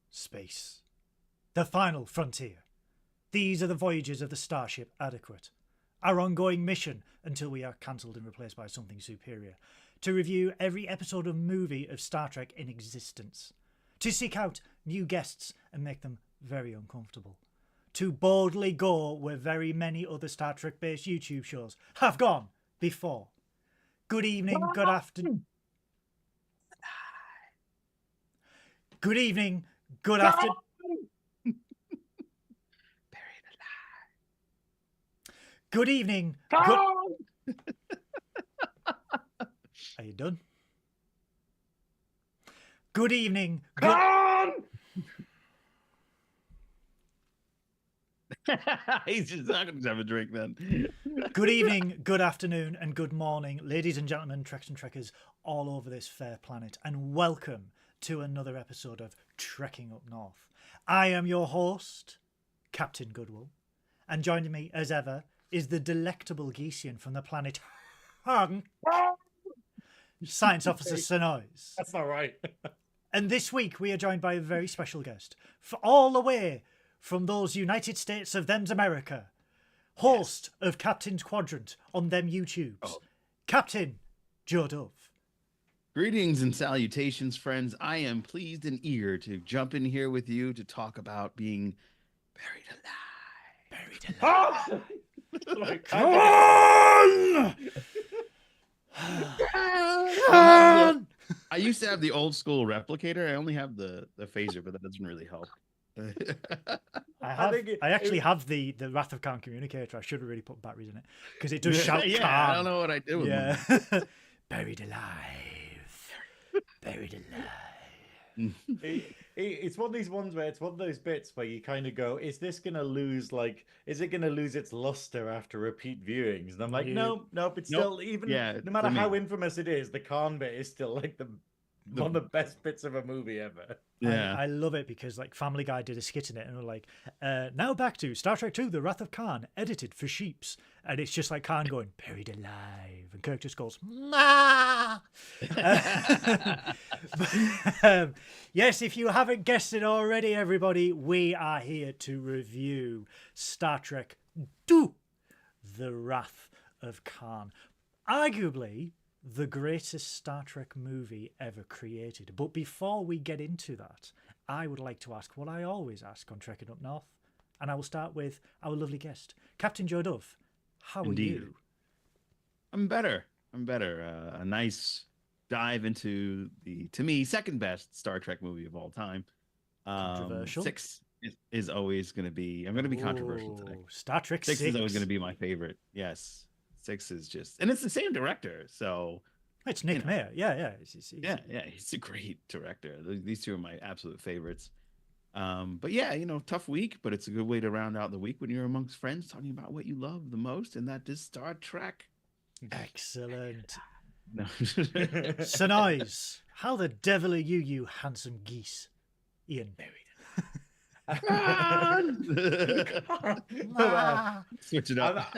Space. The final frontier. These are the voyages of the starship Adequate. Our ongoing mission, until we are cancelled and replaced by something superior, to review every episode of movie of Star Trek in existence. To seek out new guests and make them very uncomfortable. To boldly go where very many other Star Trek-based YouTube shows have gone before. Good evening, good afternoon. Good evening, good afternoon. Buried alive. Good evening. Are you done? Good evening. He's just not going to have a drink then. Good evening, good afternoon, and good morning, ladies and gentlemen, Treks and Trekkers all over this fair planet, and welcome to another episode of Trekking Up North. I am your host, Captain Goodwill, and joining me, as ever, is the delectable Geesian from the planet Hung, Science Officer Synoiz. That's not right. And this week we are joined by a very special guest, for all the way from those United States of them's America, host of Captain's Quadrant on them YouTubes, Captain Joe Dove. Greetings and salutations, friends. I am pleased and eager to jump in here with you to talk about being buried alive. Come on! I used to have the old school replicator. I only have the phaser, but that doesn't really help. I actually have the Wrath of Khan communicator. I should have really put batteries in it because it does shout Khan. I don't know what I did with them. Buried alive. Buried alive. It's one of these ones where it's one of those bits where you kind of go, is this going to lose, is it going to lose its luster after repeat viewings? And I'm like, nope, it's still, even, no matter how infamous it is, the Khan bit is still like one of the best bits of a movie ever. Yeah, I love it because like Family Guy did a skit in it and we're like, now back to Star Trek II, The Wrath of Khan, edited for sheeps. And it's just like Khan going, buried alive. And Kirk just goes, ma. Yes, if you haven't guessed it already, everybody, we are here to review Star Trek II, The Wrath of Khan. Arguably the greatest Star Trek movie ever created. But before we get into that, I would like to ask what I always ask on Trekking Up North. And I will start with our lovely guest, Captain Joe Dove. How are you? I'm better. A nice dive into the, to me, second best Star Trek movie of all time. Controversial. 6 is always going to be, I'm going to be controversial today. Star Trek 6 is always going to be my favorite. Yes. 6 is just, and it's the same director, so it's Nick Mayer. Yeah. He's a great director. These two are my absolute favorites. But yeah, tough week, but it's a good way to round out the week when you're amongst friends talking about what you love the most, and that is Star Trek. Excellent. No. Synoiz, how the devil are you, you handsome geese? Ian. Switch it up.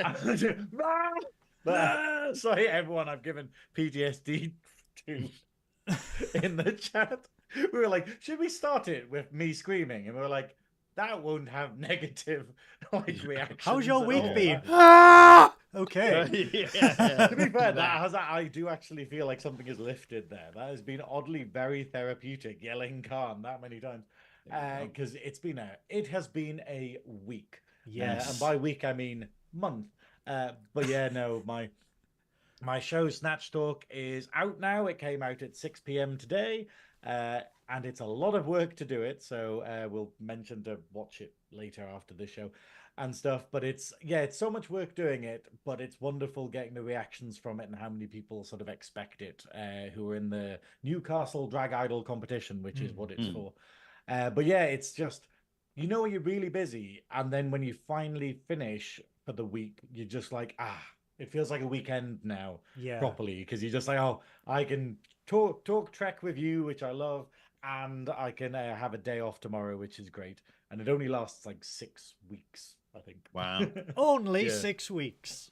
Sorry, everyone. I've given PTSD to in the chat. We were like, should we start it with me screaming? And we were like, that won't have negative reactions. How's your week been? Okay. To be fair, I do actually feel like something is lifted there. That has been oddly very therapeutic. Yelling Khan that many times. Because it has been a week. Yes. And by week I mean month. But yeah, no, my show Snatch Talk is out now. It came out at 6 p.m. today. and it's a lot of work to do it. So we'll mention to watch it later after the show and stuff. But it's so much work doing it, but it's wonderful getting the reactions from it and how many people sort of expect it, who are in the Newcastle Drag Idol competition, which is what it's for. But yeah, it's just, you're really busy, and then when you finally finish for the week, you're just like, it feels like a weekend now, properly, because you're just like, oh, I can talk Trek with you, which I love, and I can have a day off tomorrow, which is great. And it only lasts like 6 weeks, I think. Wow. Only 6 weeks.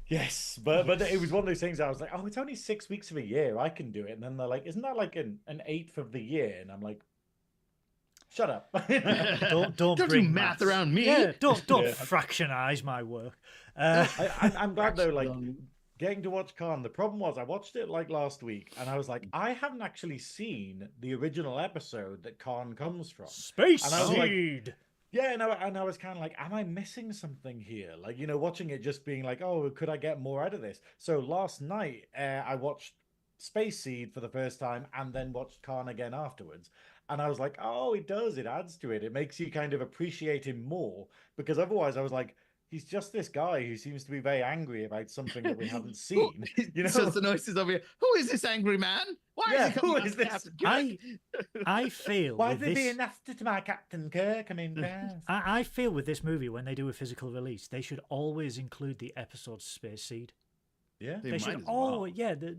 Yes, but it was one of those things I was like, oh, it's only 6 weeks of a year, I can do it. And then they're like, isn't that like an eighth of the year? And I'm like, shut up. don't do math around me. Yeah, don't fractionize my work. I'm glad though, like getting to watch Khan. The problem was I watched it like last week, and I was like, I haven't actually seen the original episode that Khan comes from. Space and I was Seed. Like, yeah, and I was kind of like, am I missing something here? Like, watching it just being like, oh, could I get more out of this? So last night, I watched Space Seed for the first time, and then watched Khan again afterwards. And I was like, oh, it does. It adds to it. It makes you kind of appreciate him more, because otherwise I was like, he's just this guy who seems to be very angry about something that we haven't seen. So Synoiz is over here. Who is this angry man? Why is he coming? Who is this? I feel. Why is he being nasty to my Captain Kirk? I mean, I feel with this movie, when they do a physical release, they should always include the episode Space Seed. Yeah, they should.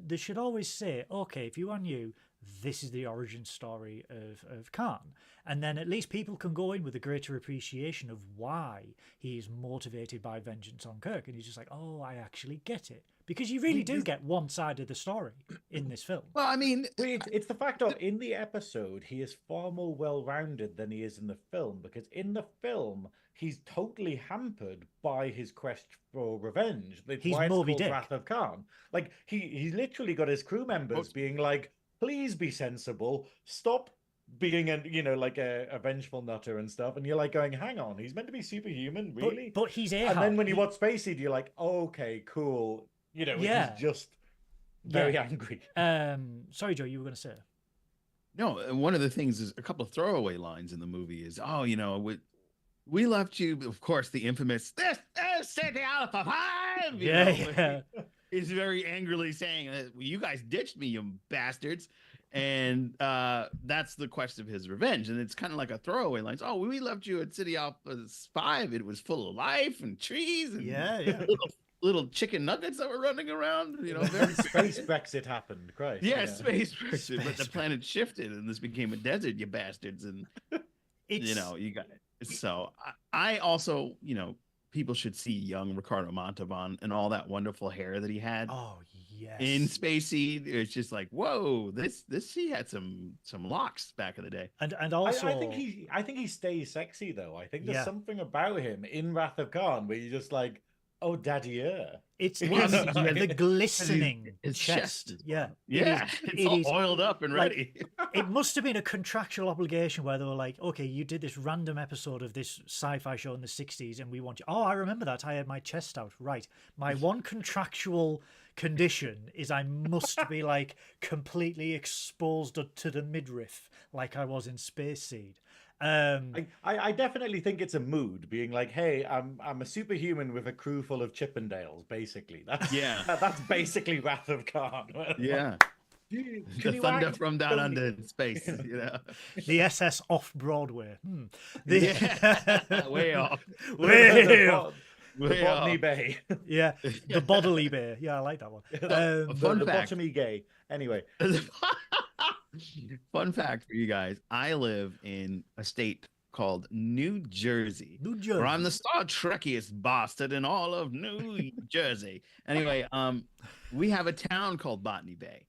They should always say, okay, if you are new, this is the origin story of Khan. And then at least people can go in with a greater appreciation of why he is motivated by vengeance on Kirk. And he's just like, oh, I actually get it. Because you really do get one side of the story in this film. Well, I mean, it's the fact of, in the episode, he is far more well-rounded than he is in the film. Because in the film, he's totally hampered by his quest for revenge. He's Moby Dick. Wrath of Khan. Like, he literally got his crew members being like, please be sensible. Stop being a vengeful nutter and stuff. And you're like going, hang on, he's meant to be superhuman, really? But he's Ahab. And then when you watch Space Seed, you're like, okay, cool. He's just very angry. Sorry, Joe, you were going to say. No, one of the things is a couple of throwaway lines in the movie is, we left you, of course, the infamous, this is City Alpha 5! Yeah. Is very angrily saying, you guys ditched me, you bastards. And that's the quest of his revenge. And it's kind of like a throwaway line. Oh, we left you at City Alpha 5. It was full of life and trees and little chicken nuggets that were running around. Very space Brexit happened. Christ. Yeah, space Brexit. But the planet shifted and this became a desert, you bastards. And, you got it. So I also, people should see young Ricardo Montalban and all that wonderful hair that he had. Oh, yes. In Space Seed, it's just like, whoa, this he had some locks back in the day. And also, I think he stays sexy though. I think there's something about him in Wrath of Khan where you're just like, oh, daddy, It's the glistening his chest. Yeah. It's all oiled up and ready. It must have been a contractual obligation where they were like, okay, you did this random episode of this sci-fi show in the 60s and we want you. Oh, I remember that. I had my chest out. Right. My one contractual condition is I must be like completely exposed to the midriff like I was in Space Seed. I definitely think it's a mood being like, hey, I'm a superhuman with a crew full of Chippendales, basically. That's basically Wrath of Khan. Yeah. The thunder from down under in space, The SS off Broadway. Way off. Way off. The Botany Bay. Yeah, the Bodily Bay. Yeah, I like that one. Fun the fact. Botany Gay. Anyway. Fun fact for you guys. I live in a state called New Jersey. Where I'm the Star Trekkiest bastard in all of New Jersey. Anyway, we have a town called Botany Bay.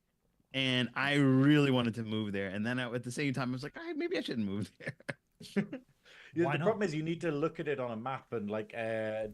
And I really wanted to move there. And then at the same time, I was like, maybe I shouldn't move there. The problem is you need to look at it on a map and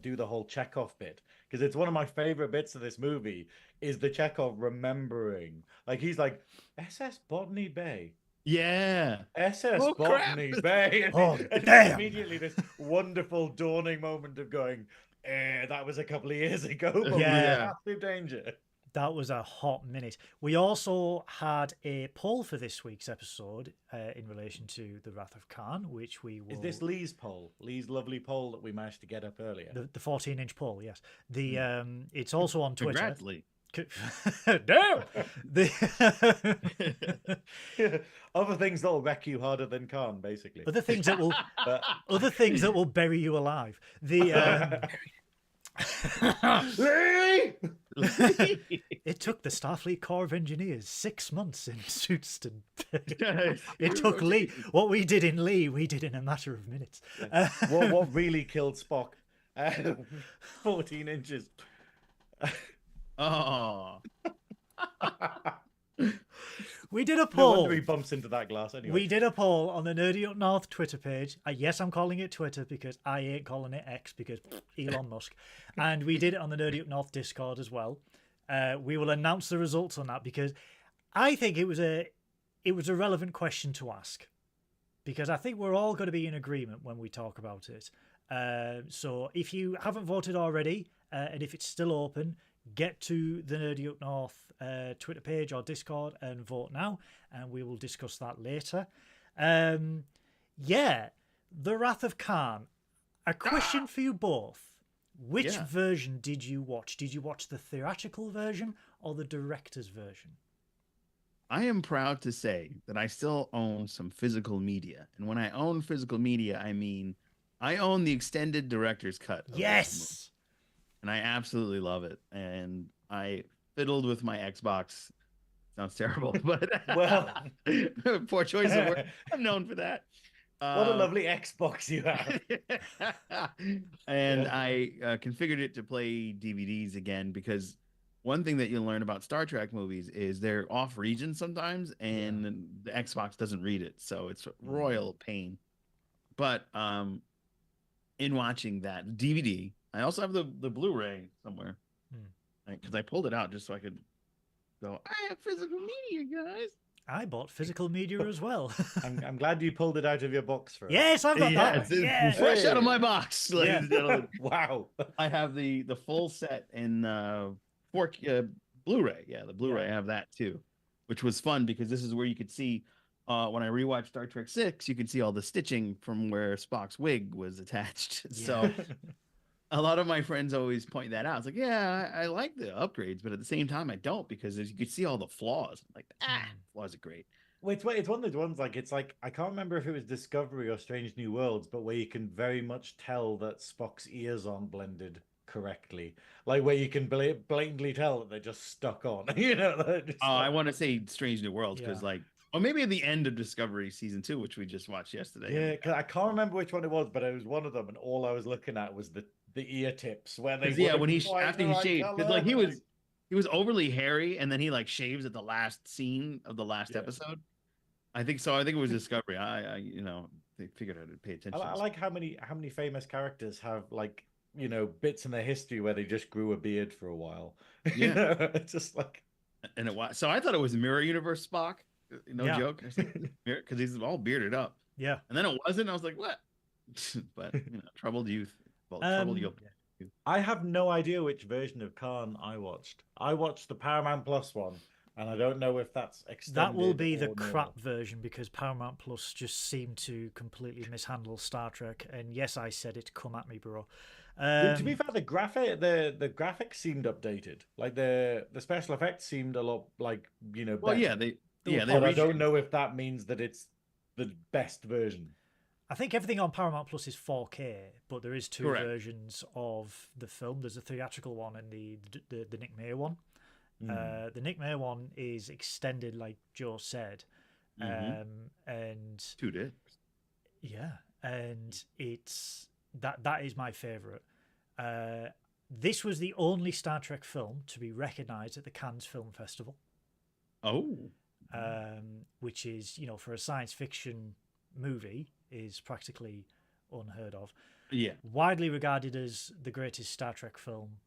do the whole Chekhov bit, because it's one of my favorite bits of this movie is the Chekhov remembering, like he's like SS Botany Bay, SS Botany Bay, and damn. Immediately this wonderful dawning moment of going, that was a couple of years ago, but we're in absolute danger. That was a hot minute. We also had a poll for this week's episode in relation to the Wrath of Khan, which we will... Is this Lee's poll? Lee's lovely poll that we managed to get up earlier? The 14-inch poll, yes. It's also on Twitter. Congrats, Lee. Damn! Other things that'll wreck you harder than Khan, basically. Other things that will bury you alive. It took the Starfleet Corps of Engineers 6 months in suits to... It took Lee. What we did in Lee, we did in a matter of minutes. What really killed Spock? 14 inches. Oh. We did a No poll. wonder he bumps into that glass anyway. We did a poll on the Nerdy Up North Twitter page. Yes, I'm calling it Twitter because I ain't calling it X because Elon Musk. And we did it on the Nerdy Up North Discord as well. We will announce the results on that because I think it was a relevant question to ask, because I think we're all going to be in agreement when we talk about it. So if you haven't voted already, and if it's still open, get to the Nerdy Up North Twitter page or Discord and vote now, and we will discuss that later. The Wrath of Khan. A question for you both. Which version did you watch? Did you watch the theatrical version or the director's version? I am proud to say that I still own some physical media. And when I own physical media, I mean I own the extended director's cut. Yes. And I absolutely love it. And I fiddled with my Xbox. Sounds terrible, but well, poor choice of word. I'm known for that. What a lovely Xbox you have. And I configured it to play DVDs again, because one thing that you'll learn about Star Trek movies is they're off region sometimes, and the Xbox doesn't read it. So it's a royal pain. But in watching that DVD, I also have the Blu-ray somewhere, because I pulled it out just so I could go, I have physical media, guys. I bought physical media as well. I'm glad you pulled it out of your box for us. Yes, I've got that. It's fresh out of my box, ladies and gentlemen. Wow. I have the full set in Blu-ray. Yeah, the Blu-ray. I have that too, which was fun because this is where you could see when I rewatched Star Trek 6, you could see all the stitching from where Spock's wig was attached. So a lot of my friends always point that out. It's like, yeah, I like the upgrades, but at the same time, I don't, because as you could see all the flaws. Like, flaws are great. Well, it's one of those ones, like, it's like, I can't remember if it was Discovery or Strange New Worlds, but where you can very much tell that Spock's ears aren't blended correctly. Like, where you can blatantly tell that they're just stuck on. I want to say Strange New Worlds, because or maybe at the end of Discovery season 2, which we just watched yesterday. Yeah, because I can't remember which one it was, but it was one of them, and all I was looking at was the ear tips where they when he after he shaved, because like he was overly hairy, and then he like shaves at the last scene of the last episode. I think so. I think it was Discovery. I they figured I'd pay attention. I like how many famous characters have, like, bits in their history where they just grew a beard for a while. Yeah, it's just like, and it was. So I thought it was Mirror Universe Spock. No joke, because he's all bearded up. Yeah, and then it wasn't. I was like, what? But troubled youth. Well, troubled youth. I have no idea which version of Khan I watched. I watched the Paramount Plus one, and I don't know if that's extended. That will be the crap version, because Paramount Plus just seemed to completely mishandle Star Trek. And yes, I said it. Come at me, bro. To be fair, the graphics seemed updated. Like the special effects seemed a lot like better. Well, but I don't know if that means that it's the best version. I think everything on Paramount Plus is 4K, but there is two Correct. versions of the film. There's a theatrical one and the Nick Meyer one. The Nick Meyer one is extended, like Joe said, and 2 days. Yeah, and it's that is my favorite. This was the only Star Trek film to be recognized at the Cannes Film Festival. Oh. Which is, for a science fiction movie, is practically unheard of. Yeah. Widely regarded as the greatest Star Trek film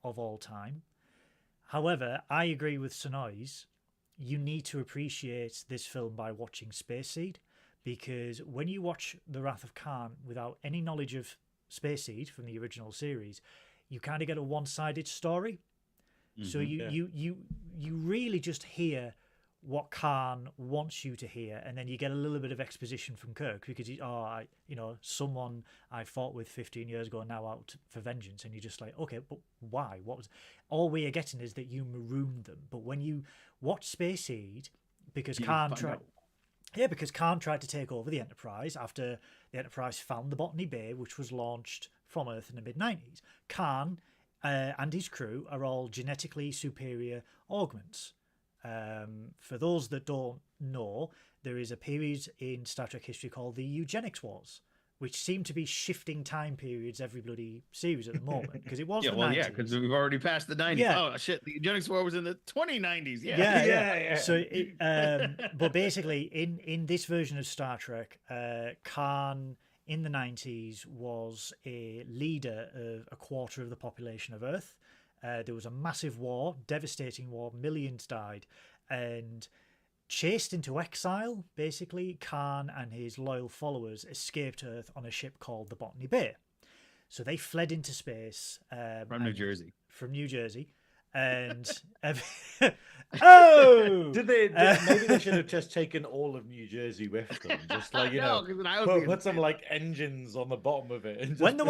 of all time. However, I agree with Synoiz. You need to appreciate this film by watching Space Seed, because when you watch The Wrath of Khan without any knowledge of Space Seed from the original series, you kind of get a one-sided story. So you really just hear what Khan wants you to hear, and then you get a little bit of exposition from Kirk because someone I fought with 15 years ago now out for vengeance, and you're just like, okay, but why? What was? All we are getting is that you marooned them. But when you watch Space Seed, because Khan tried to take over the Enterprise after the Enterprise found the Botany Bay, which was launched from Earth in the mid-90s. Khan and his crew are all genetically superior augments. For those that don't know, there is a period in Star Trek history called the Eugenics Wars, which seem to be shifting time periods every bloody series at the moment, because it was the 90s. Because we've already passed the 90s. Yeah. Oh shit, the Eugenics War was in the 2090s. Yeah. So, but basically, in this version of Star Trek, Khan in the 90s was a leader of a quarter of the population of Earth. There was a massive war, devastating war, millions died, and chased into exile, basically, Khan and his loyal followers escaped Earth on a ship called the Botany Bay. So they fled into space. From New Jersey. From New Jersey. And oh, maybe they should have just taken all of New Jersey with them, just like put some like engines on the bottom of it. And when they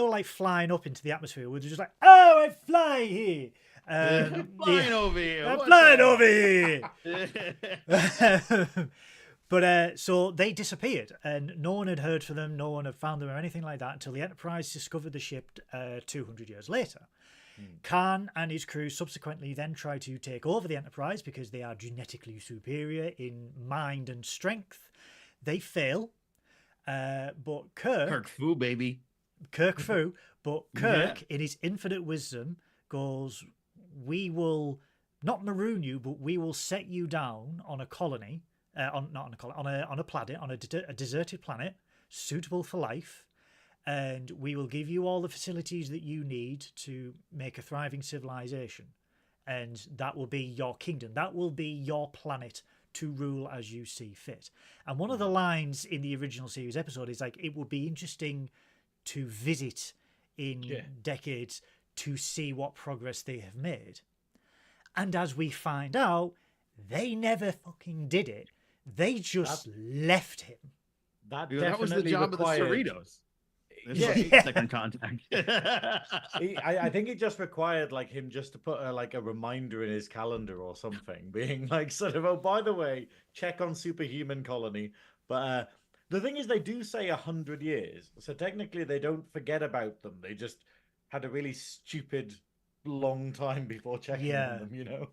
were like flying up into the atmosphere, we were just like, oh, I fly here. Flying over here. I'm flying over here. But so they disappeared, and no one had heard from them, no one had found them or anything like that until the Enterprise discovered the ship 200 years later. Khan and his crew subsequently then try to take over the Enterprise because they are genetically superior in mind and strength. They fail, but Kirk Fu, baby. Kirk Fu, but Kirk, in his infinite wisdom, goes, we will not maroon you, but we will set you down on a colony, on a planet, on a deserted planet, suitable for life. And we will give you all the facilities that you need to make a thriving civilization. And that will be your kingdom. That will be your planet to rule as you see fit. And one of the lines in the original series episode is like, it would be interesting to visit in decades to see what progress they have made. And as we find out, they never fucking did it. They just left him. That was the job of the Cerritos. Second contact. I think it just required like him just to put a reminder in his calendar or something, being like sort of, oh, by the way, check on superhuman colony. But the thing is, they do say 100 years, so technically they don't forget about them. They just had a really stupid long time before checking on them. You know,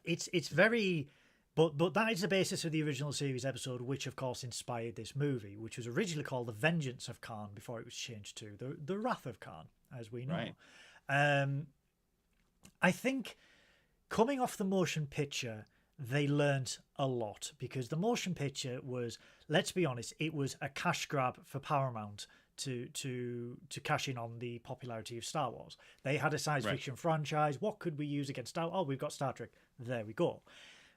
it's very. But that is the basis of the original series episode, which of course inspired this movie, which was originally called The Vengeance of Khan before it was changed to The Wrath of Khan, as we know. Right. I think coming off the motion picture, they learnt a lot, because the motion picture was, let's be honest, it was a cash grab for Paramount to cash in on the popularity of Star Wars. They had a science fiction franchise. What could we use against Star Wars? Oh, we've got Star Trek. There we go.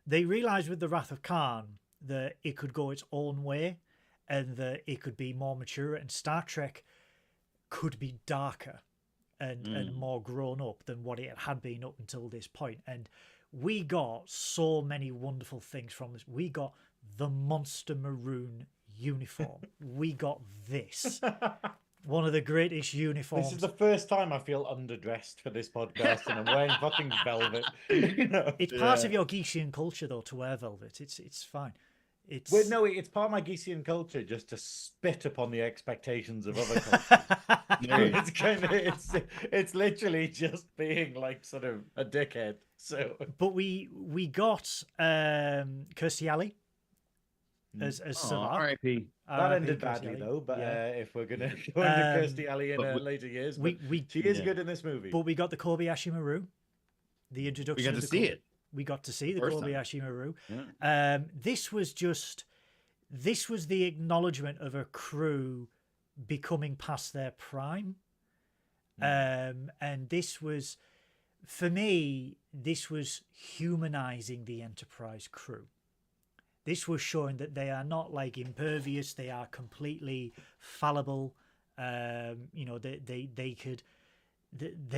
They realised with The Wrath of Khan that it could go its own way and that it could be more mature, and Star Trek could be darker and more grown up than what it had been up until this point. And we got so many wonderful things from this. We got the Monster Maroon uniform. We got this. One of the greatest uniforms. This is the first time I feel underdressed for this podcast, and I'm wearing fucking velvet. You know? It's part of your Geesian culture, though, to wear velvet. It's fine. It's part of my Geesian culture just to spit upon the expectations of other cultures. It's literally just being like sort of a dickhead. So, but we got Kirstie Alley as Savak. R.I.P. That ended badly though, but if we're gonna go into Kirstie Alley in later years, she is good in this movie. But we got the Kobayashi Maru, the introduction. We got to see it. We got to see the Kobayashi Maru. Yeah. This was the acknowledgement of a crew becoming past their prime, and this was, for me, this was humanizing the Enterprise crew. This was showing that they are not like impervious; they are completely fallible. They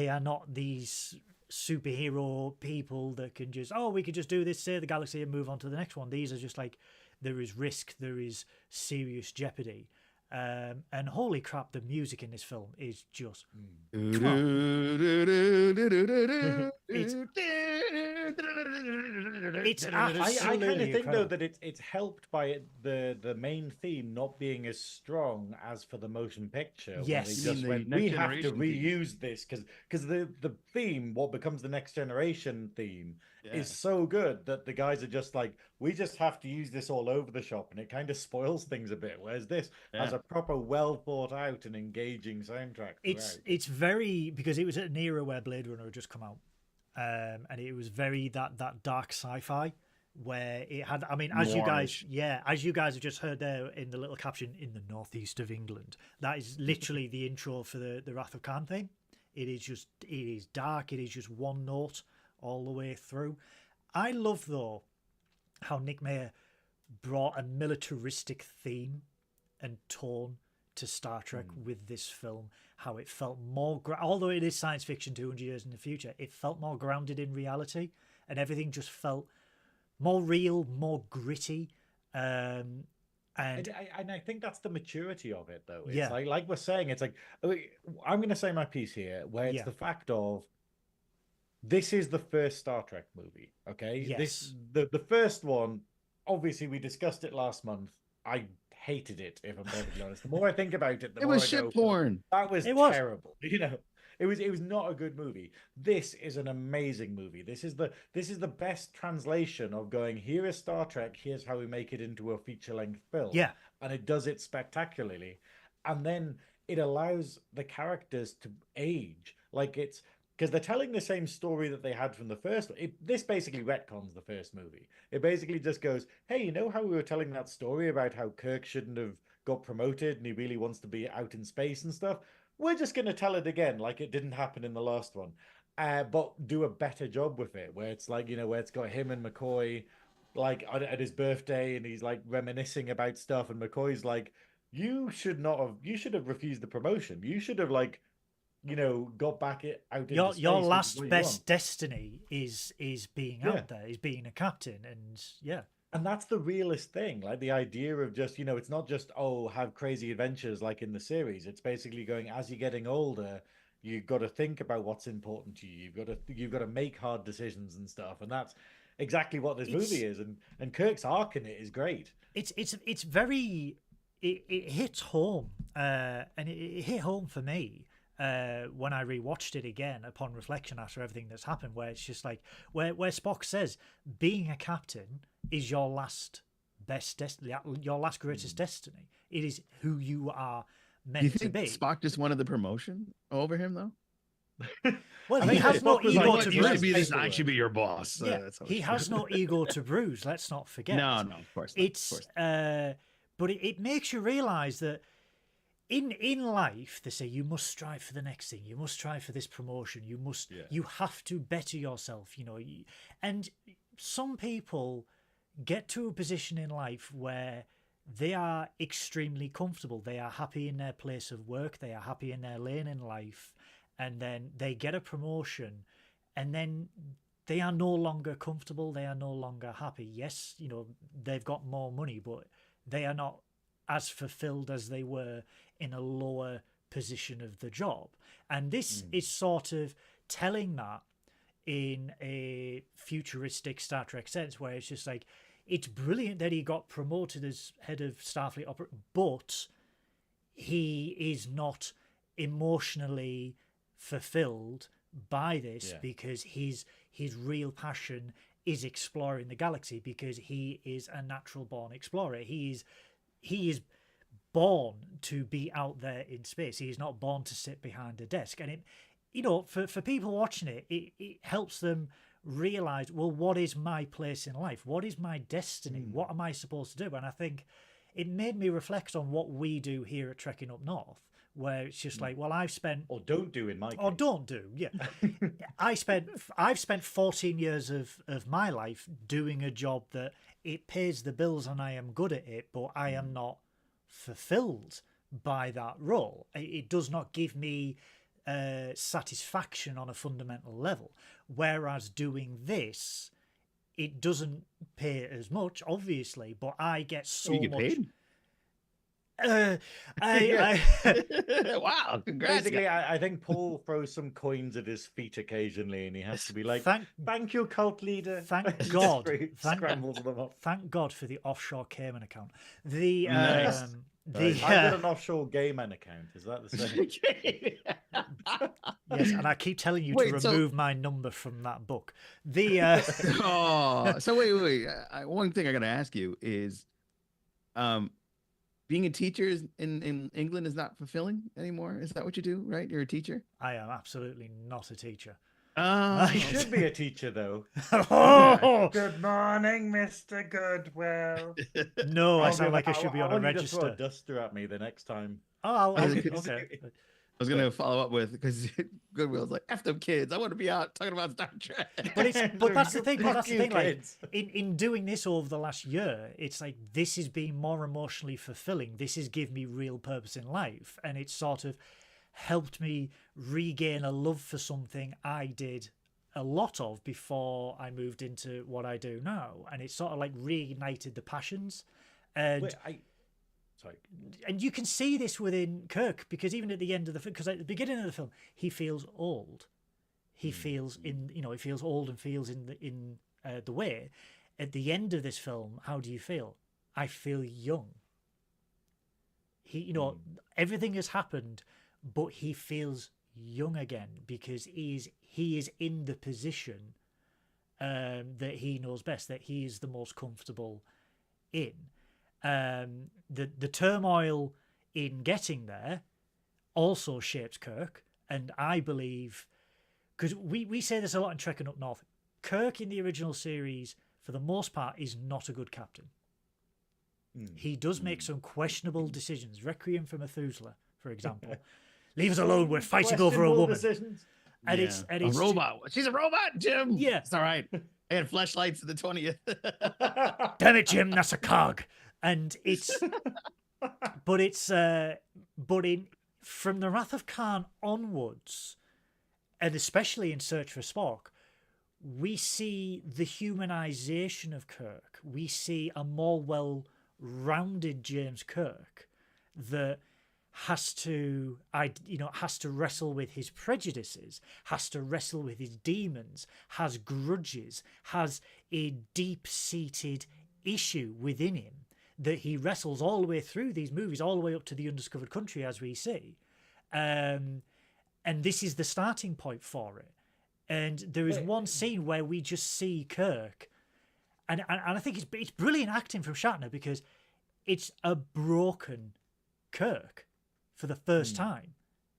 are not these superhero people that can just, we could just do this, save the galaxy, and move on to the next one. These are just like, there is risk, there is serious jeopardy. And holy crap, the music in this film is just it's I kind of think incredible. though that it's helped by the main theme not being as strong as for the motion picture. Yes, where they just went, we have to reuse this because the theme, what becomes the Next Generation theme, is so good that the guys are just like, we just have to use this all over the shop, and it kind of spoils things a bit. Whereas this has a proper, well thought out and engaging soundtrack. It's very, because it was at an era where Blade Runner had just come out, and it was very that dark sci-fi where it had. I mean, as you guys have just heard there in the little caption, in the northeast of England, that is literally the intro for the Wrath of Khan theme. It is dark. It is just one note all the way through. I love, though, how Nick Mayer brought a militaristic theme and tone to Star Trek with this film. How it felt more, although it is science fiction 200 years in the future, it felt more grounded in reality, and everything just felt more real, more gritty. And I think that's the maturity of it, though. It's like we're saying, it's like, I'm going to say my piece here, where it's the fact of, this is the first Star Trek movie, okay? Yes. The first one, obviously we discussed it last month. I hated it, if I'm perfectly honest. The more I think about it, the more was I shit go, porn. That was terrible. You know, it was not a good movie. This is an amazing movie. This is the best translation of going, here is Star Trek, here's how we make it into a feature-length film. Yeah. And it does it spectacularly. And then it allows the characters to age. Like, it's because they're telling the same story that they had from the first one. This basically retcons the first movie. It basically just goes, hey, you know how we were telling that story about how Kirk shouldn't have got promoted and he really wants to be out in space and stuff? We're just going to tell it again like it didn't happen in the last one. But do a better job with it, where it's like, you know, where it's got him and McCoy like at his birthday, and he's like reminiscing about stuff, and McCoy's like, you should have refused the promotion. You should have, like, you know, got back out into space. Your last best destiny is being out there, is being a captain, and and that's the realest thing. Like, the idea of just, you know, it's not just, have crazy adventures like in the series. It's basically going, as you're getting older, you've got to think about what's important to you. You've got to make hard decisions and stuff, and that's exactly what this movie is. And Kirk's arc in it is great. It's very, it hits home, and it hit home for me. When I rewatched it again upon reflection after everything that's happened, where it's just like where Spock says being a captain is your last best destiny, your last greatest destiny. It is who you are meant to be. Spock just wanted the promotion over him, though. Well, he has no ego to bruise. I should be your boss. He has no ego to bruise. Let's not forget. No, of course not. It's but it makes you realize that in life, they say you must strive for the next thing. You must strive for this promotion. You have to better yourself, you know. And some people get to a position in life where they are extremely comfortable. They are happy in their place of work. They are happy in their lane in life. And then they get a promotion, and then they are no longer comfortable. They are no longer happy. Yes, you know, they've got more money, but they are not as fulfilled as they were in a lower position of the job. And this is sort of telling that in a futuristic Star Trek sense, where it's just like, it's brilliant that he got promoted as head of Starfleet but he is not emotionally fulfilled by this, because his real passion is exploring the galaxy, because he is a natural born explorer. He is born to be out there in space. He is not born to sit behind a desk. And it, you know, for people watching it, it helps them realize, well, what is my place in life? What is my destiny? What am I supposed to do? And I think it made me reflect on what we do here at Trekking Up North, where it's just like, well, I've spent, or don't do in my case. Or don't do, yeah. I've spent 14 years of my life doing a job that it pays the bills and I am good at it, but I am not fulfilled by that role. It does not give me satisfaction on a fundamental level. Whereas doing this, it doesn't pay as much, obviously, but I get so you get much. Paid? Wow, congrats. Basically, I think Paul throws some coins at his feet occasionally, and he has to be like, thank you, cult leader. Thank God. Scrambles them up. Thank God for the offshore Cayman account. The Nice. I've got an offshore gay man account. Is that the same? Yes, and I keep telling you to remove my number from that book. The so wait. One thing I got to ask you is, being a teacher in England is not fulfilling anymore. Is that what you do? Right? You're a teacher. I am absolutely not a teacher. You should be a teacher, though. Good morning, Mr. Goodwill. No, I sound like I should be on a register. Just throw a duster at me the next time. Oh, okay. I was gonna follow up with, because Goodwill's like, F them kids. I want to be out talking about Star Trek. But that's the thing. Like in doing this over the last year, it's like this has been more emotionally fulfilling. This has given me real purpose in life, and it's sort of helped me regain a love for something I did a lot of before I moved into what I do now, and it sort of like reignited the passions. And sorry. And you can see this within Kirk, because even at the end of the film, because at the beginning of the film, he feels old. He feels he feels old and feels in the way. At the end of this film, how do you feel? I feel young. Everything has happened, but he feels young again because he is in the position that he knows best, that he is the most comfortable in. The turmoil in getting there also shapes Kirk, and I believe, because we say this a lot in Trekkin Up North, Kirk in the original series for the most part is not a good captain. He does make some questionable decisions. Requiem for Methuselah, for example. Leave us alone, we're fighting over a woman. Decisions. And it's a robot. She's a robot, Jim. Yeah, it's all right. I had flashlights at the 20th. Damn it, Jim, that's a cog. And it's, but from the Wrath of Khan onwards, and especially in Search for Spock, we see the humanization of Kirk. We see a more well-rounded James Kirk that has to wrestle with his prejudices, has to wrestle with his demons, has grudges, has a deep-seated issue within him that he wrestles all the way through these movies, all the way up to the Undiscovered Country, as we see. And this is the starting point for it. And there is one scene where we just see Kirk, and I think it's brilliant acting from Shatner, because it's a broken Kirk for the first time.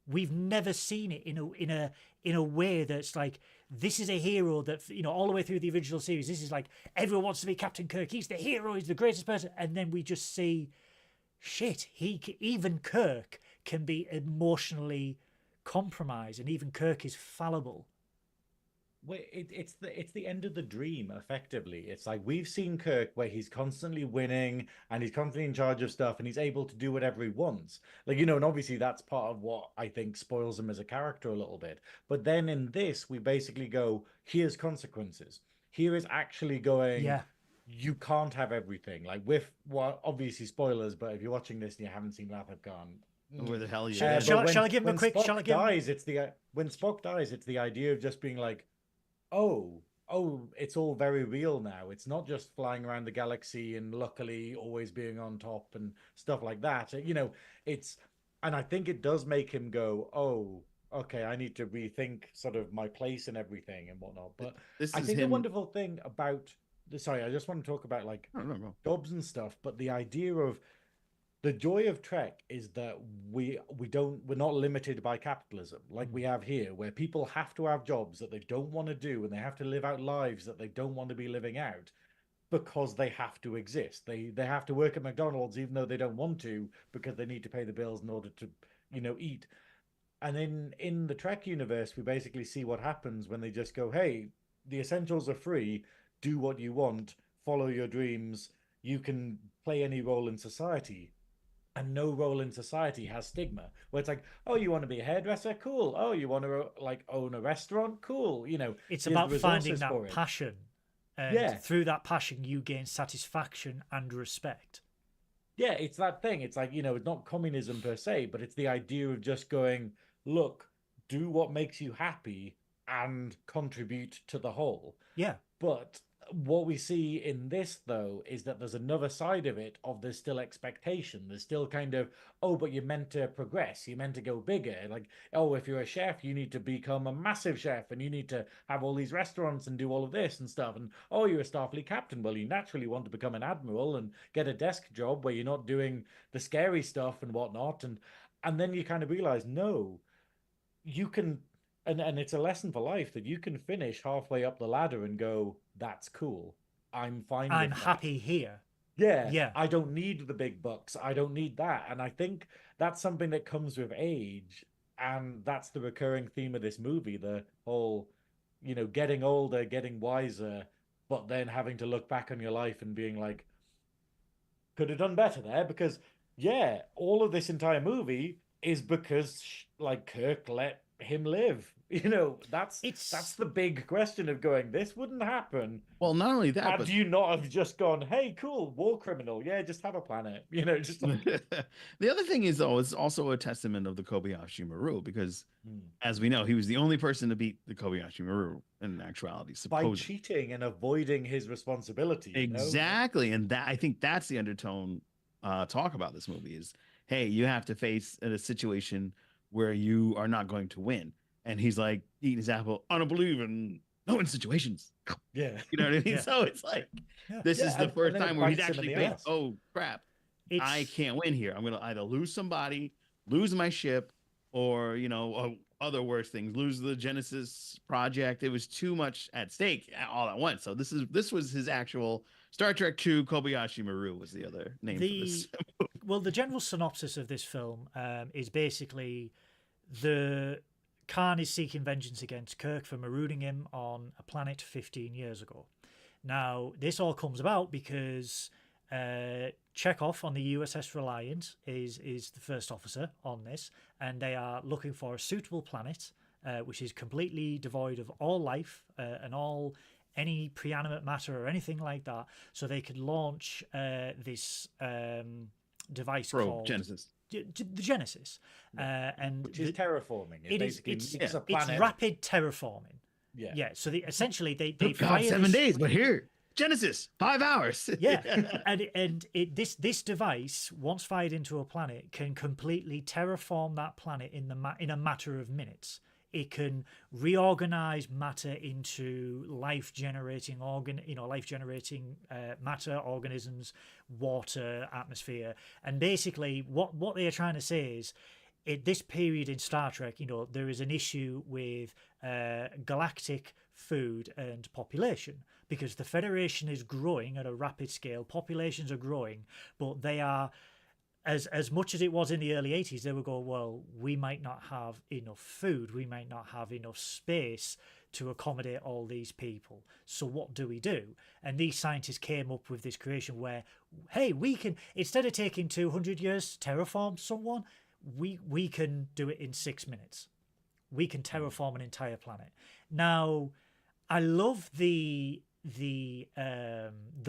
We've never seen it in a way that's like, this is a hero that, all the way through the original series, this is like, everyone wants to be Captain Kirk. He's the hero. He's the greatest person. And then we just see, shit, even Kirk can be emotionally compromised, and even Kirk is fallible. Wait, it's the end of the dream, effectively. It's like, we've seen Kirk where he's constantly winning and he's constantly in charge of stuff and he's able to do whatever he wants. Like, and obviously that's part of what I think spoils him as a character a little bit. But then in this, we basically go, here's consequences. Here is actually going, you can't have everything. Like, obviously spoilers, but if you're watching this and you haven't seen Wrath of Khan, where the hell you shall I give him a quick? When Spock dies, it's the idea of just being like, oh, it's all very real now. It's not just flying around the galaxy and luckily always being on top and stuff like that. And I think it does make him go, oh, okay, I need to rethink sort of my place and everything and whatnot. But I think the wonderful thing about, sorry, I just want to talk about like jobs and stuff, but the idea of, the joy of Trek is that we're not limited by capitalism like we have here, where people have to have jobs that they don't want to do and they have to live out lives that they don't want to be living out because they have to exist. They have to work at McDonald's even though they don't want to, because they need to pay the bills in order to, eat. And in the Trek universe, we basically see what happens when they just go, hey, the essentials are free, do what you want, follow your dreams, you can play any role in society. and no role in society has stigma, where it's like, oh, you want to be a hairdresser, cool. Oh, you want to like own a restaurant, cool. It's There's the about finding resources that for it. passion, and Yeah, through that passion you gain satisfaction and respect. yeah, it's that thing. It's like, it's not communism per se, but it's the idea of just going, look, do what makes you happy and contribute to the whole. Yeah. But what we see in this, though, is that there's another side of it of there's still expectation. There's still kind of, oh, but you're meant to progress. You're meant to go bigger. Like, oh, if you're a chef, you need to become a massive chef and you need to have all these restaurants and do all of this and stuff. And, oh, you're a Starfleet captain. Well, you naturally want to become an admiral and get a desk job where you're not doing the scary stuff and whatnot. And then you kind of realize, no, you can and it's a lesson for life that you can finish halfway up the ladder and go, that's cool. I'm fine. I'm with that. happy here. Yeah. I don't need the big bucks. I don't need that. And I think that's something that comes with age. And that's the recurring theme of this movie. The whole, getting older, getting wiser, but then having to look back on your life and being like, could have done better there. Because, yeah, all of this entire movie is because, like, Kirk let him live. That's the big question of going, this wouldn't happen. Well, not only that, but do you not have just gone, hey, cool, war criminal, yeah, just have a planet, just like... The other thing is, though, it's also a testament of the Kobayashi Maru, because as we know, he was the only person to beat the Kobayashi Maru in actuality, supposedly. By cheating and avoiding his responsibility. Exactly. And that, I think that's the undertone talk about this movie is, hey, you have to face a situation where you are not going to win. And he's like eating his apple, I don't believe in no in situations. Yeah. You know what I mean? Yeah. So it's like, this is the first time where he's actually been, oh, crap. I can't win here. I'm going to either lose somebody, lose my ship, or, other worse things, lose the Genesis project. It was too much at stake all at once. So this was his actual Star Trek II Kobayashi Maru was the other name for this. Well, the general synopsis of this film is basically Khan is seeking vengeance against Kirk for marooning him on a planet 15 years ago. Now, this all comes about because Chekhov on the U.S.S. Reliant is the first officer on this, and they are looking for a suitable planet which is completely devoid of all life and any preanimate matter or anything like that, so they could launch this device called Genesis. The Genesis, and which is terraforming. It's rapid terraforming. Yeah. So essentially they fire 7 days, but here Genesis 5 hours. Yeah, and this device, once fired into a planet, can completely terraform that planet in a matter of minutes. It can reorganize matter into life-generating matter, organisms, water, atmosphere, and basically what they are trying to say is, at this period in Star Trek, there is an issue with galactic food and population, because the Federation is growing at a rapid scale. Populations are growing, but they are. As much as it was in the early 80s, they would go, well, we might not have enough food, we might not have enough space to accommodate all these people. So what do we do? And these scientists came up with this creation where, hey, we can, instead of taking 200 years to terraform someone, we can do it in 6 minutes. We can terraform an entire planet. Now, I love the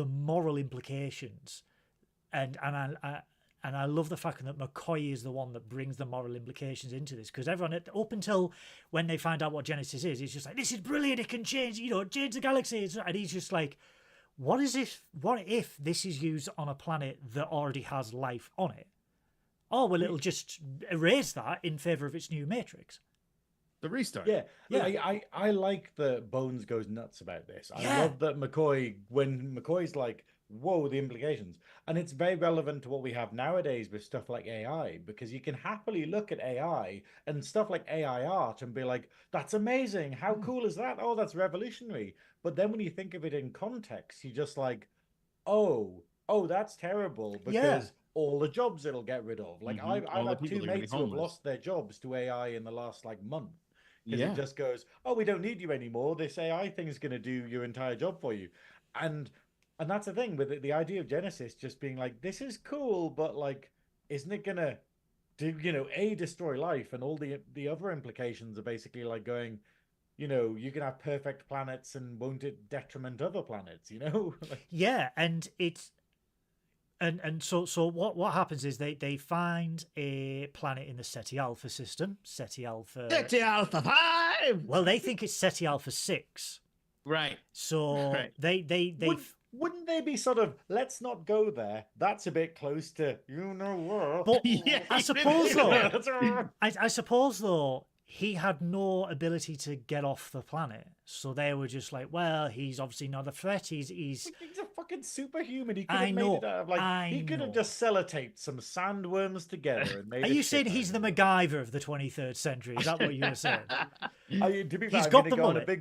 moral implications, and I love the fact that McCoy is the one that brings the moral implications into this, because everyone, up until when they find out what Genesis is, he's just like, this is brilliant, it can change the galaxy. And he's just like, what if this is used on a planet that already has life on it? Oh, well, it'll just erase that in favor of its new matrix. The restart. Yeah. I like that Bones goes nuts about this. I love that when McCoy's like, whoa, the implications. And it's very relevant to what we have nowadays with stuff like AI, because you can happily look at AI and stuff like AI art and be like, that's amazing. How cool is that? Oh, that's revolutionary. But then when you think of it in context, you're just like, oh, that's terrible, because all the jobs it'll get rid of. Like I've had two mates who have lost their jobs to AI in the last month. Because it just goes, oh, we don't need you anymore. This AI thing is going to do your entire job for you. And that's the thing with the idea of Genesis just being like, this is cool, but isn't it gonna do, destroy life, and all the other implications are basically like going, you can have perfect planets and won't it detriment other planets, Like, Yeah, and it's so what happens is they find a planet in the Ceti Alpha system, Ceti Alpha 5. Well, they think it's Ceti Alpha 6. Right. So Right. they wouldn't they be sort of, let's not go there, that's a bit close to what? But Yeah, I suppose though, That's I suppose though, he had no ability to get off the planet, so they were just like, well, he's obviously not a threat. He's He's a fucking superhuman. He could I have know, made it out of he could have know. just sellotaped some sandworms together and made. Are you saying he's the MacGyver of the 23rd century? Is that what you were saying? To be fair, He's I'm got gonna the go on mullet.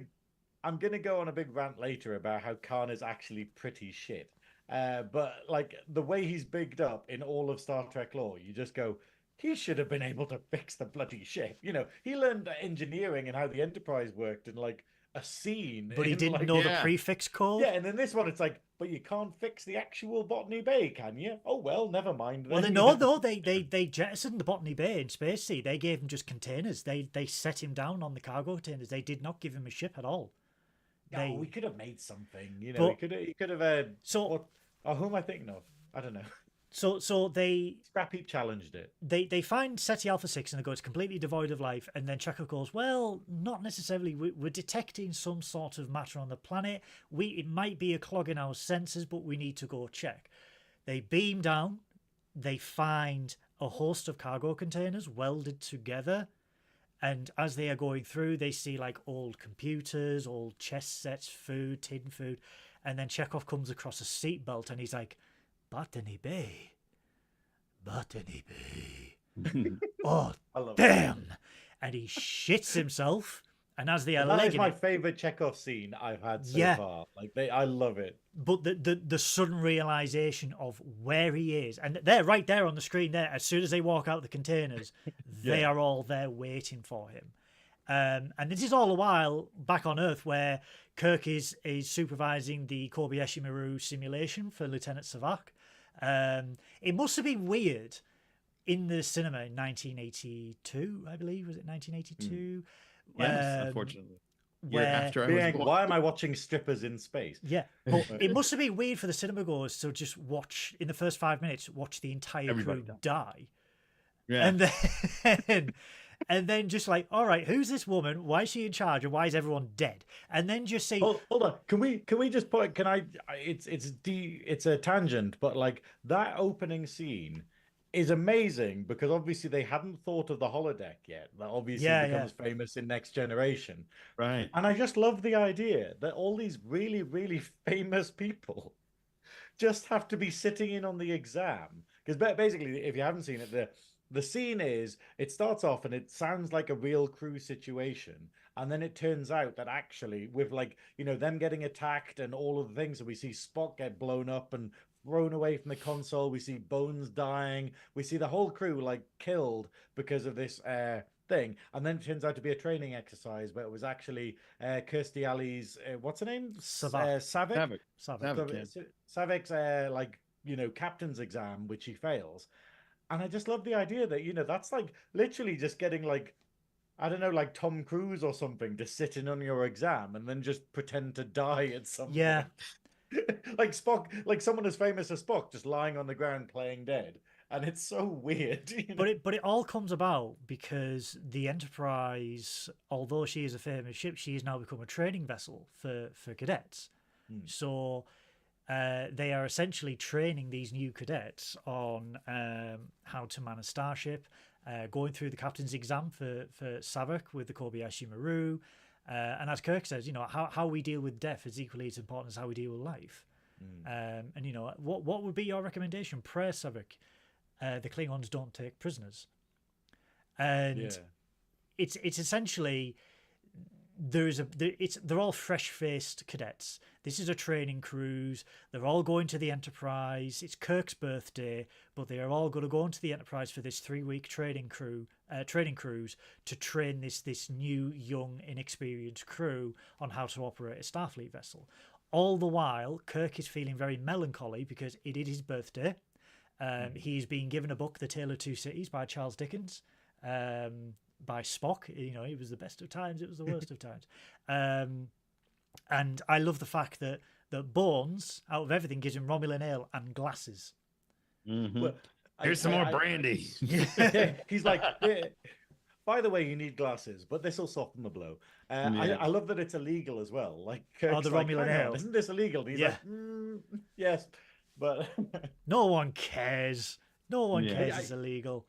I'm gonna go on a big rant later about how Khan is actually pretty shit. But like the way he's bigged up in all of Star Trek lore, you just go, he should have been able to fix the bloody ship. He learned engineering and how the Enterprise worked in like a scene. But he in, didn't like, know the prefix code. Yeah, and then this one, it's like, but you can't fix the actual Botany Bay, can you? Oh well, never mind. Well, then. no, though they jettisoned the Botany Bay in Space Sea. They gave him just containers. They set him down on the cargo containers. They did not give him a ship at all. No, we could have made something. But- he could have. So Who am I thinking of? I don't know. so they Scrappy challenged it. they find Ceti Alpha 6 and they go, it's completely devoid of life. And then Chekhov goes, well, not necessarily. We're detecting some sort of matter on the planet. It might be a clog in our sensors, but we need to go check. They beam down. They find a host of cargo containers welded together. And as they are going through, they see like old computers, old chess sets, food, tin food. And then Chekhov comes across a seatbelt and he's like, Botany Bay. Botany Bay. Oh, I love it. damn. And he shits himself. And as they are That is legging my it, favorite Chekhov scene I've had so Yeah. far. Like I love it. but the sudden realization of where he is, and they're right there on the screen there, as soon as they walk out the containers, they are all there waiting for him. And this is all the while back on Earth where Kirk is supervising the Kobayashi Maru simulation for Lieutenant Savak. It must have been weird in the cinema in 1982, I believe. Was it 1982? Yes, unfortunately. Where, After I was born. Why am I watching strippers in space? Yeah, but it must have been weird for the cinema goers to just watch, in the first 5 minutes, watch the entire Everybody crew die. Yeah. And then just like, all right, who's this woman? Why is she in charge? And why is everyone dead? And then just say, Hold on. Can we just put? Can I? It's a tangent, but like that opening scene is amazing because obviously they hadn't thought of the holodeck yet. That obviously becomes famous in Next Generation. Right. And I just love the idea that all these really, really famous people just have to be sitting in on the exam. Because basically, if you haven't seen it, the scene is, it starts off and it sounds like a real crew situation. And then it turns out that actually with like, them getting attacked and all of the things, so we see Spock get blown up and thrown away from the console. We see Bones dying. We see the whole crew like killed because of this thing. And then it turns out to be a training exercise, but it was actually Kirstie Alley's, what's her name? Savick. Savick's captain's exam, which he fails. And I just love the idea that, that's like literally just getting like, I don't know, like Tom Cruise or something, just sitting on your exam and then just pretend to die at some point. Like Spock, like someone as famous as Spock, just lying on the ground playing dead, and it's so weird. But it all comes about because the Enterprise, although she is a famous ship, she has now become a training vessel for cadets. So they are essentially training these new cadets on how to man a starship, going through the captain's exam for Savak with the Kobayashi Maru. And as Kirk says, how we deal with death is equally as important as how we deal with life. And what would be your recommendation? Prayer Savak, the Klingons don't take prisoners, and it's essentially they're all fresh-faced cadets. This is a training cruise. They're all going to the Enterprise. It's Kirk's birthday, but they are all going to go into the Enterprise for this 3-week training cruise to train this new, young, inexperienced crew on how to operate a Starfleet vessel. All the while, Kirk is feeling very melancholy because it is his birthday. He's been given a book, The Tale of Two Cities by Charles Dickens, by Spock. You know, it was the best of times, it was the worst of times. And I love the fact that Bournes, out of everything, gives him Romulan ale and glasses. Well, here's some more brandy. He's like, by the way, you need glasses, but this will soften the blow. I love that it's illegal as well. Like, Kirk's the Romulan ale. Isn't this illegal? And he's like, yes, but no one cares. No one cares it's illegal.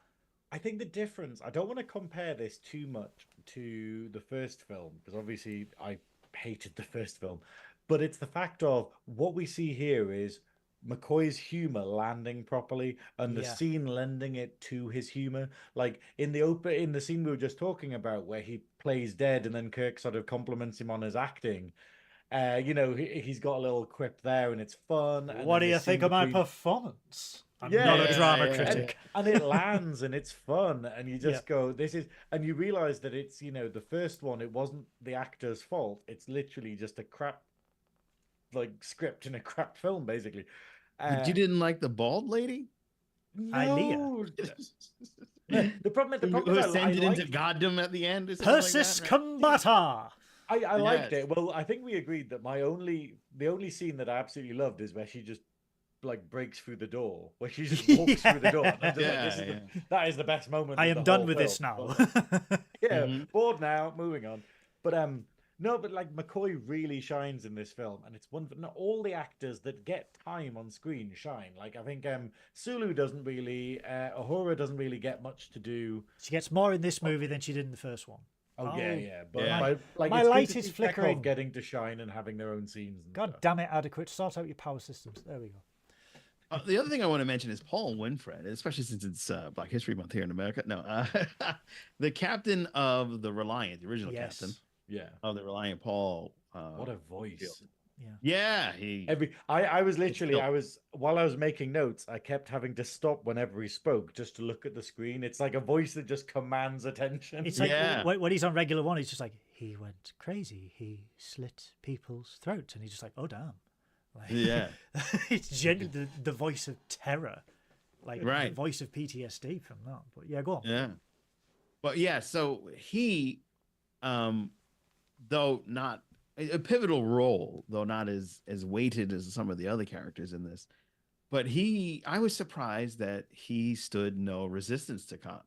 I think the difference, I don't want to compare this too much to the first film, because obviously I hated the first film, but it's the fact of what we see here is McCoy's humor landing properly and the scene lending it to his humor. Like in the scene we were just talking about where he plays dead and then Kirk sort of compliments him on his acting. You know, he's got a little quip there and it's fun. And what do you think of my performance? I'm not a drama critic. And it lands and it's fun. And you just go, this is, and you realize that it's, you know, the first one, it wasn't the actor's fault. It's literally just a crap, like, script in a crap film, basically. But you didn't like the bald lady? No. The problem who ascended into goddom at the end. Persis Combata. I liked it. Well, I think we agreed that the only scene that I absolutely loved is where she just like breaks through the door, where she just walks through the door. That is the best moment. I am done with this now. Bored now, moving on. But no, but like McCoy really shines in this film, and it's wonderful. Not all the actors that get time on screen shine. Like I think Sulu doesn't really, Uhura doesn't really get much to do. She gets more in this movie than she did in the first one. Oh yeah. But my light is flickering. Getting to shine and having their own scenes. And God damn it, Adequate! Sort out your power systems. There we go. The other thing I want to mention is Paul Winfred, especially since it's Black History Month here in America. No, the captain of the Reliant, the original captain. Yeah. Of the Reliant, Paul. What a voice. Yeah. I was literally, while I was making notes, I kept having to stop whenever he spoke just to look at the screen. It's like a voice that just commands attention. It's like when he's on Regular One, he's just like, he went crazy. He slit people's throats. And he's just like, oh, damn. Like, it's genuinely the voice of terror, like the voice of PTSD from that. But yeah, go on. Yeah, but so he, though not a pivotal role, though not as weighted as some of the other characters in this, but I was surprised that he stood no resistance to Khan.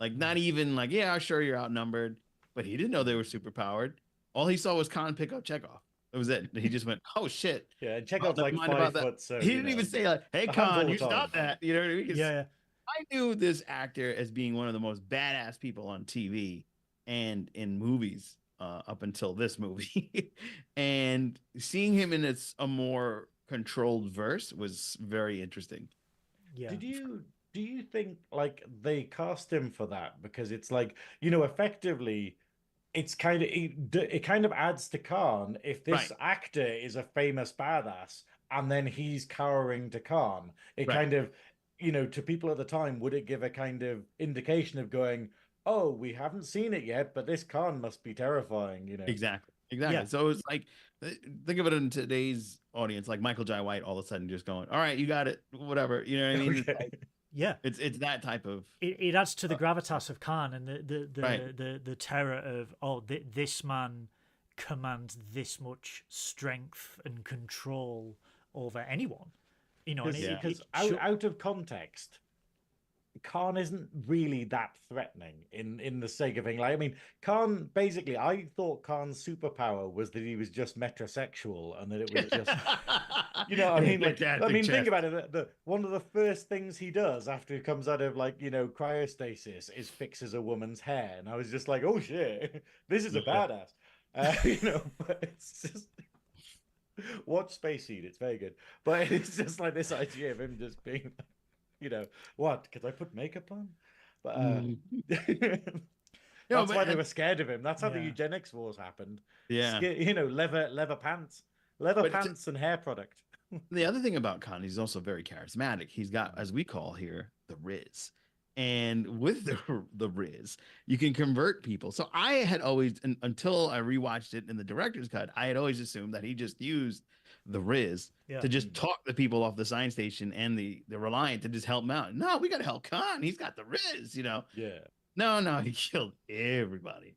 Like not even like, yeah, sure you're outnumbered, but he didn't know they were superpowered. All he saw was Khan pick up Chekhov. That was it. He just went, oh shit. Yeah, and Chekhov's like 5 foot. So he didn't even say like, hey Khan, you stop that. You know what I mean? Yeah. I knew this actor as being one of the most badass people on TV and in movies up until this movie. And seeing him in a more controlled verse was very interesting. Yeah. Do you think like they cast him for that? Because it's like, you know, effectively it's kind of it kind of adds to Khan if this actor is a famous badass and then he's cowering to Khan. It kind of, you know, to people at the time, would it give a kind of indication of going, oh, we haven't seen it yet, but this Khan must be terrifying, you know? Exactly. Yeah. So it's like, think of it in today's audience, like Michael Jai White all of a sudden just going, all right, you got it, whatever. You know what I mean? Okay. It's that type of. It adds to the gravitas of Khan and the terror of this man commands this much strength and control over anyone, you know. Because out of context, Khan isn't really that threatening in the sake of thing. Like, I mean, Khan basically, I thought Khan's superpower was that he was just metrosexual and that it was just, you know, I mean, think about it. One of the first things he does after he comes out of like, you know, cryostasis is fixes a woman's hair, and I was just like, oh shit, this is a badass, you know. But it's just watch Space Seed; it's very good. But it's just like this idea of him just being. You know what? Because I put makeup on, but that's why they were scared of him. That's how the eugenics wars happened. Yeah, you know, leather pants, and hair product. The other thing about Khan, he's also very charismatic. He's got, as we call here, the Riz, and with the Riz, you can convert people. So I had always, until I rewatched it in the director's cut, I had always assumed that he just used the Riz to just talk the people off the science station and the Reliant to just help him out. No, we got to help Khan. He's got the Riz, you know. Yeah. No, he killed everybody.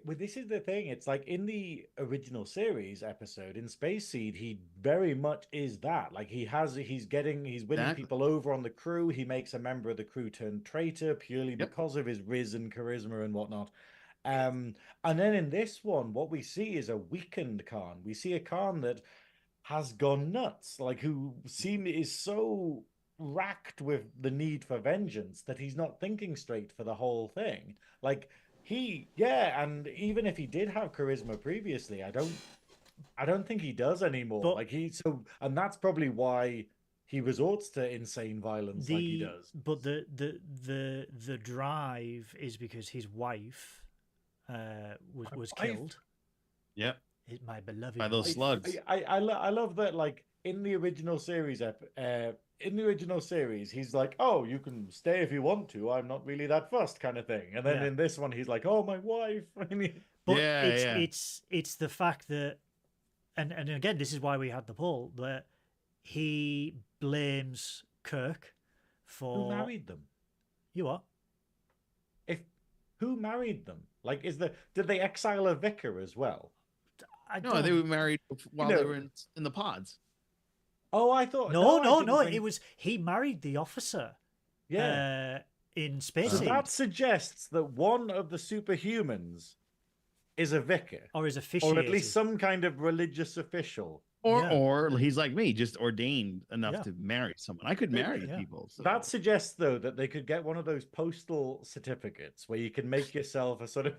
This is the thing. It's like in the original series episode in Space Seed, he very much is that. Like he's winning people over on the crew. He makes a member of the crew turn traitor purely because of his Riz and charisma and whatnot. And then in this one, what we see is a weakened Khan. We see a Khan that has gone nuts, like who is so racked with the need for vengeance that he's not thinking straight for the whole thing. Like and even if he did have charisma previously, I don't think he does anymore. But, and that's probably why he resorts to insane violence like he does. But the drive is because his wife was killed. Yep. My beloved by those slugs. I love that, like in the original series he's like, oh, you can stay if you want to, I'm not really that fussed, kind of thing. And then in this one he's like, oh, my wife. But it's the fact that and again, this is why we had the poll, that he blames Kirk for who married them. You what? Who married them? Like, did they exile a vicar as well? No, they were married while they were in the pods. Oh, I thought no. It was he married the officer. Yeah, in Space. So that suggests that one of the superhumans is a vicar, or is officiated, or at least some kind of religious official. Or he's like me, just ordained enough to marry someone. I could marry people. So. That suggests, though, that they could get one of those postal certificates where you can make yourself a sort of,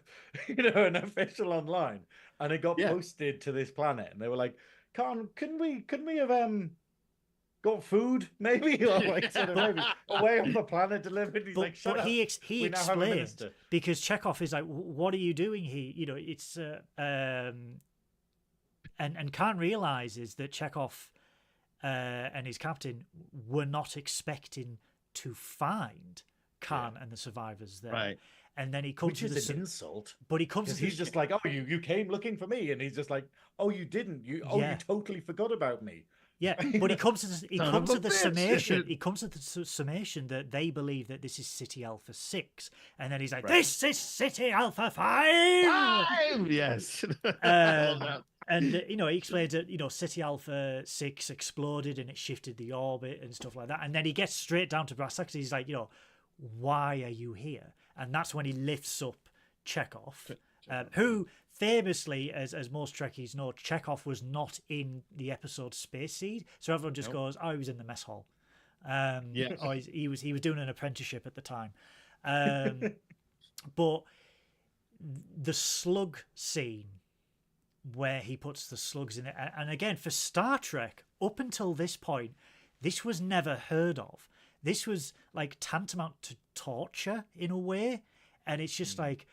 an official online, and it got posted to this planet, and they were like, "Couldn't we have got food maybe, or like sort of maybe away on the planet delivered?" He's like, "Shut up." He explained, because Chekhov is like, "What are you doing here?" It's And Khan realizes that Chekhov and his captain were not expecting to find Khan and the survivors there. Right. And then he comes to an insult. But he comes he's just like, oh, you came looking for me. And he's just like, oh, you didn't. You totally forgot about me. Yeah, but he comes to the summation. He comes to the summation that they believe that this is City Alpha 6, and then he's like, "This is City Alpha 5." Yes. And he explains that City Alpha 6 exploded and it shifted the orbit and stuff like that. And then he gets straight down to brass tacks. He's like, why are you here? And that's when he lifts up Chekhov, who famously, as most Trekkies know, Chekhov was not in the episode Space Seed, so everyone just goes, "Oh, he was in the mess hall." Or he was doing an apprenticeship at the time. But the slug scene, where he puts the slugs in it, and again, for Star Trek, up until this point, this was never heard of. This was like tantamount to torture in a way, and it's just like,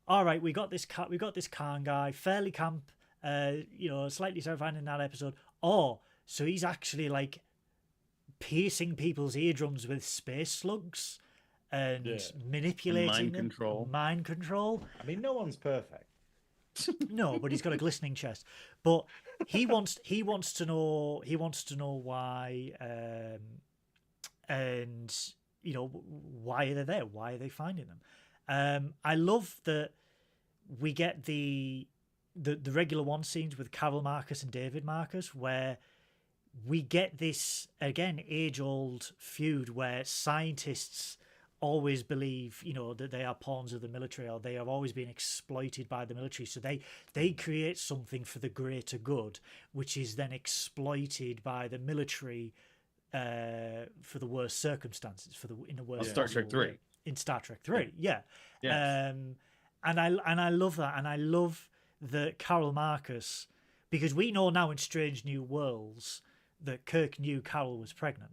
all right, we got this Khan guy, fairly camp, slightly terrifying in that episode. Oh, so he's actually like piercing people's eardrums with space slugs and manipulating mind control. I mean, no one's perfect. No, but he's got a glistening chest. But he wants to know why, and why are they there? Why are they finding them? I love that we get the regular one scenes with Carol Marcus and David Marcus, where we get this again age-old feud where scientists always believe that they are pawns of the military, or they have always been exploited by the military, so they create something for the greater good, which is then exploited by the military for the worst circumstances, in the worst Star Trek 3 way. In Star Trek 3, yeah. And I love that, and I love that Carol Marcus, because we know now in Strange New Worlds that Kirk knew Carol was pregnant.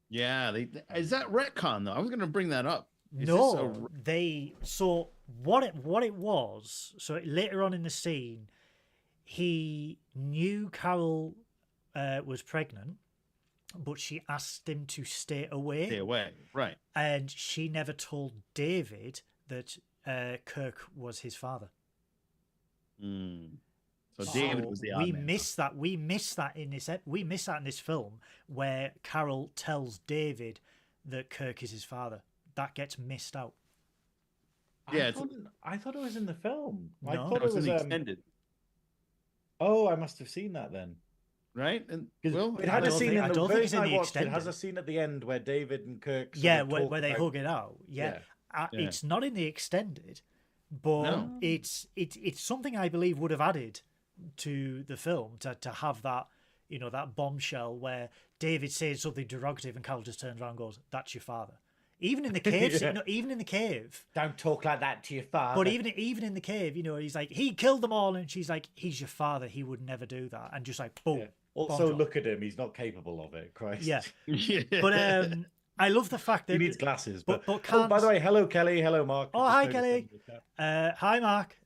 Yeah, is that retcon though? I was going to bring that up. So what it was. So later on in the scene, he knew Carol was pregnant, but she asked him to stay away. Stay away, right? And she never told David that Kirk was his father. So David was the odd we man miss that. We miss that in this film where Carol tells David that Kirk is his father. That gets missed out. Yeah, I thought it was in the film. No. I thought it was it was extended. Oh, I must have seen that then. Right? And well, it had a scene in the version I watched. It has a scene at the end where David and Kirk. Where they hug it out. Yeah. It's not in the extended, but it's something I believe would have added to the film to have that, you know, that bombshell where David says something derogative and Carol just turns around and goes, "That's your father." Even in the cave, even in the cave. Don't talk like that to your father. But even in the cave, you know, he's like, he killed them all, and she's like, he's your father. He would never do that, and just like, boom. Yeah. Also, look at him. He's not capable of it. Christ. Yeah. But I love the fact that he needs glasses. But can't... Oh, by the way, hello Kelly. Hello Mark. Oh, hi Kelly. Hi Mark.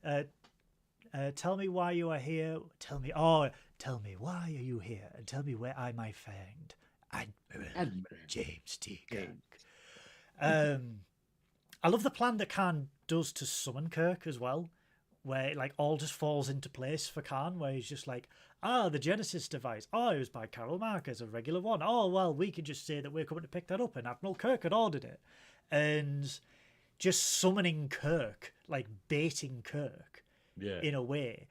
Tell me why you are here. Tell me why are you here, and tell me where I might find Admiral James T. Kirk. I love the plan that Khan does to summon Kirk as well, where it like all just falls into place for Khan, where he's just like, the Genesis device. Oh, it was by Carol Marcus, a regular one. Oh, well, we could just say that we're coming to pick that up, and Admiral Kirk had ordered it. And just summoning Kirk, like baiting Kirk, in a way.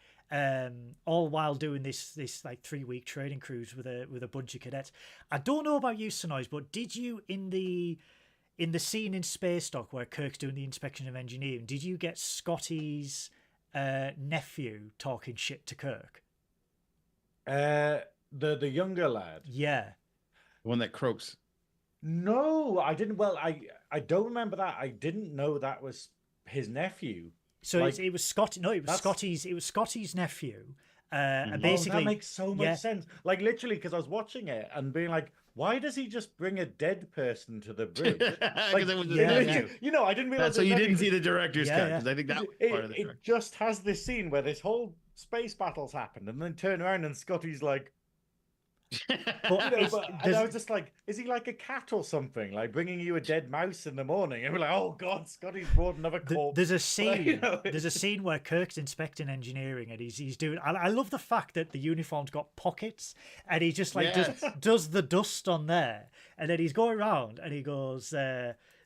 All while doing this like 3-week training cruise with a bunch of cadets. I don't know about you, Synoiz, but did you in the scene in Space Dock where Kirk's doing the inspection of engineering, did you get Scotty's nephew talking shit to Kirk? The younger lad. Yeah. The one that croaks. No, I didn't. Well, I don't remember that. I didn't know that was his nephew. So like, it was Scotty. No, it was Scotty's. It was Scotty's nephew. And basically, that makes so much sense. Like literally, because I was watching it and being like, why does he just bring a dead person to the bridge? Like, it was you know, I didn't realize. So you didn't see the director's cut, because I think that was part of the director. It just has this scene where this whole space battle's happened, and then turn around and Scotty's like. And I was just like, is he like a cat or something? Like bringing you a dead mouse in the morning, and we're like, oh god, Scotty's brought another corpse. There's a scene. There's a scene where Kirk's inspecting engineering, and he's doing. I love the fact that the uniform's got pockets, and he just like does the dust on there, and then he's going around, and he goes.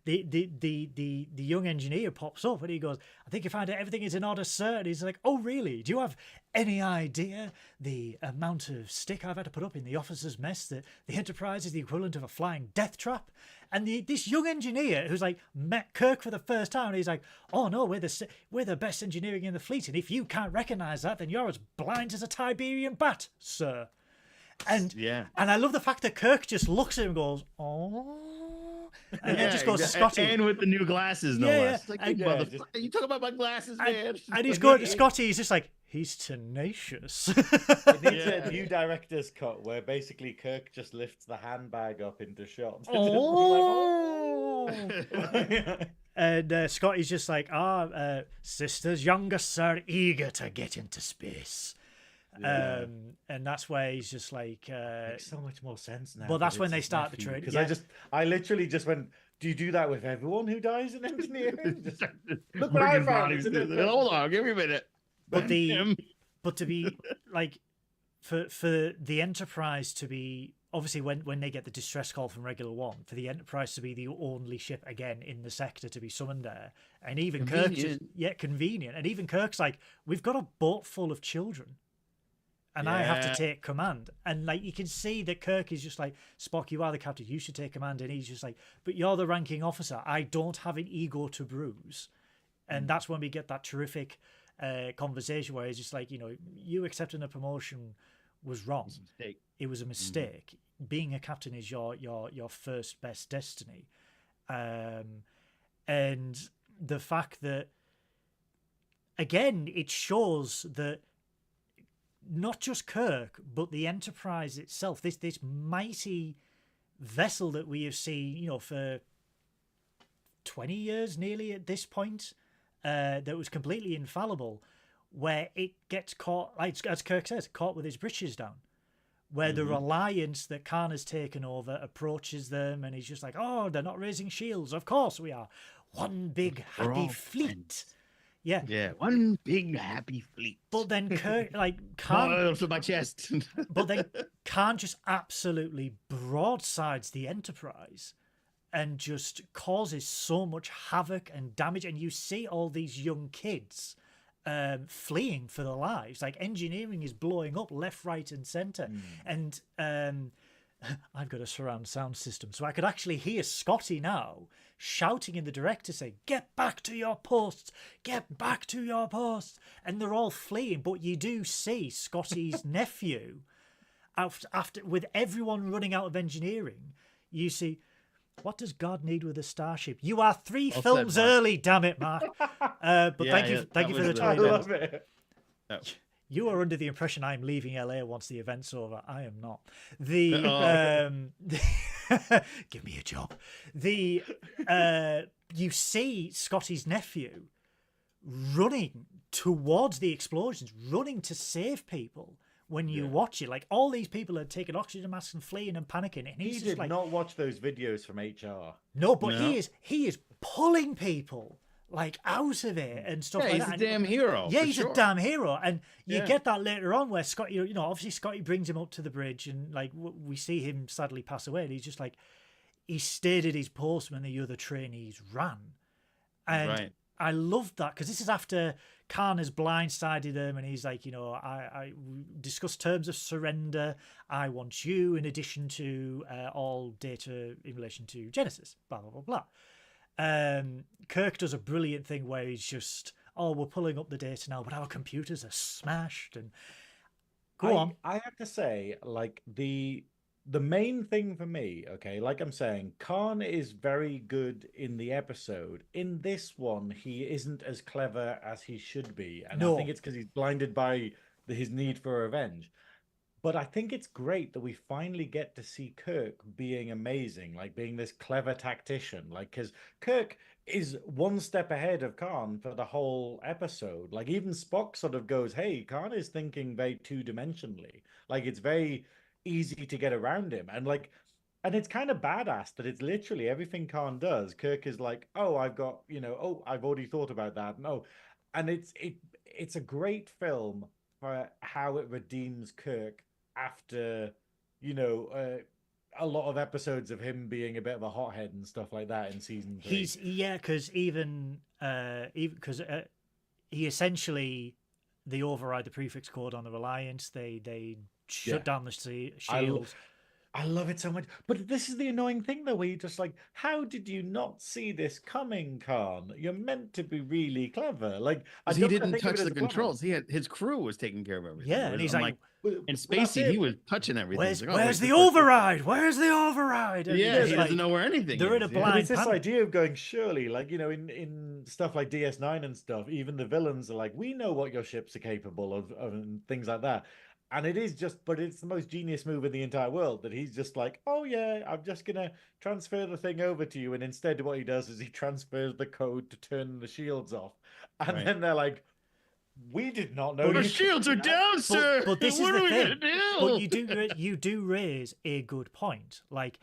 The young engineer pops up and he goes, I think you find out everything is in order, sir. And he's like, oh, really? Do you have any idea the amount of stick I've had to put up in the officers' mess? That the Enterprise is the equivalent of a flying death trap? And this young engineer who's like met Kirk for the first time, and he's like, oh, no, we're the best engineering in the fleet. And if you can't recognize that, then you're as blind as a Tiberian bat, sir. And I love the fact that Kirk just looks at him and goes, oh. And then just goes to Scotty. And with the new glasses, no less. Like, you talk about my glasses, man. And he's going to Scotty. He's just like, he's tenacious. It needs a new director's cut where basically Kirk just lifts the handbag up into shot. Oh. And Scotty's just like, sisters, younger sir, eager to get into space. Yeah. And that's where he's just like makes so much more sense now. But that's when they start the training. Because I literally just went, do you do that with everyone who dies in engineering? Look what I found. Hold on, give me a minute. But to be like for the Enterprise to be obviously when they get the distress call from Regular One, for the Enterprise to be the only ship again in the sector to be summoned there, and even Kirk, convenient, and even Kirk's like, we've got a boat full of children. And I have to take command. And like you can see that Kirk is just like, Spock, you are the captain, you should take command. And he's just like, but you're the ranking officer. I don't have an ego to bruise. And that's when we get that terrific conversation where he's just like, you know, you accepting a promotion was wrong. It was a mistake. Being a captain is your first best destiny. And the fact that, again, it shows that not just Kirk, but the Enterprise itself, this mighty vessel that we have seen, you know, for 20 years nearly at this point, that was completely infallible, where it gets caught, like, as Kirk says, caught with his britches down, where the reliance that Khan has taken over approaches them, and he's just like, oh, they're not raising shields. Of course we are. One big happy fleet. Yeah, one big happy fleet. But then Kirk, like, Boiled to my chest. But then Khan just absolutely broadsides the Enterprise and just causes so much havoc and damage. And you see all these young kids fleeing for their lives. Like, engineering is blowing up left, right, and centre. And I've got a surround sound system, so I could actually hear Scotty now shouting in the director saying, "Get back to your posts! Get back to your posts!" And they're all fleeing, but you do see Scotty's nephew, after with everyone running out of engineering, you see, what does God need with a starship? You are 3 films early, damn it, Mark. But thank you for the time. I love it. Oh. You are under the impression I'm leaving LA once the event's over. I am not. Give me a job. You see Scotty's nephew running towards the explosions, running to save people. When you watch it, like, all these people are taking oxygen masks and fleeing and panicking, and he did not watch those videos from HR. No, but he is pulling people like out of it and stuff like that. He's a damn hero. Yeah, he's a damn hero, and you get that later on where Scotty, obviously Scotty brings him up to the bridge, and like we see him sadly pass away, and he's just like, he stayed at his post when the other trainees ran, and I loved that because this is after Khan has blindsided them, and he's like, I discussed terms of surrender. I want you in addition to all data in relation to Genesis. Blah blah blah blah. Kirk does a brilliant thing where he's just, we're pulling up the data now, but our computers are smashed. And go on. I have to say, like, the main thing for me, okay, like I'm saying, Khan is very good in the episode. In this one, he isn't as clever as he should be, and I think it's because he's blinded by his need for revenge. But I think it's great that we finally get to see Kirk being amazing, like being this clever tactician. Like, because Kirk is one step ahead of Khan for the whole episode. Like, even Spock sort of goes, hey, Khan is thinking very two-dimensionally. Like, it's very easy to get around him. And like, and it's kind of badass that it's literally everything Khan does. Kirk is like, oh, I've got, I've already thought about that. No. And it's a great film for how it redeems Kirk after a lot of episodes of him being a bit of a hothead and stuff like that in season 3. Because he essentially, they override the prefix code on the Reliance. They shut down the shields. I love it so much. But this is the annoying thing, though, where you're just like, how did you not see this coming, Khan? You're meant to be really clever. Like, he didn't touch the controls. His crew was taking care of everything. Yeah, and he's like, and Spacey, he was touching everything. Where's the override? Where's the override? And he doesn't know where anything they're is. in a blind. It's this idea of going, surely, like, in stuff like DS9 and stuff, even the villains are like, we know what your ships are capable of and things like that. And it is just, but it's the most genius move in the entire world that he's just like, oh yeah, I'm just going to transfer the thing over to you. And instead what he does is he transfers the code to turn the shields off. And then they're like, we did not know. The shields are down, sir. But this what is are the we thing. Gonna do? But you do raise a good point. Like,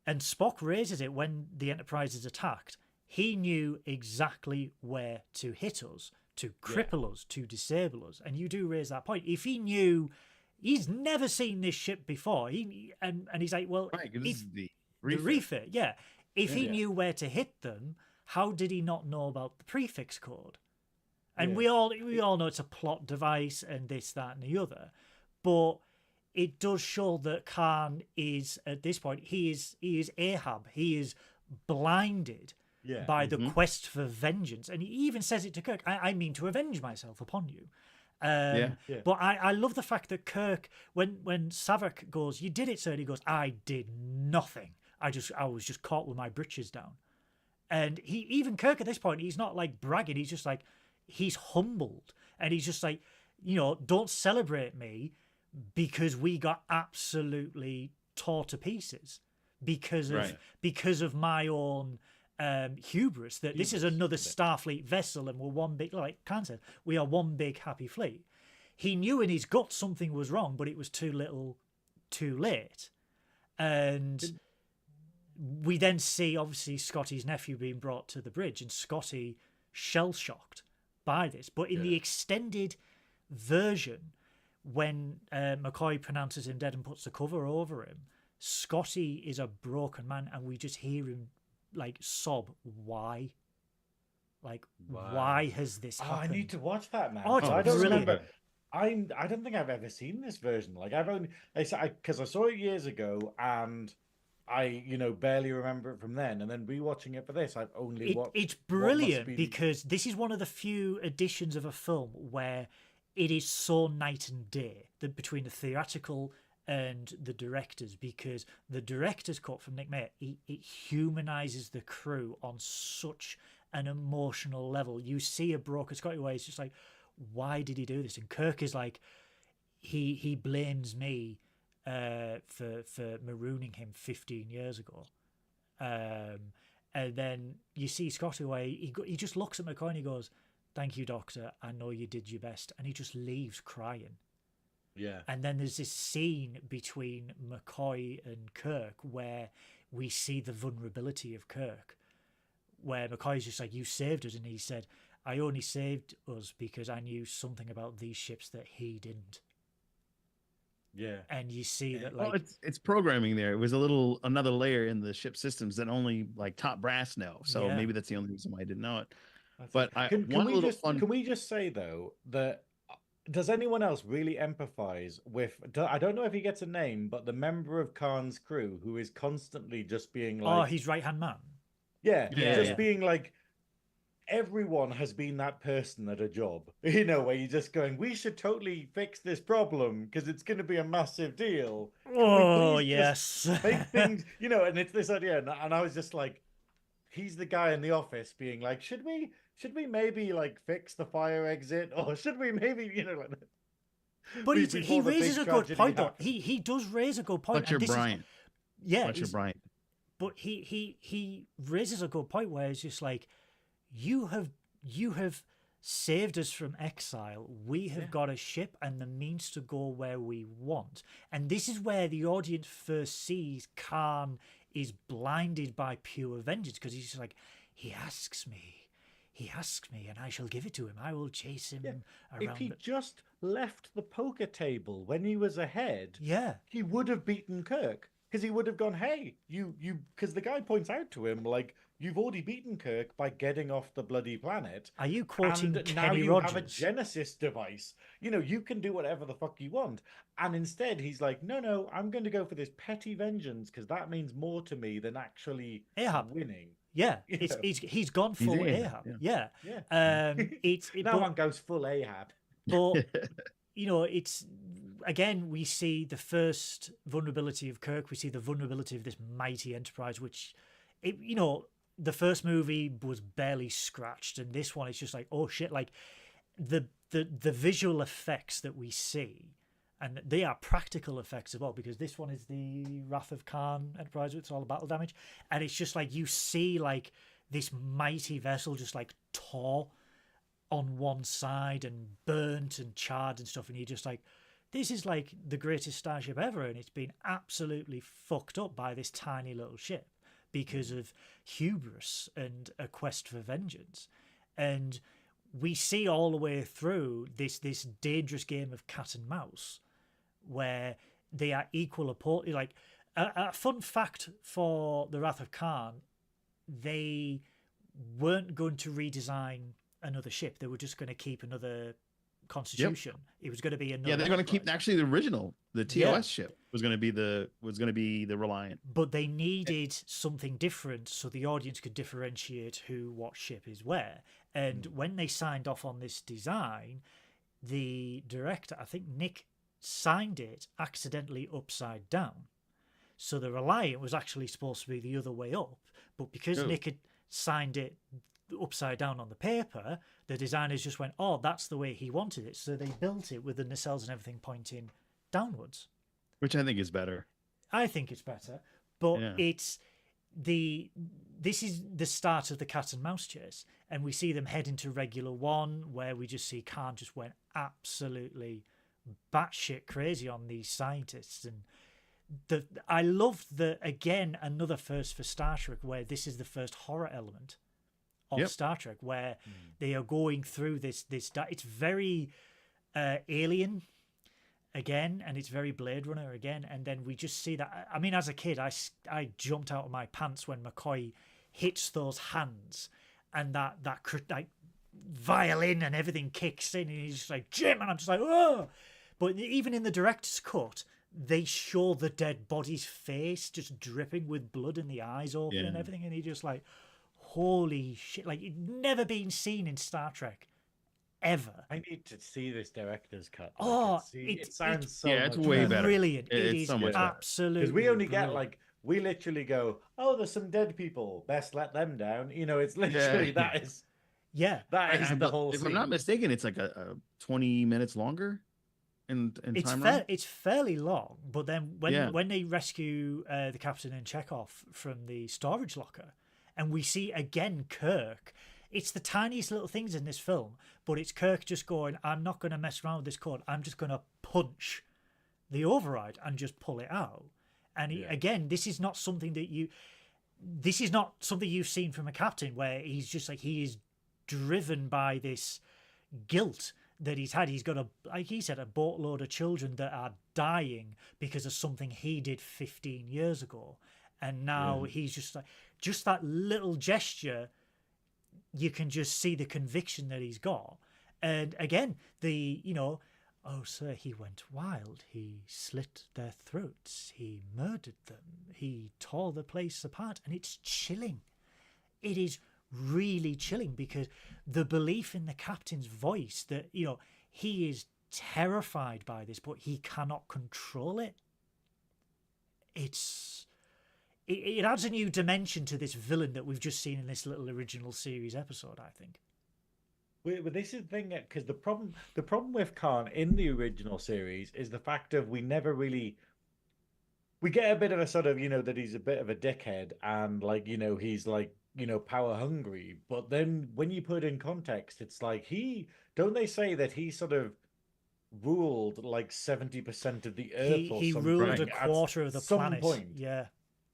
and Spock raises it when the Enterprise is attacked. He knew exactly where to hit us, to cripple us, to disable us. And you do raise that point. If he knew, he's never seen this ship before. And he's like, well, this is the refit. Yeah. If he knew where to hit them, how did he not know about the prefix code? And we all know it's a plot device and this, that, and the other. But it does show that Khan is, at this point, he is Ahab. He is blinded by the quest for vengeance. And he even says it to Kirk, I mean to avenge myself upon you. But I love the fact that Kirk, when Savak goes, you did it, sir, and he goes, I did nothing. I was just caught with my britches down. And Kirk at this point, he's not like bragging, he's just like, he's humbled. And he's just like, don't celebrate me because we got absolutely tore to pieces because of my own hubris, that this is another Starfleet vessel and we're one big, like Khan said, we are one big happy fleet. He knew in his gut something was wrong, but it was too little too late. And we then see obviously Scotty's nephew being brought to the bridge, and Scotty shell-shocked by this. But in the extended version, when McCoy pronounces him dead and puts the cover over him, Scotty is a broken man, and we just hear him like sob. Why? Like, why has this happened? I need to watch that, man. Oh, it's I don't brilliant. remember. I don't think I've ever seen this version. Like, because I saw it years ago, and I barely remember it from then. And then rewatching it for this, I've only watched. It's brilliant because this is one of the few editions of a film where it is so night and day between the theatrical and the directors, because the director's cut from Nick Mayer, it humanizes the crew on such an emotional level. You see a broken Scotty where it's just like, why did he do this? And Kirk is like, he blames me for marooning him 15 years ago. And then you see Scotty where he just looks at McCoy and he goes, thank you, Doctor, I know you did your best. And he just leaves crying. Yeah. And then there's this scene between McCoy and Kirk where we see the vulnerability of Kirk, where McCoy's just like, you saved us. And he said, I only saved us because I knew something about these ships that he didn't. Yeah. And you see that, like, well, it's programming there. It was another layer in the ship systems that only like top brass know. So maybe that's the only reason why I didn't know it. But can we just say though that does anyone else really empathize with? I don't know if he gets a name, but the member of Khan's crew who is constantly just being like, his right hand man. Being like, everyone has been that person at a job, where you're just going, we should totally fix this problem because it's going to be a massive deal. Oh, yes. Make things, and it's this idea. And I was just like, he's the guy in the office being like, should we maybe like fix the fire exit, or should we maybe, like that? But he raises a good point, though. He does raise a good point. Butcher Bryant. Butcher Bryant. But he raises a good point where it's just like, you have saved us from exile. We have got a ship and the means to go where we want. And this is where the audience first sees Khan is blinded by pure vengeance, because he's just like, he asks me, and I shall give it to him. I will chase him around. If he just left the poker table when he was ahead, he would have beaten Kirk, because he would have gone, hey, you, because the guy points out to him, like, you've already beaten Kirk by getting off the bloody planet. Are you quoting and Kenny now you Rogers? have a Genesis device. You can do whatever the fuck you want. And instead, he's like, no, I'm going to go for this petty vengeance because that means more to me than actually winning. Yeah, he's gone full Ahab. Yeah. Now one goes full Ahab. But it's, again, we see the first vulnerability of Kirk. We see the vulnerability of this mighty Enterprise, which, the first movie was barely scratched, and this one is just like, oh shit! Like the visual effects that we see, and they are practical effects as well, because this one is the Wrath of Khan Enterprise. It's all battle damage, and it's just like you see like this mighty vessel just like tore on one side and burnt and charred and stuff, and you're just like, this is like the greatest starship ever, and it's been absolutely fucked up by this tiny little ship because of hubris and a quest for vengeance. And we see all the way through this dangerous game of cat and mouse where they are equal opponents. Like a fun fact for the Wrath of Khan, they weren't going to redesign another ship. They were just going to keep another Constitution. It was going to be another. Yeah, they're going to keep actually the original, the TOS ship was going to be the Reliant. But they needed something different so the audience could differentiate what ship is where. And when they signed off on this design, the director, I think Nick, signed it accidentally upside down. So the Reliant was actually supposed to be the other way up, but because Nick had signed it upside down on the paper, the designers just went, oh, that's the way he wanted it. So they built it with the nacelles and everything pointing downwards. Which I think is better. I think it's better. But this is the start of the cat and mouse chase. And we see them head into Regular One, where we just see Khan just went absolutely batshit crazy on these scientists. And I love again, another first for Star Trek, where this is the first horror element of Star Trek, where they are going through this. It's very Alien again, and it's very Blade Runner again, and then we just see that. I mean, as a kid, I jumped out of my pants when McCoy hits those hands, and that like violin and everything kicks in, and he's just like, Jim, and I'm just like, oh. But even in the director's cut, they show the dead body's face just dripping with blood and the eyes open and everything, and he just like, holy shit, like it'd never been seen in Star Trek ever. I need to see this director's cut. It sounds so it's way better. Brilliant. It is so much absolutely because we only brilliant. get like, we literally go, oh, there's some dead people, best let them down. You know, it's literally that is the whole if scene. I'm not mistaken, it's like a 20 minutes longer in time run. It's fairly long, but then when they rescue the captain and Chekhov from the storage locker, and we see again Kirk, it's the tiniest little things in this film, but it's Kirk just going, I'm not going to mess around with this code, I'm just going to punch the override and just pull it out. And again, this is not something you've seen from a captain, where he's just like, he is driven by this guilt that he's had. He's got like he said, a boatload of children that are dying because of something he did 15 years ago. And now he's just like, just that little gesture, you can just see the conviction that he's got. And again, oh, sir, he went wild. He slit their throats. He murdered them. He tore the place apart. And it's chilling. It is really chilling, because the belief in the captain's voice that, he is terrified by this, but he cannot control it. It adds a new dimension to this villain that we've just seen in this little original series episode, I think. But this is the thing, because the problem with Khan in the original series is the fact of we never really, we get a bit of a sort of, that he's a bit of a dickhead, and like, he's like, power hungry. But then when you put it in context, it's like don't they say that he sort of ruled like 70% of the Earth he ruled a quarter of the planet. Point. Yeah.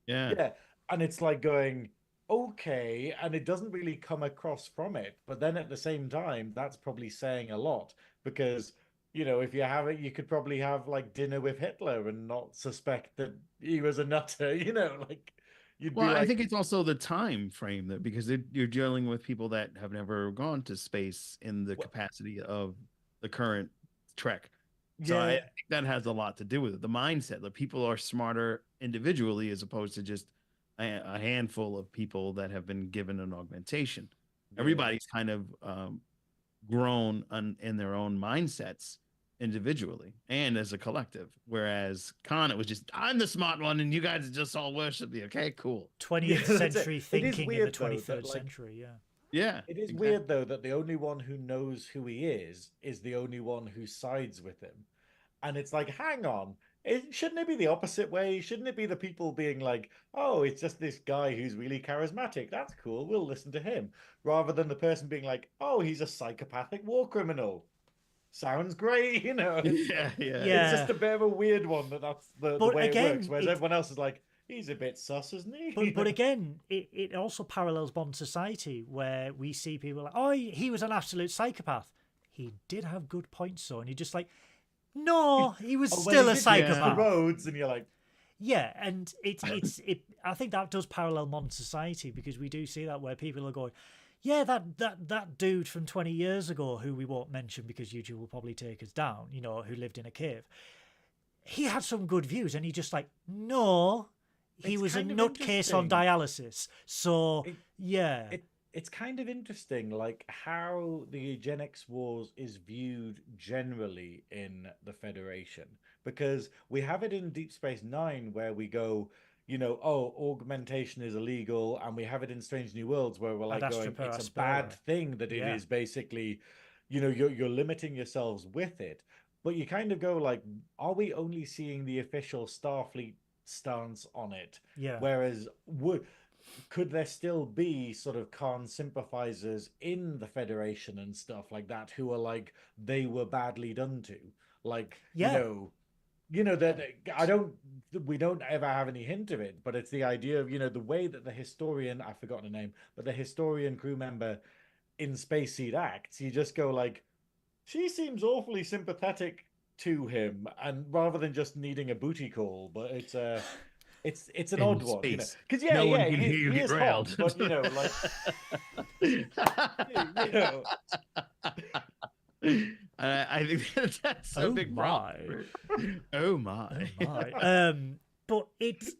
And it's like going, okay, and it doesn't really come across from it, but then at the same time, that's probably saying a lot, because if you have it, you could probably have like dinner with Hitler and not suspect that he was a nutter. Like you'd be like... I think it's also the time frame, that because you're dealing with people that have never gone to space in the capacity of the current Trek. So I think that has a lot to do with it. The mindset that people are smarter individually as opposed to just a handful of people that have been given an augmentation. Everybody's kind of grown in their own mindsets individually and as a collective. Whereas Khan, it was just, I'm the smart one and you guys just all worship me. Okay, cool. 20th century thinking in the 23rd century, Yeah, it is weird though that the only one who knows who he is the only one who sides with him. And it's like, hang on, shouldn't it be the opposite way? Shouldn't it be the people being like, oh, it's just this guy who's really charismatic, that's cool, we'll listen to him, rather than the person being like, oh, he's a psychopathic war criminal, sounds great, It's just a bit of a weird one that's the way it works, whereas everyone else is like, he's a bit sus, isn't he? But again, it also parallels modern society, where we see people like, oh, he was an absolute psychopath. He did have good points, though, and you're just like, no, he was still a psychopath. The roads, and you're like, and I think that does parallel modern society, because we do see that where people are going, yeah, that dude from 20 years ago, who we won't mention because YouTube will probably take us down, who lived in a cave. He had some good views, and he just like, no. He was a nutcase on dialysis. So, It's kind of interesting, like, how the eugenics wars is viewed generally in the Federation. Because we have it in Deep Space Nine, where we go, augmentation is illegal. And we have it in Strange New Worlds, where we're like going, it's a bad thing that it is basically, you're limiting yourselves with it. But you kind of go like, are we only seeing the official Starfleet stance on it? Whereas could there still be sort of Khan sympathizers in the Federation and stuff like that who are like, they were badly done to, like, that we don't ever have any hint of it, but it's the idea of, the way that the historian, I've forgotten the name, but the historian crew member in Space Seed acts, you just go like, she seems awfully sympathetic to him, and rather than just needing a booty call, but it's an In odd one, space. because No one can hear you he get is railed. hot, but like I think that's a big problem. Oh my. But it's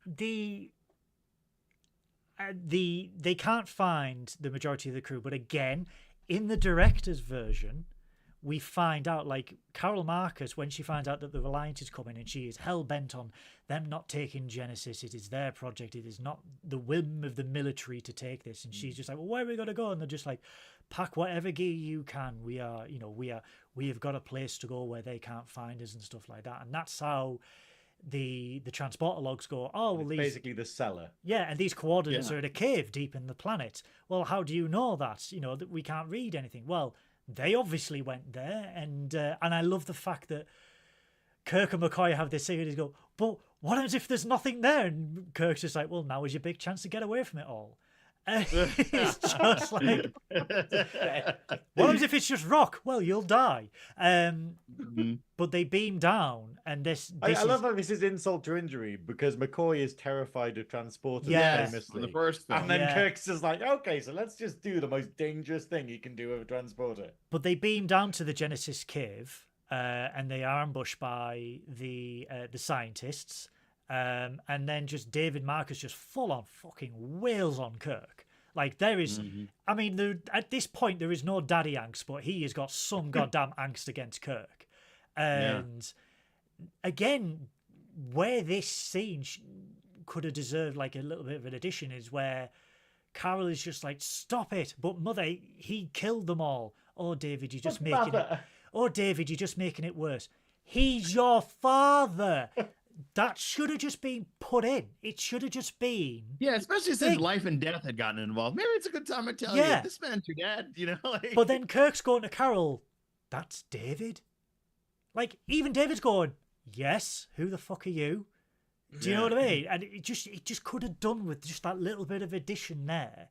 they can't find the majority of the crew, but again, in the director's version, we find out, like, Carol Marcus, when she finds out that the Reliant is coming and she is hell-bent on them not taking Genesis, it is their project, it is not the whim of the military to take this, and she's just like, well, where are we going to go? And they're just like, pack whatever gear you can, we have got a place to go where they can't find us and stuff like that. And that's how the transporter logs go, oh, well, basically the cellar. Yeah, and these coordinates are in a cave deep in the planet. Well, how do you know that? That we can't read anything. Well, they obviously went there, and I love the fact that Kirk and McCoy have this thing, and they go, but what happens if there's nothing there? And Kirk's just like, well, now is your big chance to get away from it all. It's just like, what happens if it's just rock? Well, you'll die. But they beam down, and this I love how this is insult to injury, because McCoy is terrified of transporters famously. The first film. And then Kirk's just like, okay, so let's just do the most dangerous thing you can do with a transporter. But they beam down to the Genesis cave, and they are ambushed by the scientists. And then just David Marcus just full on fucking wails on Kirk. Like, there is, I mean, at this point there is no daddy angst, but he has got some goddamn angst against Kirk. And again, where this scene could have deserved like a little bit of an addition is where Carol is just like, stop it, but mother, he killed them all. Oh, David, you're just making it. Oh, David, you're just making it worse. He's your father. That should have just been put in. It should have just been. Yeah, especially since life and death had gotten involved. Maybe it's a good time to tell you, this man's your dad, Like... But then Kirk's going to Carol, that's David? Like, even David's going, yes, who the fuck are you? Do you know what I mean? And it just could have done with just that little bit of addition there,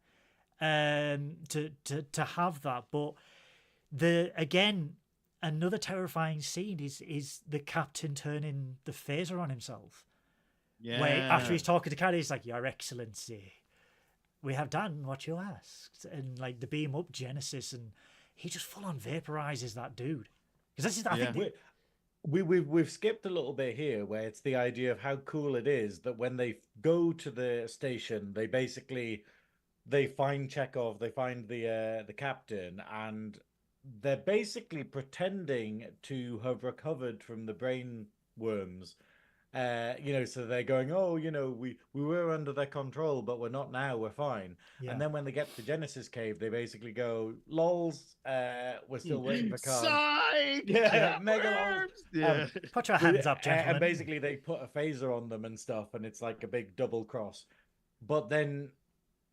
to have that. But another terrifying scene is the captain turning the phaser on himself. Yeah. Where after he's talking to Carrie, he's like, Your Excellency, we have done what you asked. And like the beam up Genesis, and he just full on vaporizes that dude. Because this is, I think we've skipped a little bit here, where it's the idea of how cool it is that when they go to the station, they find Chekhov, they find the captain, and they're basically pretending to have recovered from the brain worms. So they're going, we were under their control, but we're not now, we're fine. Yeah. And then when they get to the Genesis cave, they basically go, lols, we're still waiting for Khan. Psych! Yeah, mega lols. Yeah. Put your hands up, gentlemen. And basically they put a phaser on them and stuff, and it's like a big double cross. But then...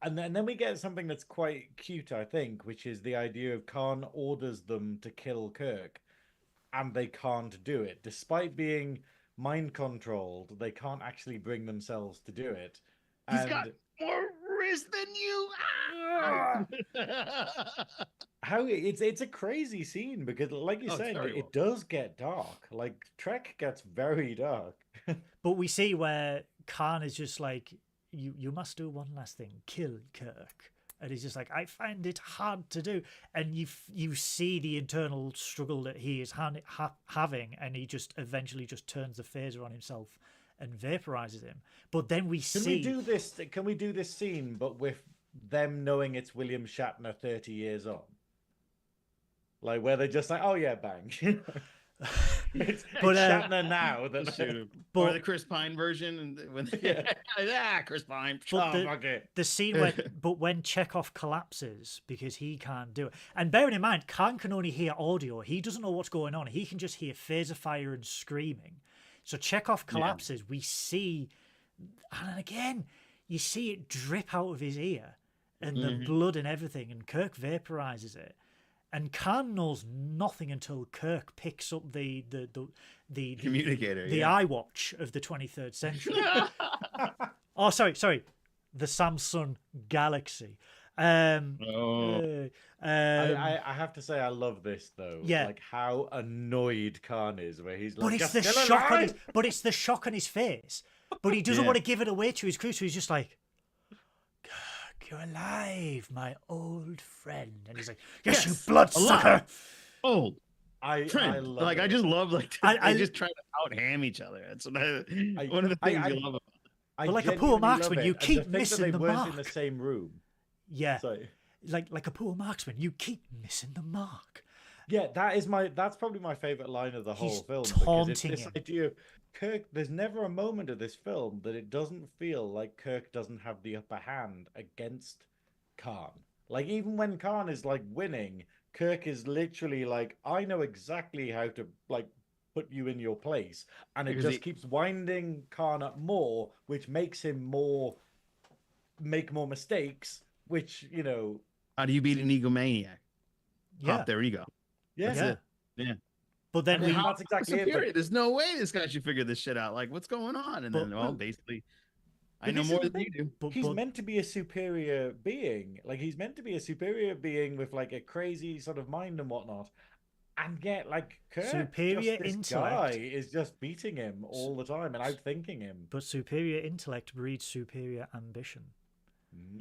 And then we get something that's quite cute, I think, which is the idea of Khan orders them to kill Kirk, and they can't do it. Despite being mind-controlled, they can't actually bring themselves to do it. He's got more wrist than you! It's a crazy scene, because like you said, it does get dark. Like, Trek gets very dark. But we see where Khan is just like... You must do one last thing, kill Kirk. And he's just like, I find it hard to do. And you see the internal struggle that he is having, and he just eventually just turns the phaser on himself and vaporizes him. But then Can we do this scene, but with them knowing it's William Shatner 30 years on? Like, where they're just like, oh yeah, bang. It's Shatner now, or the Chris Pine version, and when Chris Pine. The scene when Chekhov collapses because he can't do it, and bearing in mind, Khan can only hear audio. He doesn't know what's going on. He can just hear phaser fire and screaming. So Chekhov collapses. We see, and again, you see it drip out of his ear, and the blood and everything, and Kirk vaporizes it. And Khan knows nothing until Kirk picks up the communicator, the iWatch of the 23rd century. Oh, sorry, the Samsung Galaxy. I have to say I love this though. Yeah. Like how annoyed Khan is, where he's like, but it's the shock on his face. But he doesn't want to give it away to his crew, so he's just like, Kirk, you're alive, my old friend. And he's like, yes, you bloodsucker. Old. I love like it. I just love like they just try to out ham each other. That's what one of the things I love about it. But like a poor marksman, you keep missing the mark. In the same room. Yeah. So, like a poor marksman, you keep missing the mark. Yeah, that's probably my favorite line of the whole film. Taunting because it's this idea of Kirk, there's never a moment of this film that it doesn't feel like Kirk doesn't have the upper hand against Khan. Like even when Khan is like winning, Kirk is literally like, I know exactly how to like put you in your place, and it just keeps winding Khan up more, which makes him make more mistakes. Which, you know, how do you beat an egomaniac? Yeah, Pop their ego. Yeah, that's it. Yeah. But then that's exactly it. But... There's no way this guy should figure this shit out. Like, what's going on? And then, basically, I know more than you do. He's meant to be a superior being. Like, he's meant to be a superior being with like a crazy sort of mind and whatnot. And yet, like, Kirk, superior intellect guy is just beating him all the time and outthinking him. But superior intellect breeds superior ambition.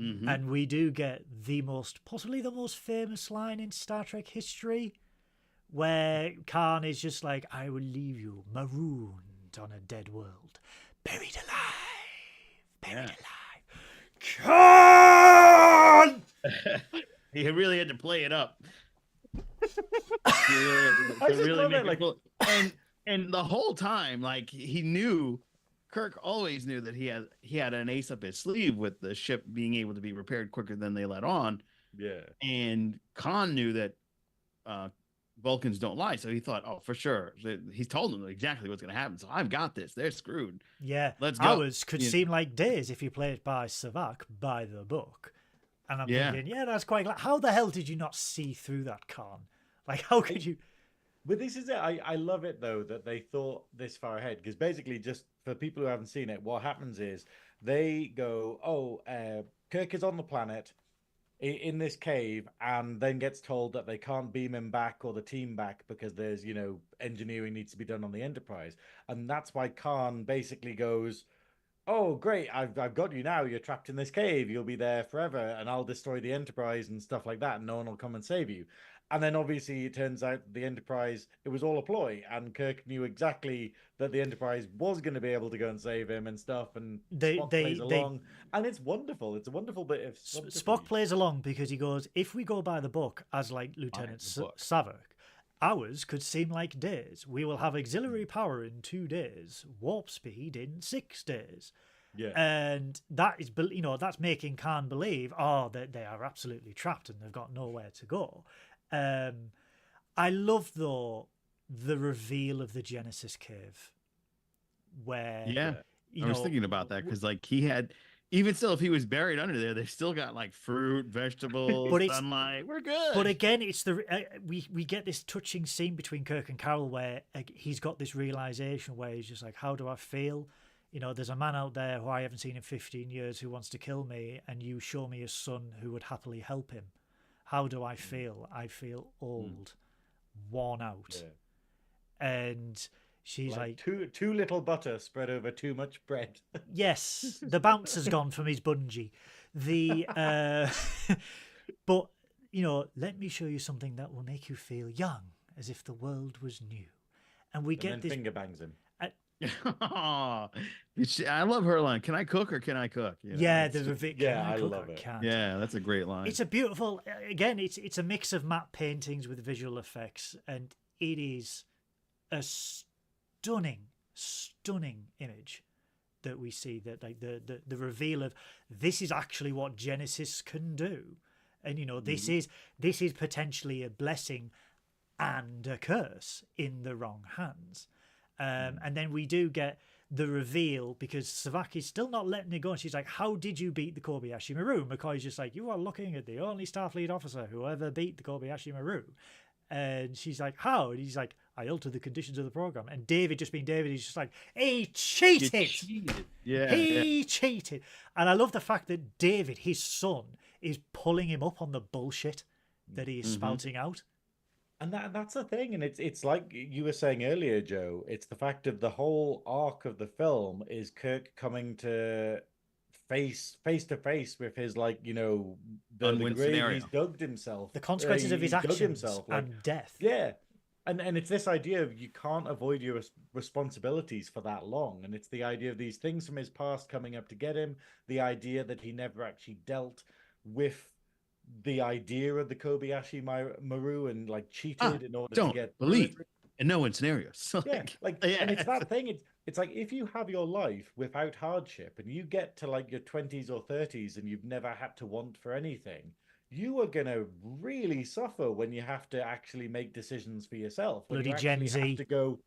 Mm-hmm. And we do get possibly the most famous line in Star Trek history, where Khan is just like, I will leave you marooned on a dead world, buried alive. Khan! He really had to play it up. And the whole time, like, he knew, Kirk always knew that he had an ace up his sleeve with the ship being able to be repaired quicker than they let on. Yeah. And Khan knew that Vulcans don't lie, so he thought, oh, for sure. He's told them exactly what's going to happen. So I've got this. They're screwed. Yeah. Let's go. Hours could seem like days if you play it by Savak, by the book. And I'm thinking, that's quite... How the hell did you not see through that, Khan? Like, how could you... But this is it. I love it, though, that they thought this far ahead. Because basically, just for people who haven't seen it, what happens is they go, Kirk is on the planet in this cave, and then gets told that they can't beam him back or the team back because there's, engineering needs to be done on the Enterprise. And that's why Khan basically goes, oh, great, I've got you now. You're trapped in this cave. You'll be there forever, and I'll destroy the Enterprise and stuff like that, and no one will come and save you. And then obviously it turns out the Enterprise, it was all a ploy, and Kirk knew exactly that the Enterprise was going to be able to go and save him and stuff, and Spock plays along. And it's wonderful. It's a wonderful bit of Spock plays along because he goes, if we go by the book, as like Lieutenant Savak, hours could seem like days. We will have auxiliary power in 2 days, warp speed in 6 days. Yeah. And that is, that's making Khan believe, that they are absolutely trapped and they've got nowhere to go. I love, though, the reveal of the Genesis cave, where I was thinking about that because, like, he had, even still, if he was buried under there, they still got like fruit, vegetables, sunlight. We're good. But again, it's we get this touching scene between Kirk and Carol where he's got this realization where he's just like, how do I feel? There's a man out there who I haven't seen in 15 years who wants to kill me, and you show me a son who would happily help him. How do I feel? I feel old, worn out. Yeah. And she's like too little butter spread over too much bread. Yes, the bounce has gone from his bungee. But let me show you something that will make you feel young, as if the world was new. And we get this finger bangs him. I love her line. Can I cook or can I cook? I love it. Yeah, that's a great line. It's a beautiful. Again, it's a mix of matte paintings with visual effects, and it is a stunning image that we see. That like the reveal of this is actually what Genesis can do, and this is potentially a blessing and a curse in the wrong hands. And then we do get the reveal, because Savak is still not letting it go, and she's like, how did you beat the Kobayashi Maru? McCoy's just like, you are looking at the only Starfleet officer who ever beat the Kobayashi Maru. And she's like, how? And he's like, I altered the conditions of the program. And David, just being David, he's just like, he cheated. He cheated. And I love the fact that David, his son, is pulling him up on the bullshit that he is spouting out. And that's the thing. And it's like you were saying earlier, Joe, it's the fact of the whole arc of the film is Kirk coming to face to face with his, like, you know, the grave scenario. He's dug himself, the consequences of his actions and death. Yeah. And it's this idea of you can't avoid your responsibilities for that long. And it's the idea of these things from his past coming up to get him, the idea that he never actually dealt with the idea of the Kobayashi Maru and, like, cheated in order to get believe in no one scenarios. And it's that thing. It's like, if you have your life without hardship and you get to, like, your 20s or 30s and you've never had to want for anything, you are going to really suffer when you have to actually make decisions for yourself. When Bloody Gen Z. have to go,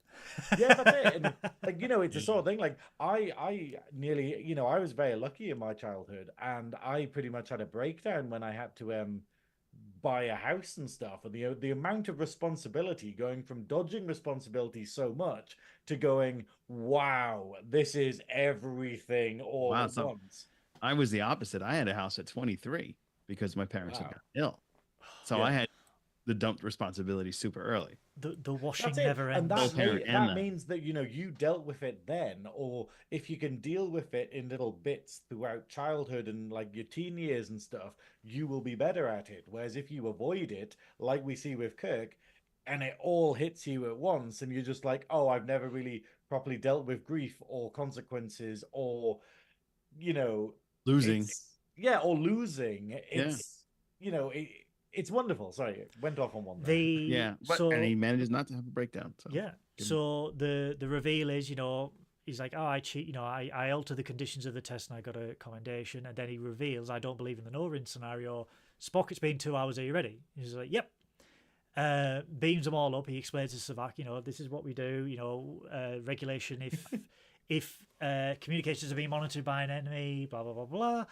yeah, that's it. And, like, you know, it's a sort of thing. Like, I nearly, you know, I was very lucky in my childhood, and I pretty much had a breakdown when I had to buy a house and stuff. And the amount of responsibility, going from dodging responsibility so much to going, wow, this is everything all at once. I was the opposite. I had a house at 23 because my parents had got ill. So I had the dumped responsibility super early. The washing never ends. And that means that, you know, you dealt with it then, or if you can deal with it in little bits throughout childhood and, like, your teen years and stuff, you will be better at it. Whereas if you avoid it, like we see with Kirk, and it all hits you at once, and you're just like, oh, I've never really properly dealt with grief or consequences or, you know, losing. Or losing. It's, you know, it's wonderful. Sorry, it went off on one there. And he manages not to have a breakdown. So. Yeah. So the reveal is, you know, he's like, oh, I cheat, you know, I alter the conditions of the test and I got a commendation. And then he reveals, I don't believe in the no-rin scenario. Spock, it's been 2 hours. Are you ready? He's like, yep. Beams them all up. He explains to Savak, you know, this is what we do. You know, regulation if communications are being monitored by an enemy, blah blah blah blah.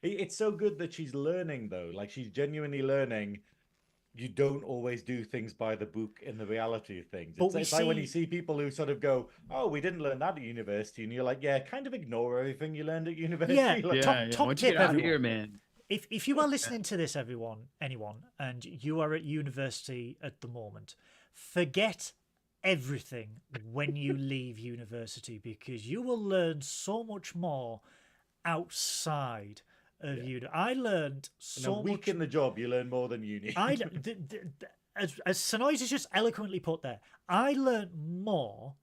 It's so good that she's learning, though. Like, she's genuinely learning. You don't always do things by the book in the reality of things. It's like when you see people who sort of go, oh, we didn't learn that at university. And you're like, yeah, kind of ignore everything you learned at university. Top tip, everyone. Here, man. If you are listening to this, anyone, and you are at university at the moment, forget everything when you leave university, because you will learn so much more outside of uni. I learned so much. In a week in the job, you learn more than uni. As Synoiz has just eloquently put there, I learned more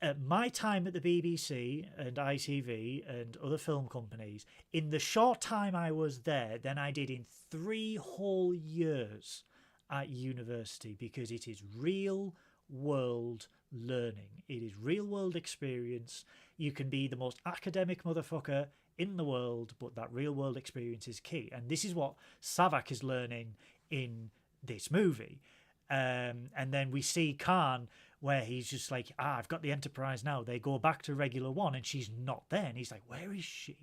at my time at the BBC and ITV and other film companies in the short time I was there than I did in 3 whole years at university, because it is real world learning. It is real world experience. You can be the most academic motherfucker in the world, but that real world experience is key. And this is what Savak is learning in this movie. And then we see Khan, where he's just like, I've got the Enterprise now. They go back to regular one and she's not there. And he's like, where is she?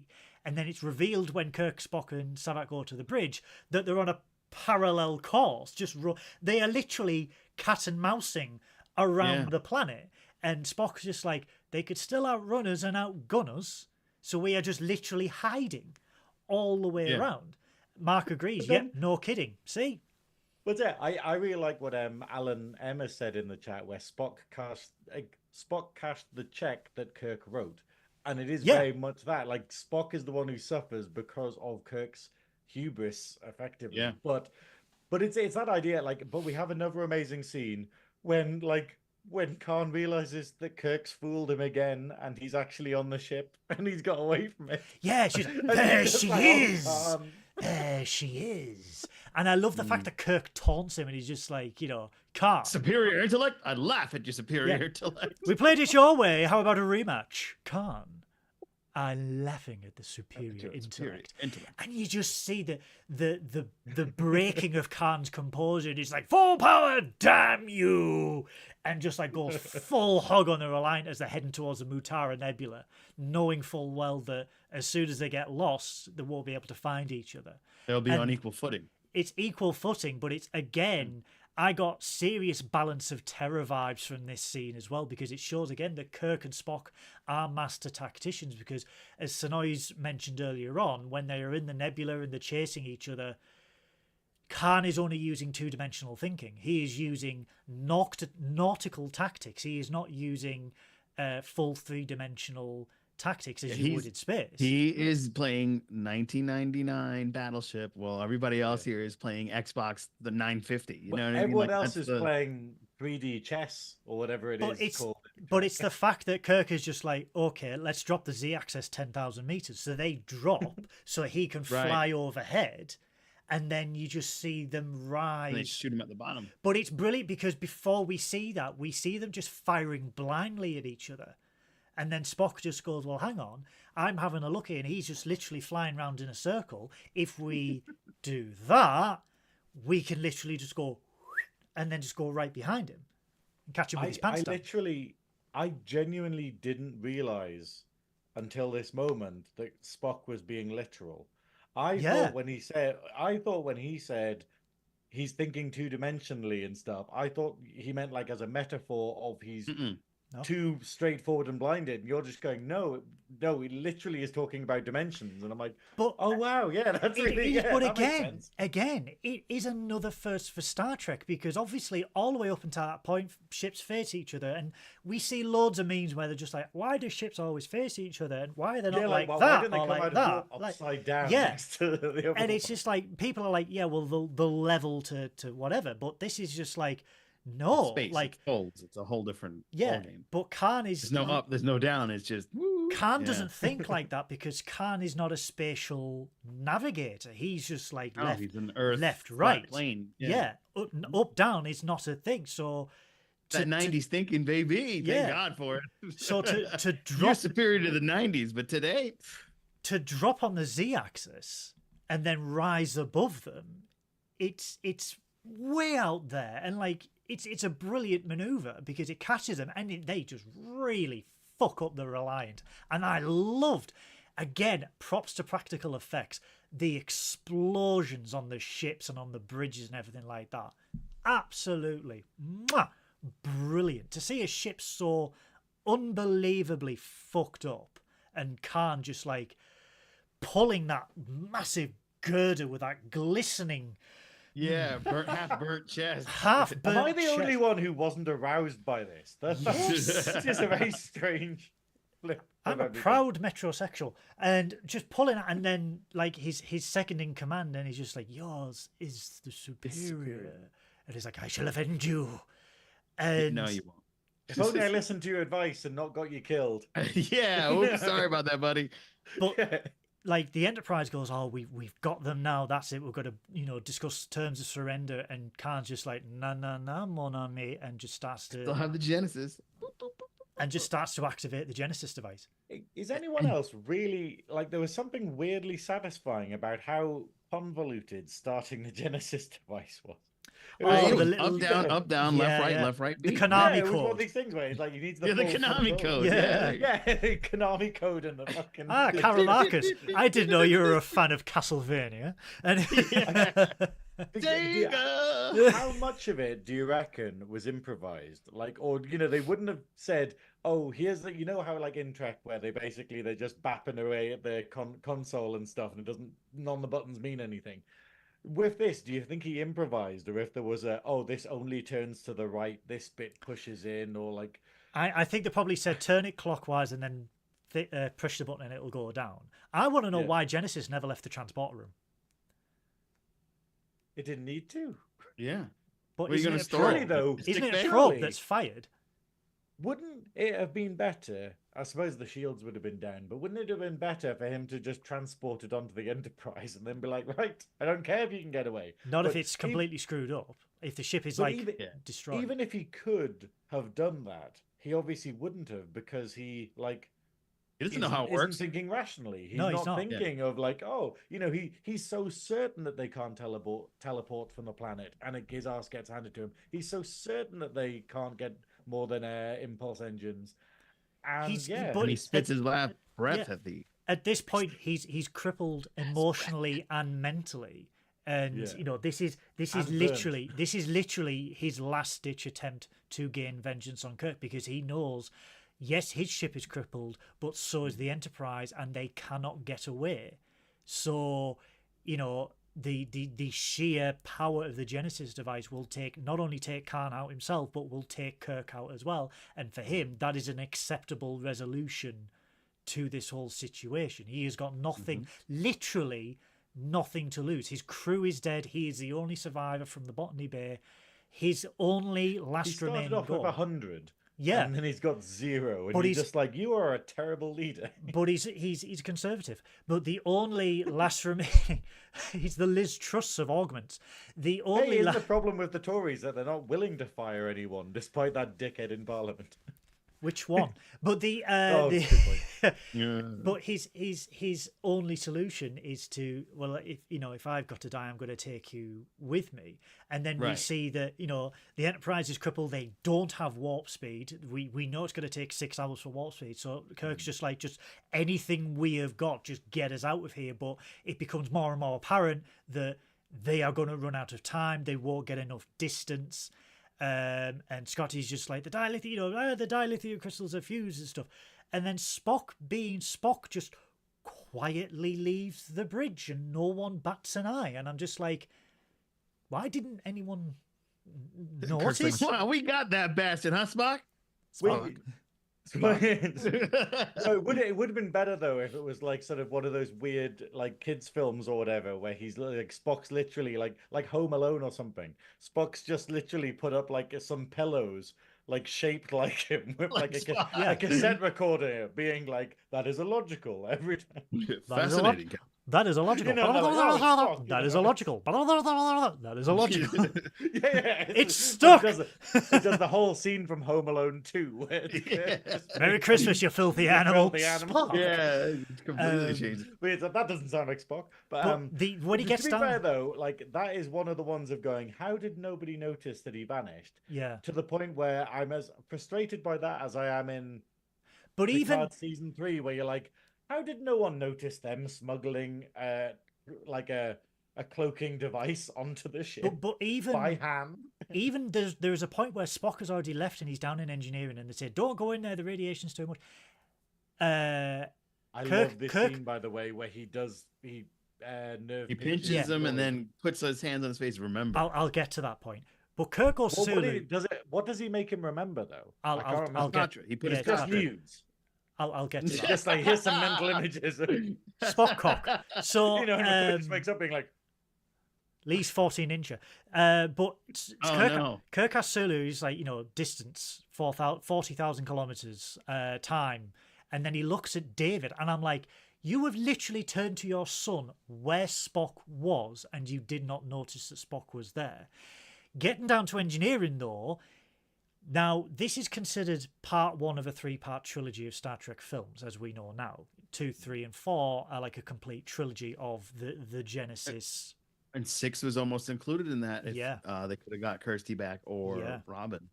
And then it's revealed when Kirk, Spock and Savak go to the bridge that they're on a parallel course. They are literally cat and mousing around the planet. And Spock's just like, they could still outrun us and outgun us. So we are just literally hiding all the way around. Mark agrees. No kidding. See? But yeah, I really like what Alan Emma said in the chat, where Spock cashed the check that Kirk wrote. And it is very much that. Like, Spock is the one who suffers because of Kirk's hubris, effectively. Yeah. But it's that idea, like, but we have another amazing scene when Khan realizes that Kirk's fooled him again and he's actually on the ship and he's got away from it. Yeah, there she is. There she is. And I love the fact that Kirk taunts him and he's just like, you know, Khan. Superior intellect? I'd laugh at your superior intellect. We played it your way. How about a rematch? Khan. are laughing at the superior intellect. And you just see the breaking of Khan's composure. And he's like, full power, damn you! And just like goes full hog on the Reliant as they're heading towards the Mutara Nebula, knowing full well that as soon as they get lost, they won't be able to find each other. They'll be on equal footing. It's equal footing, but it's again... I got serious Balance of Terror vibes from this scene as well, because it shows again that Kirk and Spock are master tacticians, because as Synoiz mentioned earlier on, when they are in the nebula and they're chasing each other, Khan is only using two-dimensional thinking. He is using nautical tactics. He is not using full three-dimensional tactics as you would in space. He is playing 1999 Battleship, while everybody else here is playing Xbox the 950. You know what I mean? Everyone else is playing 3D chess or whatever it is called. But it's the fact that Kirk is just like, okay, let's drop the Z-axis 10,000 meters. So they drop so he can fly overhead, and then you just see them rise. And they shoot him at the bottom. But it's brilliant because before we see that, we see them just firing blindly at each other. And then Spock just goes, well, hang on, I'm having a look here, and he's just literally flying around in a circle. If we do that, we can literally just go, and then just go right behind him and catch him with his pants down. I genuinely didn't realize until this moment that Spock was being literal. I thought when he said he's thinking two-dimensionally and stuff, I thought he meant like as a metaphor of he's... too straightforward and blinded, and you're just going, no, he literally is talking about dimensions. And I'm like, oh wow, yeah, that's really but again, it is another first for Star Trek, because obviously all the way up until that point, ships face each other, and we see loads of memes where they're just like, why do ships always face each other, and why are they not like that or like that, upside down next to the other and it's just like people are like, yeah, well they'll level to whatever, but this is just like, no, space, like it's a whole different ballgame. But Khan is there's no up, there's no down. It's just Khan doesn't think like that, because Khan is not a spatial navigator. He's just like he's an Earth left, right, plane. Up, down is not a thing. So that 90s thinking, baby. Thank God for it. So to drop, you're superior to the 90s, but today to drop on the Z-axis and then rise above them, it's way out there, and like. It's a brilliant maneuver because it catches them, and they just really fuck up the Reliant. And I loved, again, props to practical effects, the explosions on the ships and on the bridges and everything like that. Absolutely brilliant. To see a ship so unbelievably fucked up, and Khan just like pulling that massive girder with that glistening... Yeah, half burnt chest. Am I the only one who wasn't aroused by this? That's just a very strange flip. I'm a proud metrosexual, and just pulling it, and then like his second in command, and he's just like, yours is the superior. And he's like, I shall avenge you. And no, you won't. If only I listened to your advice and not got you killed. Yeah, oops, sorry about that, buddy. But like the Enterprise goes, oh, we've got them now. That's it. We've got to, discuss terms of surrender. And Khan's just like, nah, mon ami, and just starts to. Still have the Genesis. And just starts to activate the Genesis device. Is anyone else really like? There was something weirdly satisfying about how convoluted starting the Genesis device was. Up, down, left, right. The Konami code. It was one code. of these things where it's like you need the Konami code. Yeah, the Konami code and the fucking. Carol Marcus. I didn't know you were a fan of Castlevania. And how much of it do you reckon was improvised? Like, or they wouldn't have said, "Oh, here's the," how like in Trek where they're just bapping away at their console and stuff, and none of the buttons mean anything. With this, do you think he improvised, or if there was this only turns to the right, this bit pushes in, or like? I think they probably said turn it clockwise and then push the button and it'll go down. I want to know why Genesis never left the transporter room. It didn't need to. Yeah. But where are you going to store it? Isn't it a probe that's fired? Wouldn't it have been better? I suppose the shields would have been down, but wouldn't it have been better for him to just transport it onto the Enterprise and then be like, right, I don't care if you can get away. Not if it's completely screwed up. If the ship is destroyed. Even if he could have done that, he obviously wouldn't have, because he He doesn't know how it works. Isn't thinking rationally. He's No, he's not not. thinking of like, oh, he's so certain that they can't teleport from the planet, and his ass gets handed to him. He's so certain that they can't get more than impulse engines, and he spits his last breath at the. At this point, he's crippled emotionally and mentally, and this is literally his last ditch attempt to gain vengeance on Kirk, because he knows. Yes, his ship is crippled, but so is the Enterprise, and they cannot get away. So, the sheer power of the Genesis device will not only take Khan out himself, but will take Kirk out as well. And for him, that is an acceptable resolution to this whole situation. He has got nothing, literally nothing to lose. His crew is dead. He is the only survivor from the Botany Bay. His only last remaining goal. He started off with 100. Yeah, and then he's got 0, and he's just like, you are a terrible leader. But he's conservative. But the only last remaining, he's the Liz Truss of augments. The only the problem with the Tories that they're not willing to fire anyone, despite that dickhead in Parliament. Which one? But but his only solution is to, well, if I've got to die, I'm going to take you with me. And then we see that the Enterprise is crippled. They don't have warp speed. We know it's going to take 6 hours for warp speed. So Kirk's just anything we have got, just get us out of here. But it becomes more and more apparent that they are going to run out of time. They won't get enough distance. And Scotty's just like, the dilithium crystals are fused and stuff. And then Spock, being Spock, just quietly leaves the bridge and no one bats an eye. And I'm just like, why didn't anyone notice? Like, wow, we got that bastard, huh, Spock? it would have been better though if it was like sort of one of those weird like kids films or whatever where he's like Spock's literally like Home Alone or something. Spock's just literally put up like some pillows like shaped like him with like a cassette recorder being like, that is illogical every time. Fascinating. That is illogical. That is illogical. That is illogical. It's stuck. It does the whole scene from Home Alone 2. Merry Christmas, you filthy animal. Spock. Yeah, it's completely changed. That doesn't sound like Spock. But when he gets to be down, fair though, like that is one of the ones of going, how did nobody notice that he vanished? Yeah. To the point where I'm as frustrated by that as I am in. But even season 3, where you're like, how did no one notice them smuggling like a cloaking device onto the ship? But even by hand. Even there's a point where Spock has already left and he's down in engineering, and they say, "Don't go in there. The radiation's too much." I love this scene, by the way, where he pinches him and then puts his hands on his face. Remember, I'll get to that point. But Kirk or Sulu, what does he make him remember though? I'll get. He put his nudes. I'll get to that. Just like, here's some mental images of Spock cock. So just wakes up being like, Lee's 14-incher. But Kirk asks Sulu, he's like, distance 40,000 kilometers, time, and then he looks at David, and I'm like, you have literally turned to your son where Spock was, and you did not notice that Spock was there. Getting down to engineering, though. Now, this is considered part 1 of a 3-part trilogy of Star Trek films, as we know now. 2, 3, and 4 are like a complete trilogy of the Genesis. And 6 was almost included in that. If, they could have got Kirsty back or Robin.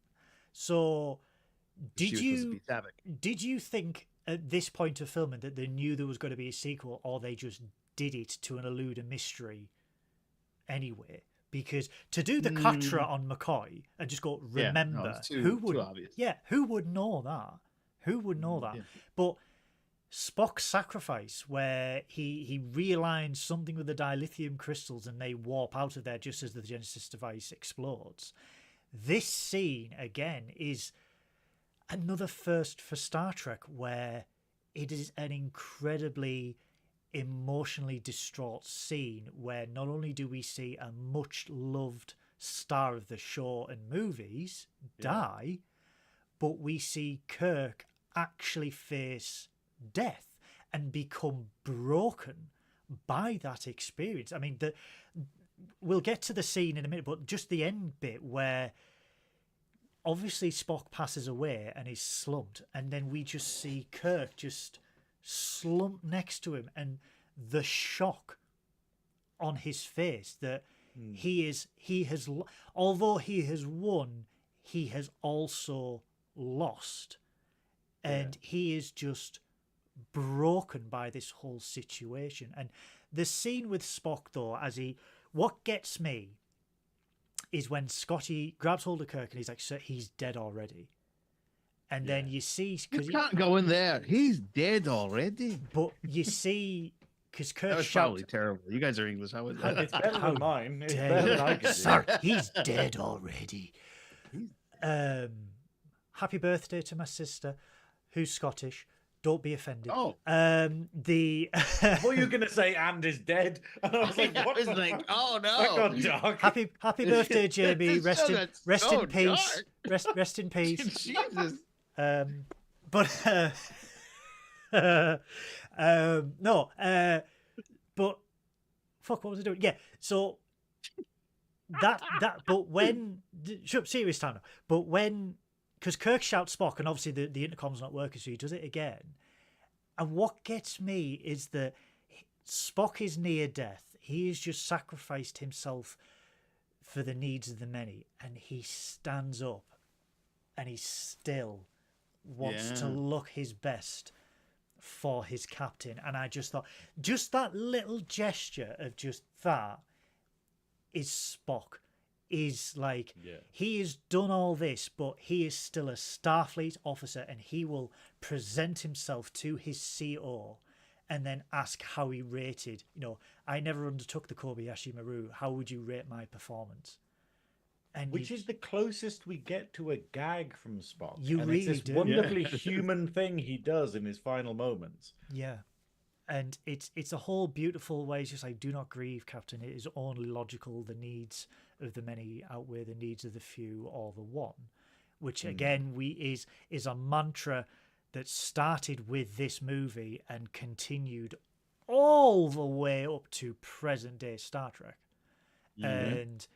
So, did you think at this point of filming that they knew there was going to be a sequel, or they just did it to elude a mystery anyway? Because to do the Katra on McCoy and just go, remember, who would know that? Who would know that? Yeah. But Spock's sacrifice, where he realigns something with the dilithium crystals and they warp out of there just as the Genesis device explodes. This scene, again, is another first for Star Trek, where it is an incredibly emotionally distraught scene where not only do we see a much loved star of the show and movies die, but we see Kirk actually face death and become broken by that experience. I mean, we'll get to the scene in a minute, but just the end bit where obviously Spock passes away and is slumped, and then we just see Kirk just slumped next to him, and the shock on his face that although he has won, he has also lost, and he is just broken by this whole situation. And the scene with Spock, though, what gets me is when Scotty grabs hold of Kirk and he's like, "Sir, he's dead already." And then you see, you can't go in there. He's dead already. But you see, because Kirk that was probably terrible. You guys are English. How was that? It's better than mine. It's better than I could do. Sir, he's dead already. Happy birthday to my sister, who's Scottish. Don't be offended. Oh, what were you gonna say? And is dead. And I was like, what? Oh no! That got dark. Happy birthday, Jamie. Rest in peace. Dark. Rest in peace. Jesus. But fuck, what was I doing? Yeah, so but when serious time now. But when, because Kirk shouts Spock, and obviously the intercom's not working, so he does it again. And what gets me is that Spock is near death. He has just sacrificed himself for the needs of the many, and he stands up, and he still wants to look his best for his captain. And I just thought, just that little gesture of just that is Spock. Is like, he has done all this, but he is still a Starfleet officer, and he will present himself to his CO and then ask how he rated. I never undertook the Kobayashi Maru. How would you rate my performance? And which is the closest we get to a gag from Spock. It's this wonderfully human thing he does in his final moments. Yeah. And it's a whole beautiful way. It's just like, do not grieve, Captain. It is only logical. The needs of the many outweigh the needs of the few or the one. Which again is a mantra that started with this movie and continued all the way up to present day Star Trek. And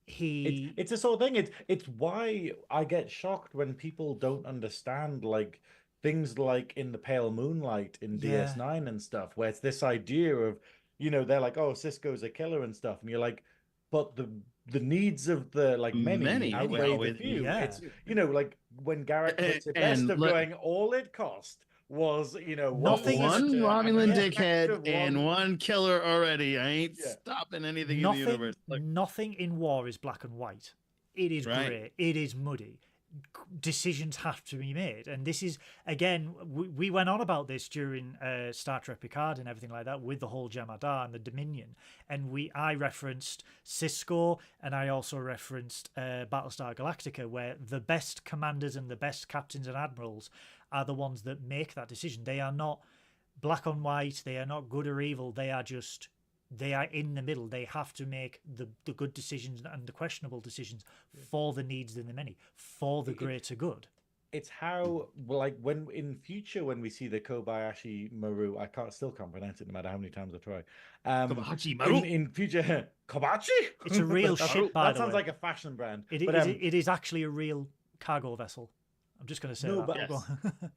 it's a sort of thing. It's why I get shocked when people don't understand things like in the Pale Moonlight in DS9 and stuff, where it's this idea of, they're like, oh, Cisco's a killer and stuff, and you're like, but the needs of the many outweigh the few. Yeah. It's when Garrett puts it best of going, all it cost was nothing. One Romulan dickhead and one killer already. I ain't stopping anything in the universe. Nothing in war is black and white. It is grey. It is muddy. Decisions have to be made, and this is, again, we went on about this during Star Trek Picard and everything like that, with the whole Jem'Hadar and the Dominion, and I referenced Cisco, and I also referenced Battlestar Galactica, where the best commanders and the best captains and admirals are the ones that make that decision. They are not black and white, they are not good or evil, they are in the middle. They have to make the good decisions and the questionable decisions for the needs of the many, for the greater good. It's how, when in future, when we see the Kobayashi Maru, I still can't pronounce it no matter how many times I try. Kobayashi Maru. In future, Kobayashi? It's a real ship, by the way. That sounds like a fashion brand. It is actually a real cargo vessel. I'm just going to say that.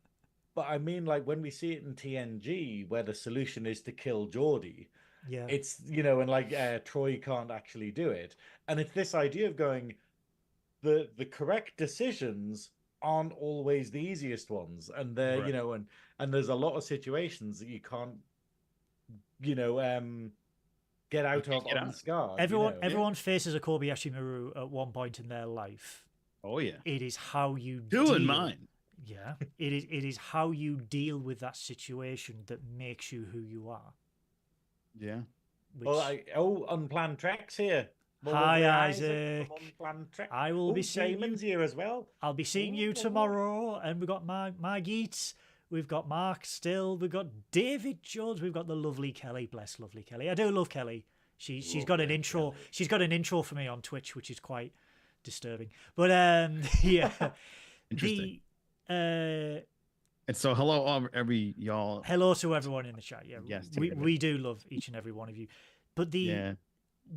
But I mean, when we see it in TNG, where the solution is to kill Geordi, it's, and Troy can't actually do it. And it's this idea of going, the correct decisions aren't always the easiest ones. And they're, and there's a lot of situations that you can't, get out of unscarred. Everyone faces a Kobayashi Maru at one point in their life. Oh, yeah. It is how you deal in mine. Yeah. It is how you deal with that situation that makes you who you are. Yeah. Unplanned Treks here. Hi, Isaac. Unplanned Trek. I will be seeing Damon's here as well. I'll be seeing you tomorrow, and we've got my Geets, we've got Mark Still, we've got David Jones, we've got the lovely Kelly. Bless lovely Kelly. I do love Kelly. She's got an intro. Kelly. She's got an intro for me on Twitch, which is quite disturbing. But yeah. Interesting. And so, hello, y'all. Hello to everyone in the chat. Yeah, yes, we do love each and every one of you. But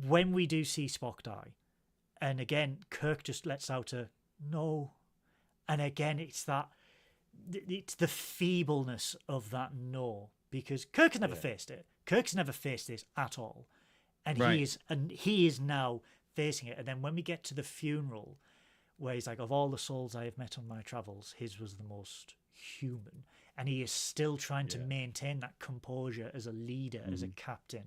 when we do see Spock die, and again, Kirk just lets out a no, and again, it's that it's the feebleness of that no, because Kirk has never faced it. Kirk's never faced this at all, and he is now facing it. And then when we get to the funeral, where he's like, of all the souls I have met on my travels, his was the most human, and he is still trying to maintain that composure as a leader, as a captain.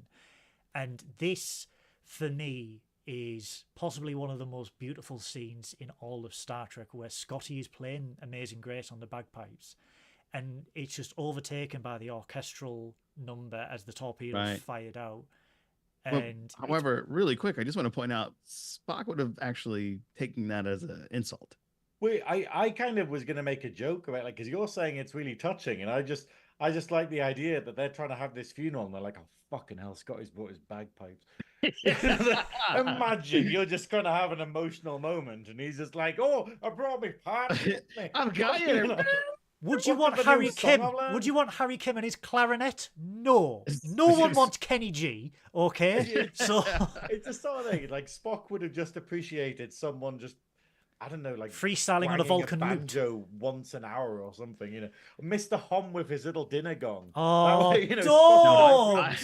And this, for me, is possibly one of the most beautiful scenes in all of Star Trek, where Scotty is playing Amazing Grace on the bagpipes, and it's just overtaken by the orchestral number as the torpedoes fired out. And however, really quick, I just want to point out Spock would have actually taken that as an insult. Wait, I kind of was going to make a joke about, like, because you're saying it's really touching, and I just like the idea that they're trying to have this funeral, and they're like, oh, fucking hell, Scotty's brought his bagpipes. Imagine you're just going to have an emotional moment, and he's just like, oh, I brought me part. I've got you. Would you want Harry Kim? Would you want Harry Kim and his clarinet? No. No one wants Kenny G, okay? So it's a sort of thing. Like, Spock would have just appreciated someone just, I don't know, like freestyling on a Vulcan banjo once an hour or something, you know. Mr. Hom with his little dinner gong. Oh, way, you know, dong.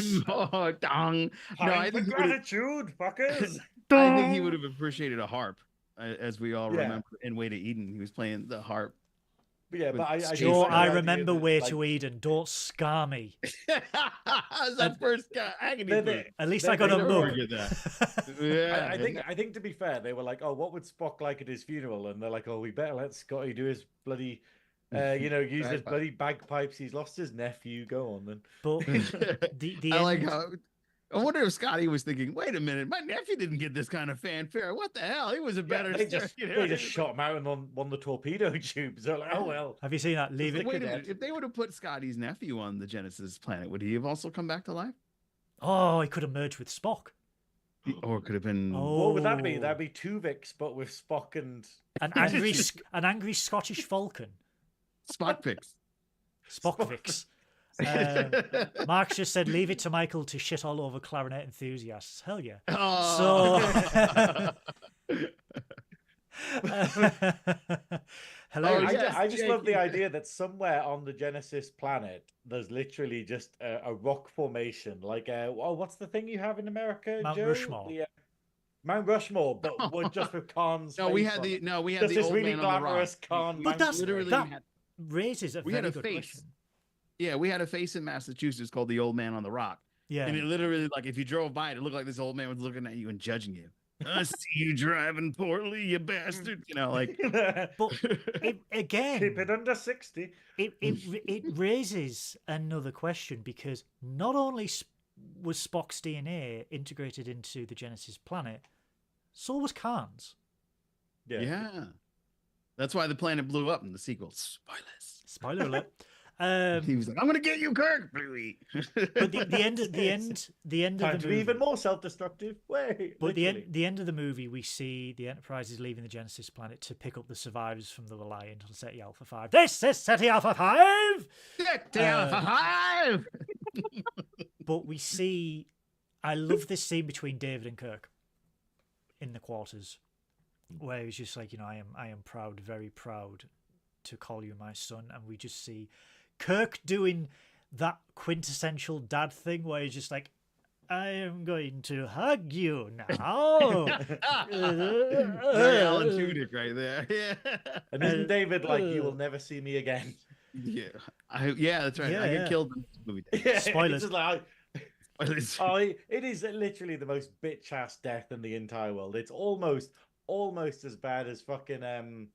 No, I think gratitude, fuckers. I think he would have appreciated a harp, as we all remember in Way to Eden. He was playing the harp. But yeah, but I remember Way to Eden. Don't scar me. That first guy. At least I got a mug. I think to be fair, they were like, "Oh, what would Spock like at his funeral?" And they're like, "Oh, we better let Scotty do his bloody, use his bloody bagpipes. He's lost his nephew. Go on then." But I like how. I wonder if Scotty was thinking, wait a minute, my nephew didn't get this kind of fanfare. What the hell? He was a better... They just shot him out and on the torpedo tubes. They're like, oh, well. Have you seen that? Leave it. Wait a minute. If they would have put Scotty's nephew on the Genesis planet, would he have also come back to life? Oh, he could have merged with Spock. Or it could have been... What would that be? That'd be Tuvix, but with Spock and... An angry Scottish Falcon. Spockfix. Spockfix. Mark's just said, leave it to Michael to shit all over clarinet enthusiasts. Hell yeah. Oh. So hello. I just love the idea that somewhere on the Genesis planet there's literally just a rock formation, like what's the thing you have in America? Mount Joe? Rushmore. Mount Rushmore, but just with Khan's. We had the old really man glamorous Khan. But that raises a very good question. Yeah, we had a face in Massachusetts called the Old Man on the Rock. Yeah. And it literally, like, if you drove by it, it looked like this old man was looking at you and judging you. I see you driving poorly, you bastard. You know, like. But again, keep it under 60. It raises another question, because not only was Spock's DNA integrated into the Genesis planet, so was Khan's. Yeah. That's why the planet blew up in the sequel. Spoiler alert. He was like, "I'm gonna get you, Kirk." But the end of the movie, even more self-destructive. But the end of the movie, we see the Enterprise is leaving the Genesis planet to pick up the survivors from the Reliant on SETI Alpha 5. This is SETI Alpha 5. SETI Alpha 5. But we see, I love this scene between David and Kirk in the quarters, where he's just like, I am proud, very proud to call you my son, and we just see Kirk doing that quintessential dad thing where he's just like, I am going to hug you now. Very Alan Tudyk right there. Yeah. And isn't David like, you will never see me again? Yeah. That's right. I get killed in this movie. Spoilers. It is literally the most bitch ass death in the entire world. It's almost as bad as fucking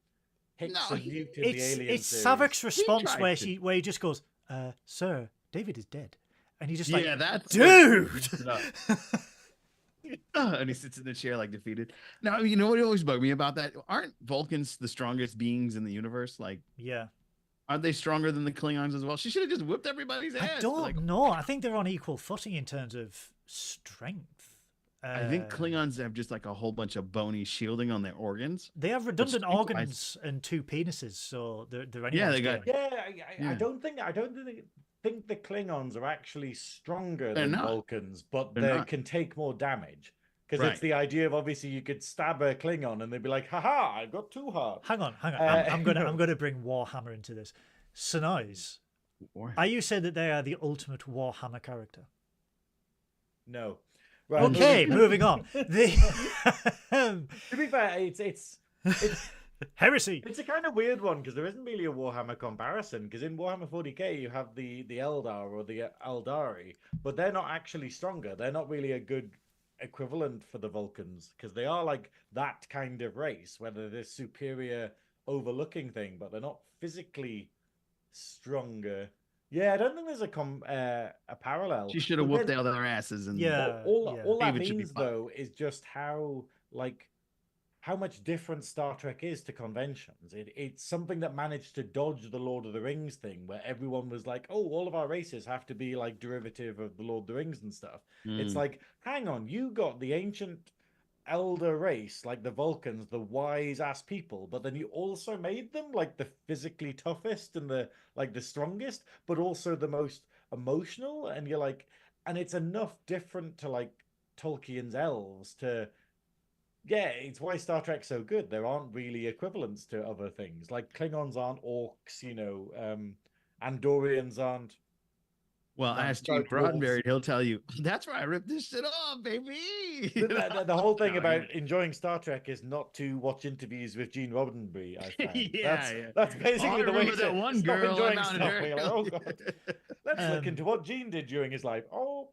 Hicks and Newt in the Alien it's series. Savik's response where he just goes, sir, David is dead. And he just that's dude. And he sits in the chair like defeated. Now, you know what always bugged me about that? Aren't Vulcans the strongest beings in the universe? Like, aren't they stronger than the Klingons as well? She should have just whipped everybody's ass. I don't know. I think they're on equal footing in terms of strength. I think Klingons have just like a whole bunch of bony shielding on their organs. They have redundant organs and 2 penises, so they're they got. I don't think the Klingons are actually stronger than Vulcans, but they can take more damage. Because it's the idea of, obviously you could stab a Klingon and they'd be like, haha, I got 2 hearts. Hang on. I'm gonna bring Warhammer into this. Synoiz, are you saying that they are the ultimate Warhammer character? No. Right, okay, moving on. To be fair, it's heresy. It's a kind of weird one because there isn't really a Warhammer comparison. Because in Warhammer 40k, you have the Eldar or the Eldari, but they're not actually stronger. They're not really a good equivalent for the Vulcans because they are like that kind of race, where they're this superior overlooking thing, but they're not physically stronger. Yeah, I don't think there's a parallel. She should have whooped all their asses. And all that means though is just how much different Star Trek is to conventions. It's something that managed to dodge the Lord of the Rings thing, where everyone was like, "Oh, all of our races have to be like derivative of the Lord of the Rings and stuff." It's like, hang on, you got the ancient elder race, like the Vulcans, the wise ass people, but then you also made them like the physically toughest and the strongest, but also the most emotional. And you're like, and it's enough different to like Tolkien's elves to, yeah, it's why Star Trek's so good. There aren't really equivalents to other things. Like Klingons aren't orcs, Andorians aren't. Well, ask Gene Roddenberry, he'll tell you, that's why I ripped this shit off, baby. The whole thing about enjoying Star Trek is not to watch interviews with Gene Roddenberry, I found. That's basically the way to that one stop girl enjoying stuff. Like, oh, God. Let's Let's look into what Gene did during his life. Oh.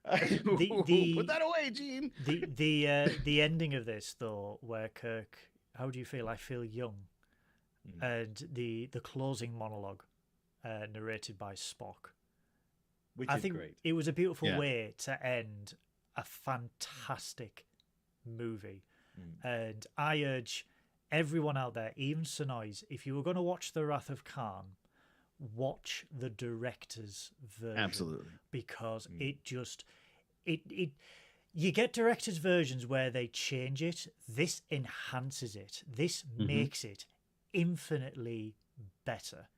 Put that away, Gene. The ending of this, though, where Kirk, how do you feel? I feel young. And the closing monologue narrated by Spock. I think great. It was a beautiful way to end a fantastic movie. And I urge everyone out there, even Synoiz, if you were going to watch The Wrath of Khan, watch the director's version. Absolutely. Because it just... You get director's versions where they change it. This enhances it. This makes it infinitely better.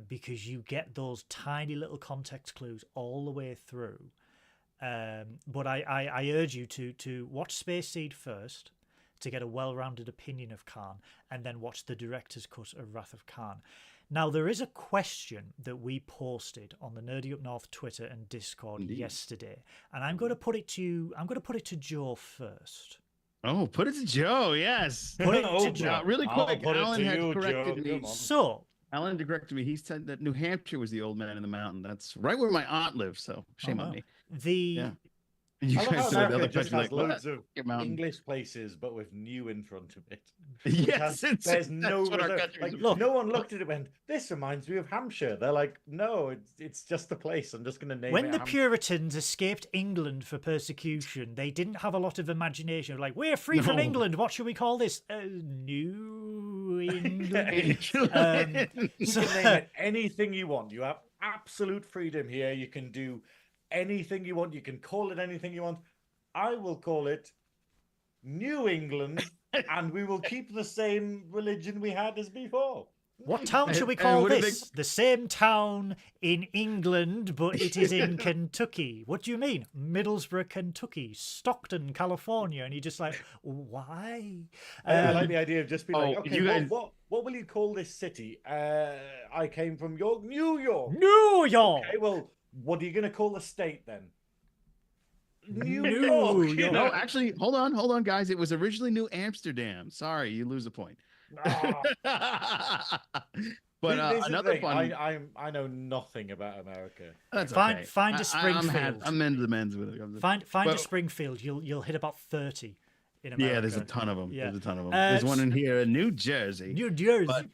Because you get those tiny little context clues all the way through. But I urge you to watch Space Seed first to get a well-rounded opinion of Khan, and then watch the director's cut of Wrath of Khan. Now, there is a question that we posted on the Nerdy Up North Twitter and Discord yesterday, and I'm going to put it to Joe first. Oh, put it to Joe, yes. Put it to Joe. Really quick, Alan had corrected me. So, Alan corrected me. He said that New Hampshire was the old man in the mountain. That's right where my aunt lives, so shame on me. You guys said the other just has loads of English places, but with new in front of it. Yes, there's no no one looked at it and went, "This reminds me of Hampshire." They're like, "No, it's just the place. I'm just going to name it." When the Puritans escaped England for persecution, they didn't have a lot of imagination. Like, we're free from England. What should we call this? New England. You can name it anything you want. You have absolute freedom here. You can do anything you want. You can call it anything you want. I will call it New England, and we will keep the same religion we had as before. What town should we call this? The same town in England, but it is in Kentucky. What do you mean? Middlesbrough, Kentucky, Stockton, California. And you're just like, why? I like the idea of just being like, okay, what will you call this city? I came from York, New York. New York. Okay, well, what are you going to call the state then? New York. No, actually, hold on, guys. It was originally New Amsterdam. Sorry, you lose a point. But another funny. I know nothing about America. That's find okay. Find a Springfield. I'm into the men's with it. Find a Springfield. You'll hit about 30 in America. Yeah, there's a ton of them. Yeah. There's a ton of them. There's one in here in New Jersey. But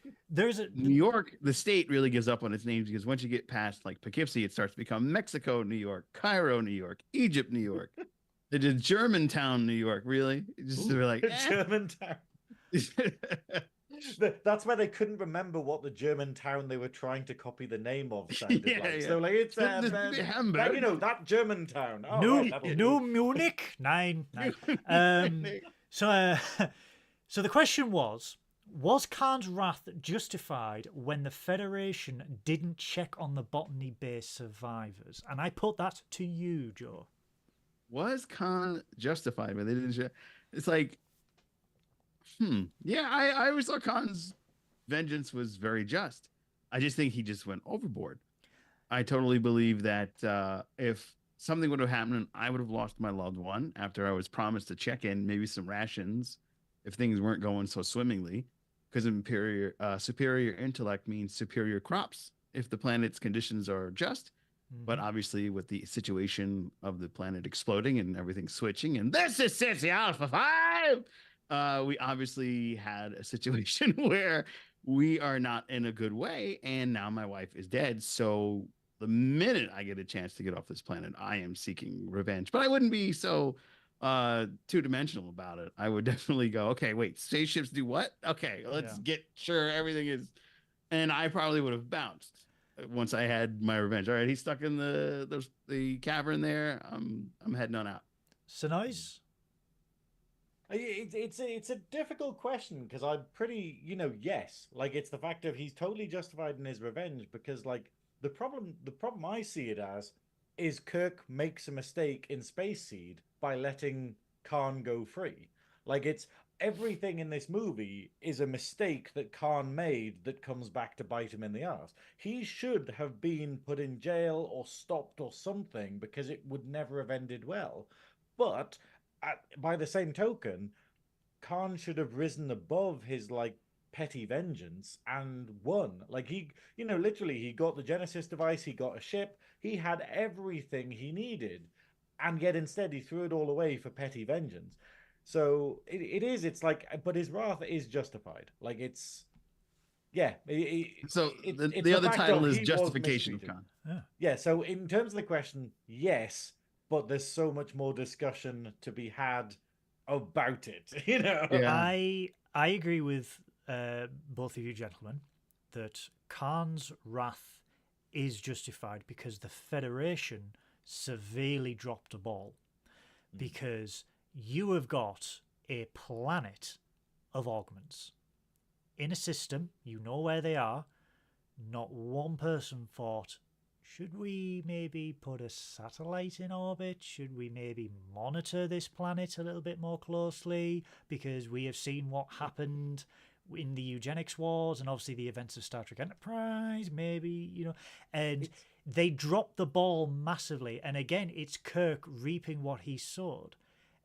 New York, the state really gives up on its names because once you get past like Poughkeepsie, it starts to become Mexico, New York, Cairo, New York, Egypt, New York. They did Germantown, New York. Really? They're like Germantown. That's why they couldn't remember what the German town they were trying to copy the name of sounded like. Yeah. So like it's Hamburg. That German town. Oh, New Munich. Nine. So the question was Khan's wrath justified when the Federation didn't check on the botany base survivors? And I put that to you, Joe. Was Khan justified when they didn't check? It's like, yeah, I always thought Khan's vengeance was very just. I just think he just went overboard. I totally believe that if something would have happened and I would have lost my loved one after I was promised to check in, maybe some rations, if things weren't going so swimmingly, because superior intellect means superior crops if the planet's conditions are just. But obviously, with the situation of the planet exploding and everything switching, and this is City Alpha 5, we obviously had a situation where we are not in a good way. And now my wife is dead. So the minute I get a chance to get off this planet, I am seeking revenge. But I wouldn't be so two-dimensional about it. I would definitely go, okay, wait, spaceships do what? Okay, let's get sure everything is. And I probably would have bounced once I had my revenge. All right, he's stuck in the cavern there. I'm heading on out. Synoiz? It's a difficult question because I'm pretty, yes. Like it's the fact of he's totally justified in his revenge because like the problem I see it as is Kirk makes a mistake in Space Seed by letting Khan go free. Like it's everything in this movie is a mistake that Khan made that comes back to bite him in the ass. He should have been put in jail or stopped or something because it would never have ended well. But by the same token, Khan should have risen above his like petty vengeance and won. Like he, literally he got the Genesis device, he got a ship, he had everything he needed. And yet instead he threw it all away for petty vengeance. So it's like, but his wrath is justified. Like it's, yeah. So it's the other title is he Justification of Khan. Yeah. So in terms of the question, yes, but there's so much more discussion to be had about it. Yeah. I agree with both of you gentlemen that Khan's wrath is justified because the Federation severely dropped a ball because you have got a planet of augments in a system, you know where they are. Not one person thought, should we maybe put a satellite in orbit? Should we maybe monitor this planet a little bit more closely? Because we have seen what happened in the eugenics wars and obviously the events of Star Trek Enterprise, maybe, and they dropped the ball massively. And again, it's Kirk reaping what he sowed.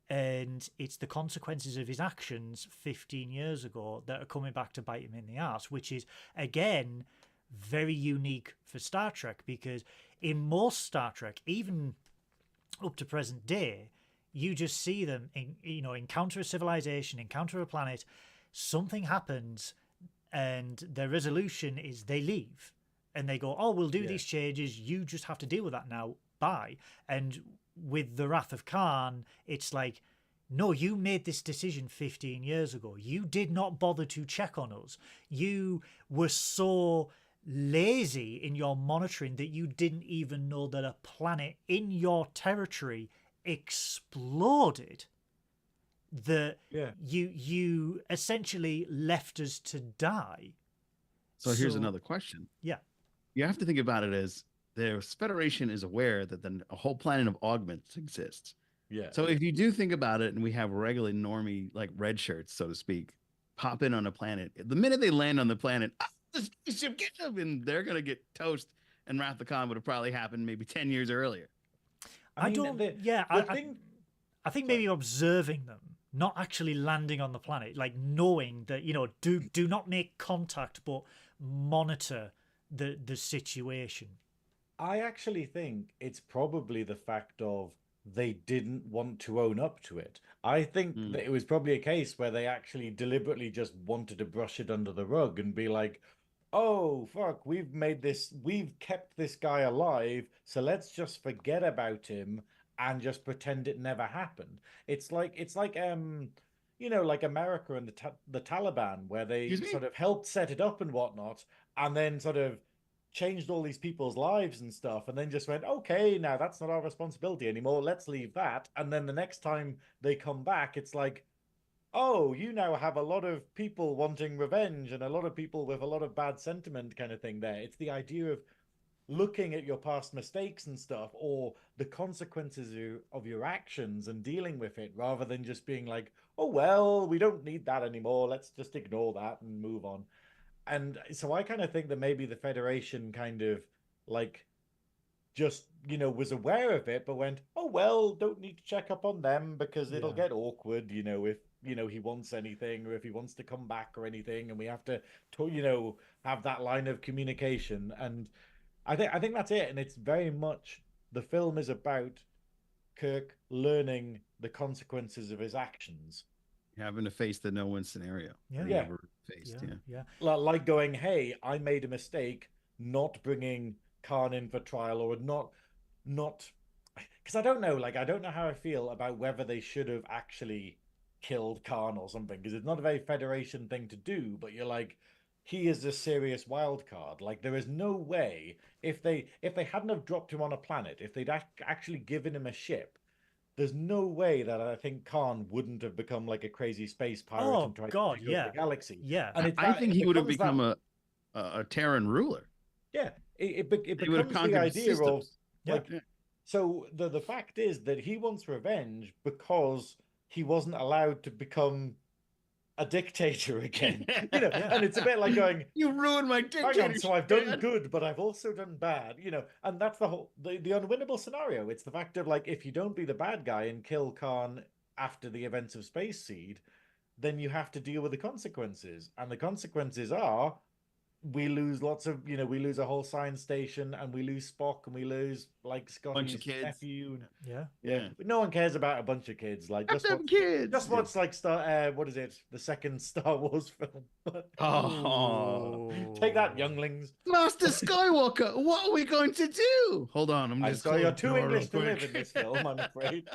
And it's the consequences of his actions 15 years ago that are coming back to bite him in the arse, which is, again, very unique for Star Trek, because in most Star Trek, even up to present day, you just see them encounter a civilization, encounter a planet, something happens, and their resolution is they leave and they go, oh, we'll do these changes, you just have to deal with that now, bye. And with the Wrath of Khan, it's like, no, you made this decision 15 years ago. You did not bother to check on us. You were so lazy in your monitoring that you didn't even know that a planet in your territory exploded. You essentially left us to die. So here's another question. Yeah. You have to think about it as the Federation is aware that a whole planet of augments exists. Yeah. So if you do think about it, and we have regular normie, like red shirts, so to speak, pop in on a planet, the minute they land on the planet, the spaceship, get them, and they're going to get toast, and Wrath of Khan would have probably happened maybe 10 years earlier. I think maybe observing them, not actually landing on the planet, like knowing that, do not make contact, but monitor the situation. I actually think it's probably the fact of they didn't want to own up to it. I think that it was probably a case where they actually deliberately just wanted to brush it under the rug and be like, oh, fuck, we've kept this guy alive, so let's just forget about him and just pretend it never happened. It's like like America and the Taliban, where they sort of helped set it up and whatnot, and then sort of changed all these people's lives and stuff, and then just went, okay, now that's not our responsibility anymore, let's leave that. And then the next time they come back, it's like, oh, you now have a lot of people wanting revenge and a lot of people with a lot of bad sentiment kind of thing there. It's the idea of looking at your past mistakes and stuff, or the consequences of your actions and dealing with it, rather than just being like, oh, well, we don't need that anymore, let's just ignore that and move on. And so I kind of think that maybe the Federation kind of like just, was aware of it, but went, oh, well, don't need to check up on them because it'll get awkward, if, he wants anything or if he wants to come back or anything. And we have to, have that line of communication. And I think that's it. And it's very much the film is about Kirk learning the consequences of his actions. Having to face the no-win scenario. Yeah. Never faced, yeah. Like going, hey, I made a mistake not bringing Khan in for trial, or not, because I don't know how I feel about whether they should have actually killed Khan or something, because it's not a very Federation thing to do, but you're like, he is a serious wild card. Like, there is no way, if they hadn't have dropped him on a planet, if they'd actually given him a ship, there's no way that I think Khan wouldn't have become like a crazy space pirate and tried to take over the galaxy. Yeah. And I think he would have become a Terran ruler. Yeah. It becomes the idea of like, so the fact is that he wants revenge because he wasn't allowed to become a dictator again. And it's a bit like going, you ruined my dictatorship. So I've done good, but I've also done bad, and that's the whole the unwinnable scenario. It's the fact of like, if you don't be the bad guy and kill Khan after the events of Space Seed, then you have to deal with the consequences. And the consequences are we lose lots of, we lose a whole science station, and we lose Spock, and we lose like Scotty's nephew. Yeah. But no one cares about a bunch of kids. Like, just watch kids. Just watch like what is it? The second Star Wars film. Take that, younglings. Master Skywalker, what are we going to do? Hold on, you're too English to live in this film, I'm afraid.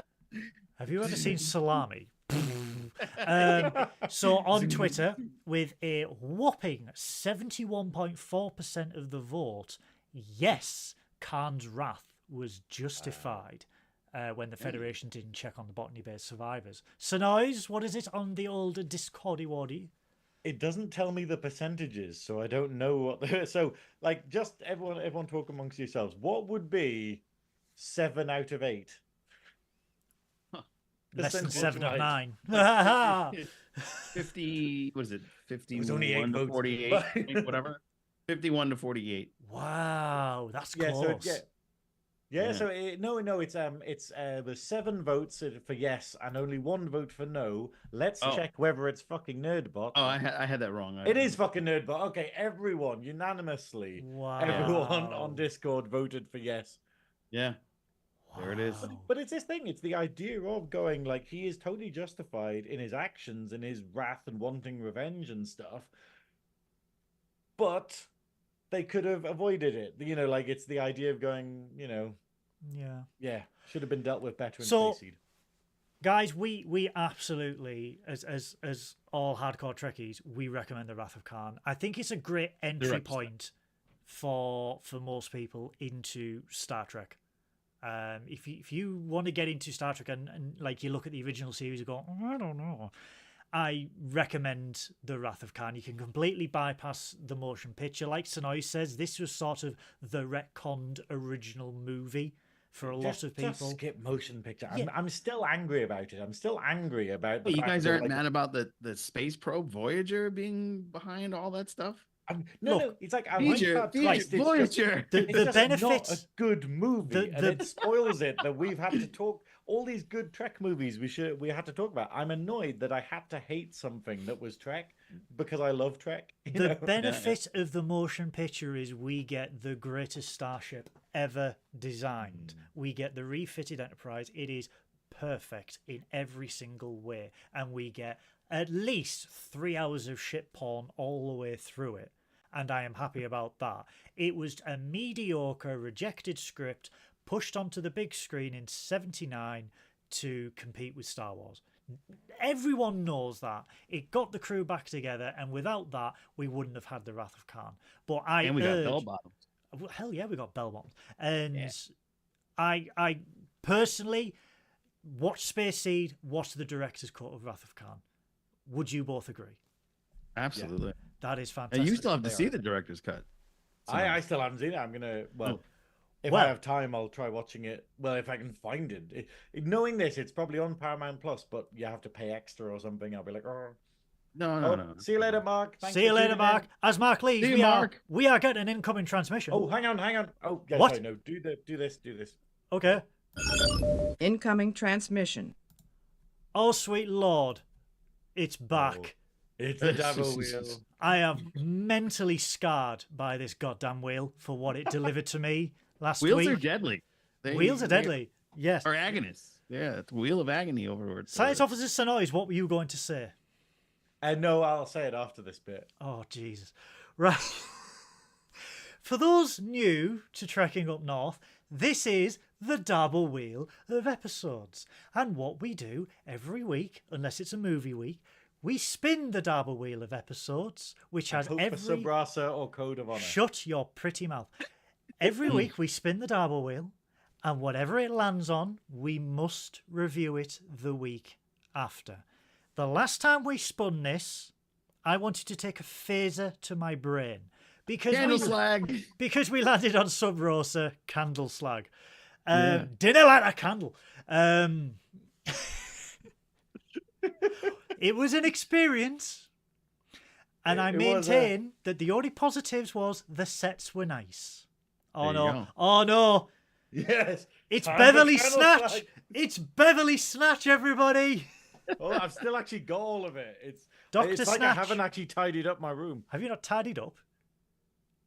Have you ever seen Salami? So on Twitter, with a whopping 71.4% of the vote, yes, Khan's wrath was justified when the Federation didn't check on the botany-based survivors. Synoiz, what is it on the old Discordy-waddy? It doesn't tell me the percentages, so I don't know what. So, like, just everyone talk amongst yourselves. What would be 7 out of 8? Less than 7 of 9. 50, what is it? 51 only 8 to votes. 48, whatever. 51 to 48. Wow, that's close. So so it's there's 7 votes for yes and only 1 vote for no. Let's check whether it's fucking Nerdbot. Oh, I had that wrong. It is fucking Nerdbot. Okay, everyone unanimously. Wow. Everyone on Discord voted for yes. Yeah. There it is. But it's this thing. It's the idea of going, like, he is totally justified in his actions and his wrath and wanting revenge and stuff. But they could have avoided it. Like, it's the idea of going, Yeah. Should have been dealt with better in Space Seed. Guys, we absolutely, as all hardcore Trekkies, we recommend The Wrath of Khan. I think it's a great entry point for most people into Star Trek. If you want to get into Star Trek and like you look at the original series and go, I don't know, I recommend The Wrath of Khan. You can completely bypass the motion picture. Like Synoiz says, this was sort of the retconned original movie for a lot of people. Just skip motion picture. I'm still angry about it. I'm still angry about. You guys aren't mad about the space probe Voyager being behind all that stuff? No, it's like Voyager. The benefits, not a good movie, and it spoils it that we've had to talk all these good Trek movies we had to talk about. I'm annoyed that I had to hate something that was Trek because I love Trek. The benefit of the motion picture is we get the greatest starship ever designed. We get the refitted Enterprise. It is perfect in every single way, and we get at least 3 hours of shit porn all the way through it, and I am happy about that. It was a mediocre, rejected script pushed onto the big screen in '79 to compete with Star Wars. Everyone knows that. It got the crew back together, and without that, we wouldn't have had The Wrath of Khan. But we got bell bottoms. Hell yeah, we got bell bottoms. And I personally watched Space Seed, watched the director's cut of Wrath of Khan. Would you both agree? Absolutely. Yeah, that is fantastic. And you still have to see the director's cut. I still haven't seen it. I'm gonna if I have time, I'll try watching it. Well, if I can find it. Knowing this, it's probably on Paramount Plus, but you have to pay extra or something. I'll be like, oh. No. See you later, Mark. Thanks See you for later, tuning Mark. in. As Mark leaves, See you, Mark. we are getting an incoming transmission. Oh, hang on. Oh, yeah, What? sorry, no, do this. Okay. Incoming transmission. Oh, sweet Lord. It's back. It's the Dabo wheel. I am mentally scarred by this goddamn wheel for what it delivered to me last week. Wheels are deadly. Wheels are deadly. Yes. Or agonists. Yeah, it's wheel of agony overlord. Science Officer Synoiz, what were you going to say? No, I'll say it after this bit. Oh, Jesus. Right. For those new to Trekking Up North, this is the double wheel of episodes. And what we do every week, unless it's a movie week, we spin the double wheel of episodes, which has every... Sub Rasa or Code of Honor. Shut your pretty mouth. Every week we spin the double wheel, and whatever it lands on, we must review it the week after. The last time we spun this, I wanted to take a phaser to my brain. Because we landed on Sub Rosa Candle Slag. Didn't light a candle. It was an experience. And I maintain that the only positives was the sets were nice. Oh no. Yes. It's Beverly Snatch. It's Beverly Snatch, everybody. Oh, I've still actually got all of it. It's like Snatch. I haven't actually tidied up my room. Have you not tidied up?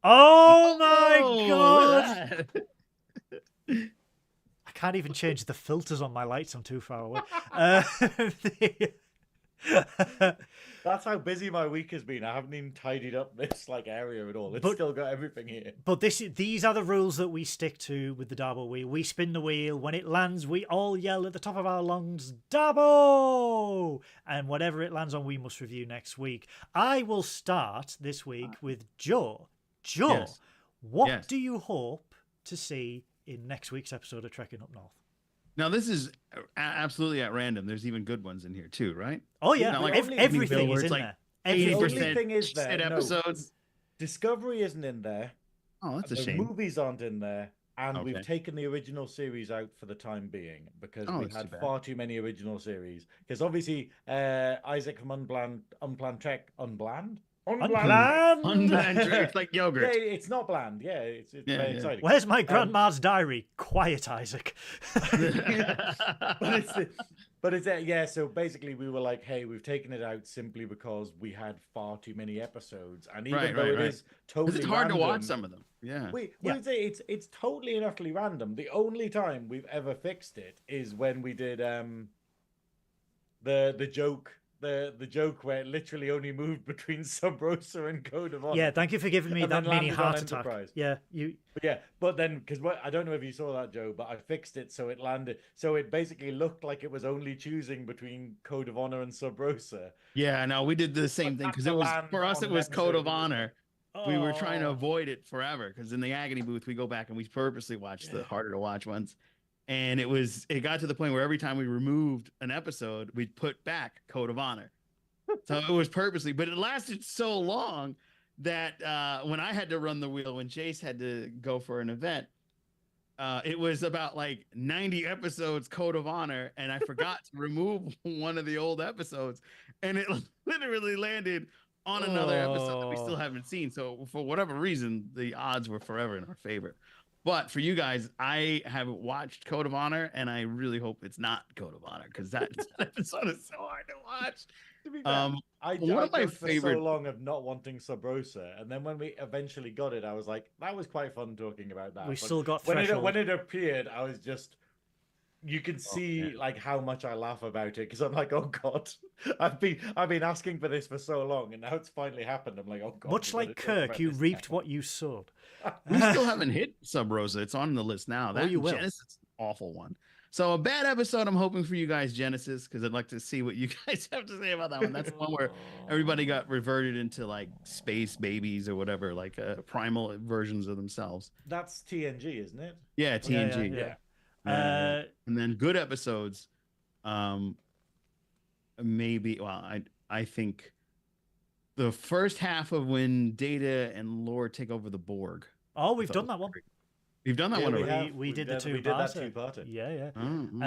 Oh my God. I can't even change the filters on my lights. I'm too far away. That's how busy my week has been. I haven't even tidied up this area at all. It's still got everything here. But these are the rules that we stick to with the Dabo wheel. We spin the wheel. When it lands, we all yell at the top of our lungs, Dabo! And whatever it lands on, we must review next week. I will start this week with Joe. Joe, yes. What do you hope to see in next week's episode of Trekking Up North? Now, this is absolutely at random. There's even good ones in here, too, right? Oh, yeah. Like everything is in like there. 80% the only thing is there. episodes. Discovery isn't in there. Oh, that's a the shame. Movies aren't in there. And we've taken the original series out for the time being because we had far too many original series. Because obviously, Isaac from Unplanned Trek, Unplanned Trek, like yogurt. Yeah, it's not bland. Yeah, it's very exciting. Where's my grandma's diary? Quiet, Isaac. But it's so basically we were like, hey, we've taken it out simply because we had far too many episodes, and even though it is totally it's hard random, to watch some of them. Yeah, we say it's totally and utterly random. The only time we've ever fixed it is when we did the joke. The joke where it literally only moved between Sub Rosa and Code of Honor. Yeah, thank you for giving me that mini heart attack. Enterprise. Yeah, but then because I don't know if you saw that, Joe, but I fixed it so it landed. So it basically looked like it was only choosing between Code of Honor and Sub Rosa. Yeah, no, we did the same thing because it was for us. It was Code of Honor. We were trying to avoid it forever because in the agony booth we go back and we purposely watch the harder to watch ones. And it got to the point where every time we removed an episode, we'd put back Code of Honor. So it was purposely, but it lasted so long that when I had to run the wheel, when Jace had to go for an event, it was about like 90 episodes Code of Honor, and I forgot to remove one of the old episodes, and it literally landed on another episode that we still haven't seen. So for whatever reason, the odds were forever in our favor. But for you guys, I haven't watched Code of Honor, and I really hope it's not Code of Honor because that episode is so hard to watch. To be fair, one of my favorite for so long of not wanting Sub Rosa, and then when we eventually got it, I was like, that was quite fun talking about that. We still got when it appeared, I was just. You can see like how much I laugh about it because I'm like, oh god, I've been asking for this for so long, and now it's finally happened. I'm like, oh god. Much like Kirk, you reaped what you sowed. We still haven't hit Sub Rosa. It's on the list now. That you will. Genesis is an awful one. So a bad episode. I'm hoping for you guys, Genesis, because I'd like to see what you guys have to say about that one. That's the one where everybody got reverted into like space babies or whatever, like primal versions of themselves. That's TNG, isn't it? Yeah, TNG. Yeah. And then good episodes, maybe. Well, I think the first half of when Data and Lore take over the Borg. Oh, we've done that one. We've done that one already. We did the two-parter. Yeah. Mm-hmm.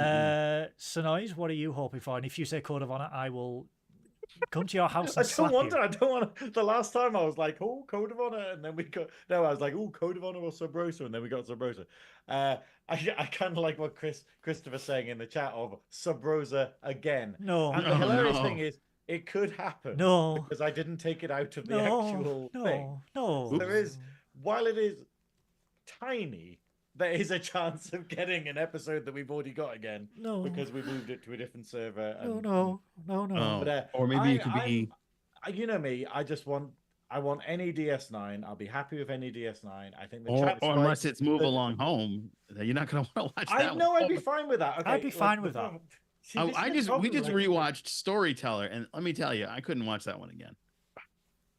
Synoiz, what are you hoping for? And if you say Code of Honor, I will come to your house I and don't slap want you. to. I don't want to. The last time I was like, oh, Code of Honor, and then we got no. I was like, oh, Code of Honor or Sub Rosa, and then we got Sub Rosa. I kind of like what Christopher's saying in the chat of Sub Rosa again. No. And the hilarious thing is, it could happen. No. Because I didn't take it out of the actual thing. No. There is, while it is tiny, there is a chance of getting an episode that we've already got again. No. Because we moved it to a different server. And, No. But, or maybe it could be. You know me. I want any DS9. I'll be happy with any DS9. I think the Or unless it's Move Along Home, you're not going to want to watch that. I know. I'd be fine with that. Okay, I'd be fine with that. See, we just rewatched Storyteller, and let me tell you, I couldn't watch that one again.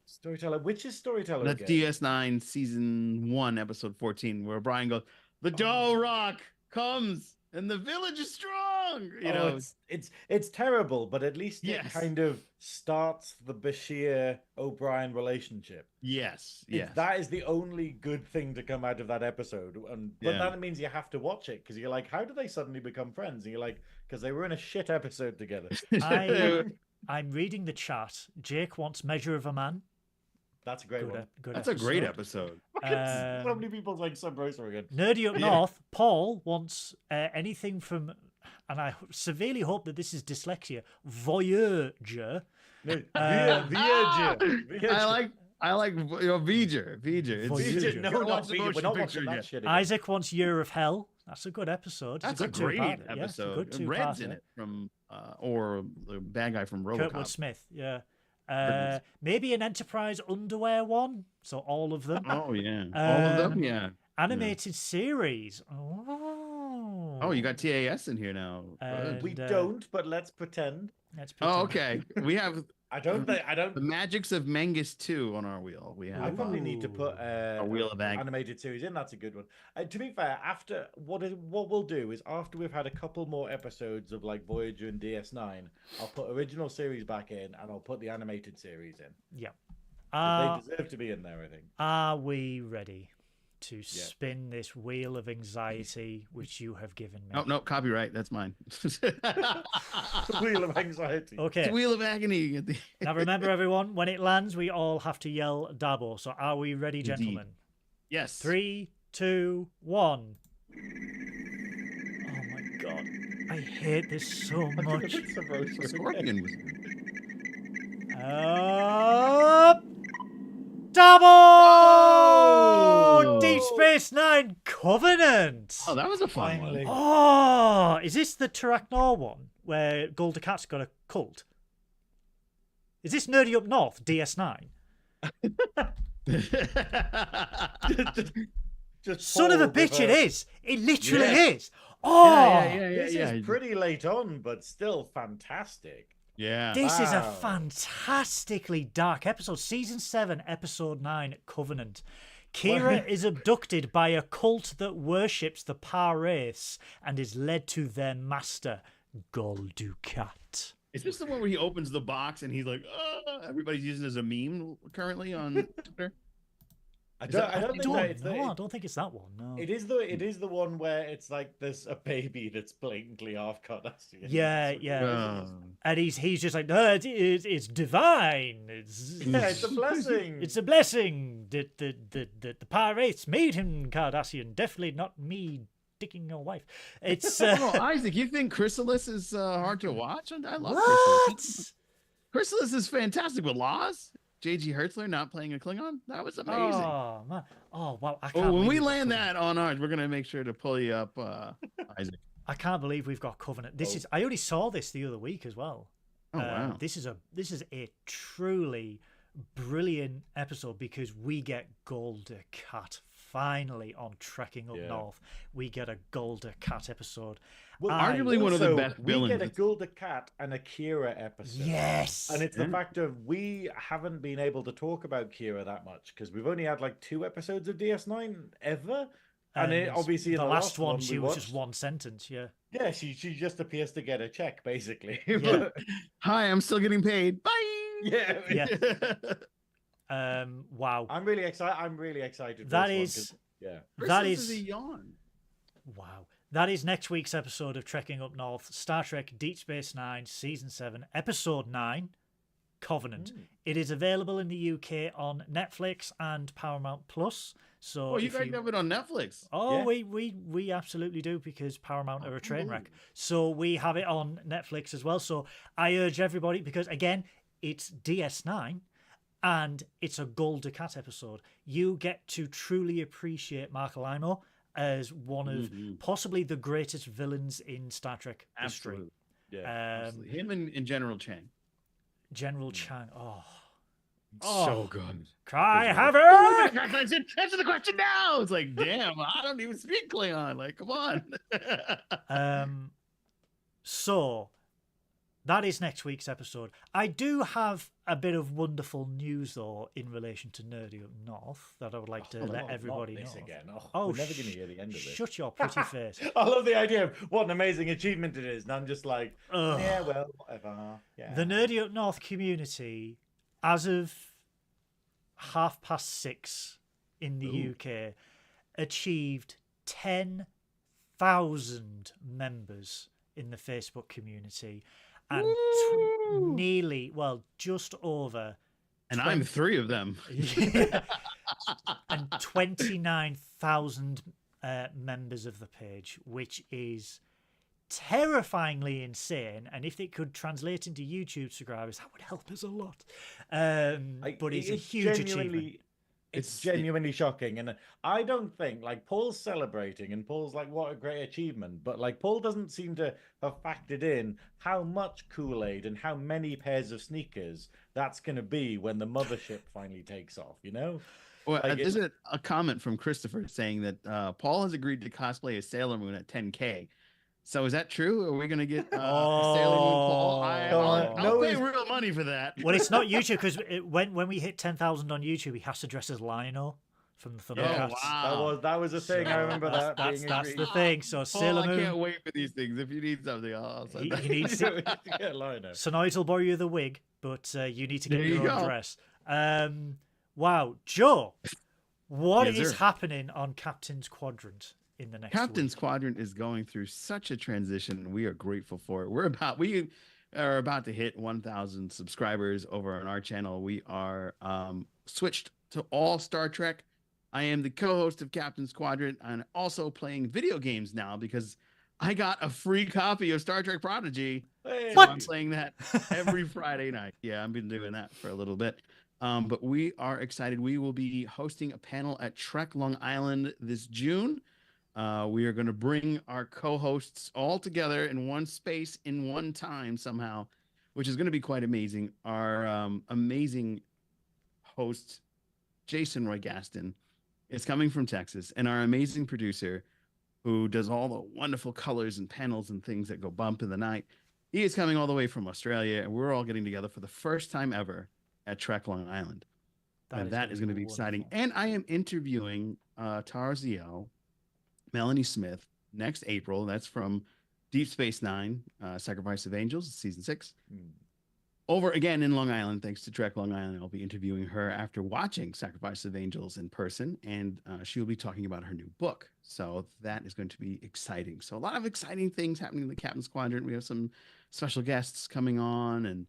Storyteller. Which is Storyteller? That's DS9 season 1, episode 14, where Brian goes, "The Dough Rock comes, and the village is strong." You know, it's terrible, but at least it kind of starts the Bashir O'Brien relationship. Yes. That is the only good thing to come out of that episode, but that means you have to watch it because you're like, how do they suddenly become friends? And you're like, because they were in a shit episode together. I'm reading the chat. Jake wants Measure of a Man. That's a great one. That's a great episode. So many people like Sub Rosa again. Nerdy Up North, Paul wants anything from, and I severely hope that this is dyslexia, Voyager. Voyager. I like Voyager. No, not Voyager. We're not watching that shit again. Isaac wants Year of Hell. That's a good episode. That's a great episode. Yeah, Red's in it from, or the bad guy from RoboCop. Kurtwood Smith, yeah. Maybe an Enterprise underwear one. So all of them. Oh yeah, all of them. Yeah. Animated series. Oh, you got TAS in here now. We don't, but let's pretend. Oh, okay. We have. I don't. The Magics of Mangus 2 on our wheel. We have. I probably need to put a wheel of animated series in. That's a good one. To be fair, after what we'll do is after we've had a couple more episodes of like Voyager and DS9, I'll put original series back in and I'll put the animated series in. Yeah. They deserve to be in there, I think. Are we ready to spin this wheel of anxiety which you have given me? No, copyright. That's mine. Wheel of anxiety. Okay. It's a wheel of agony. Now remember, everyone, when it lands, we all have to yell Dabo. So are we ready, gentlemen? Yes. 3, 2, 1. Oh my god. I hate this so much. Scorpion was Double! Oh! Deep Space Nine Covenant! Oh, that was a fun one. Oh, is this the Taraknor one where Golda Cat's got a cult? Is this Nerdy Up North DS9? Just Son of a bitch, it is. It literally is. Oh, this is pretty late on, but still fantastic. Yeah. This is a fantastically dark episode. Season 7, Episode 9, Covenant. Kira is abducted by a cult that worships the Pa race and is led to their master, Goldukat. Is this the one where he opens the box and he's like, everybody's using it as a meme currently on Twitter? I don't think it's that one. No, it is the one where it's like there's a baby that's blatantly off Cardassian. Yeah. And he's just like, no, it's divine. It's a blessing. It's a blessing that the pirates made him Cardassian. Definitely not me dicking your wife. It's Isaac, you think Chrysalis is hard to watch? I love Chrysalis. Chrysalis is fantastic with Laws. J.G. Hertzler not playing a Klingon? That was amazing. Oh, man. Oh, wow. I can't when we land that on ours, we're going to make sure to pull you up, Isaac. I can't believe we've got Covenant. I only saw this the other week as well. Oh, wow. This is a truly brilliant episode because we get Golda Cat finally on Trekking Up North. We get a Golda Cat episode. Well, arguably one of the best villains. We get a Golda Cat and a Kira episode. Yes. And it's the fact of we haven't been able to talk about Kira that much because we've only had like 2 episodes of DS9 ever. And obviously the last one she was just one sentence, yeah. Yeah, she just appears to get a check, basically. Yeah. Hi, I'm still getting paid. Bye. Yeah. Wow. I'm really excited. That is a yawn. Wow. That is next week's episode of Trekking Up North, Star Trek Deep Space Nine, Season 7, Episode 9, Covenant. It is available in the UK on Netflix and Paramount Plus. So you guys have it on Netflix? Oh, yeah. we absolutely do, because Paramount are a train wreck. So we have it on Netflix as well. So I urge everybody, because again, it's DS9 and it's a Golda Cat episode. You get to truly appreciate Mark Limo as one of possibly the greatest villains in Star Trek history. Absolutely. Yeah, absolutely. Him and General Chang. General Chang. So good. Cry havoc! Answer the question now. It's like, damn, I don't even speak Klingon. Like, come on. So that is next week's episode. I do have a bit of wonderful news, though, in relation to Nerdy Up North that I would like to let everybody know. Again. We're never going to hear the end of this. Shut your pretty face. I love the idea of what an amazing achievement it is. And I'm just like, yeah, well, whatever. Yeah. The Nerdy Up North community, as of 6:30 in the UK, achieved 10,000 members in the Facebook community. And just over. And I'm 3 of them. And 29,000 members of the page, which is terrifyingly insane. And if it could translate into YouTube subscribers, that would help us a lot. But it's a huge achievement. It's genuinely shocking. And I don't think, like, Paul's celebrating and Paul's like, what a great achievement. But, like, Paul doesn't seem to have factored in how much Kool-Aid and how many pairs of sneakers that's going to be when the mothership finally takes off, you know? Well, there's a comment from Christopher saying that Paul has agreed to cosplay as Sailor Moon at 10K. So is that true? Are we going to get Sailor Moon Paul? I'll pay real money for that. Well, it's not YouTube, because when we hit 10,000 on YouTube, he has to dress as Lionel from the Thundercats. Wow. That was a thing. I remember that. That's the thing. So Sailor Moon. I can't wait for these things. If you need something, I'll send that. He needs to get Lionel. Synoiz will borrow you the wig, but you need to get your own dress. Wow, Joe, what is happening on Captain's Quadrant in the next Captain's week? Quadrant is going through such a transition, and we are grateful for it. We are about to hit 1,000 subscribers over on our channel. We are switched to all Star Trek. I am the co-host of Captain's Quadrant and also playing video games now because I got a free copy of Star Trek Prodigy. Hey. So I'm playing that every Friday night. Yeah, I've been doing that for a little bit. But we are excited. We will be hosting a panel at Trek Long Island this June. We are going to bring our co-hosts all together in one space in one time somehow, which is going to be quite amazing. Our amazing host, Jason Roy Gaston, is coming from Texas, and our amazing producer, who does all the wonderful colors and panels and things that go bump in the night, he is coming all the way from Australia, and we're all getting together for the first time ever at Trek Long Island. That is going to be exciting. And I am interviewing Tarziel, Melanie Smith, next April. That's from Deep Space Nine, Sacrifice of Angels, season 6. Over again in Long Island, thanks to Trek Long Island. I'll be interviewing her after watching Sacrifice of Angels in person, and she'll be talking about her new book. So that is going to be exciting. So a lot of exciting things happening in the Captain's Quadrant. We have some special guests coming on, and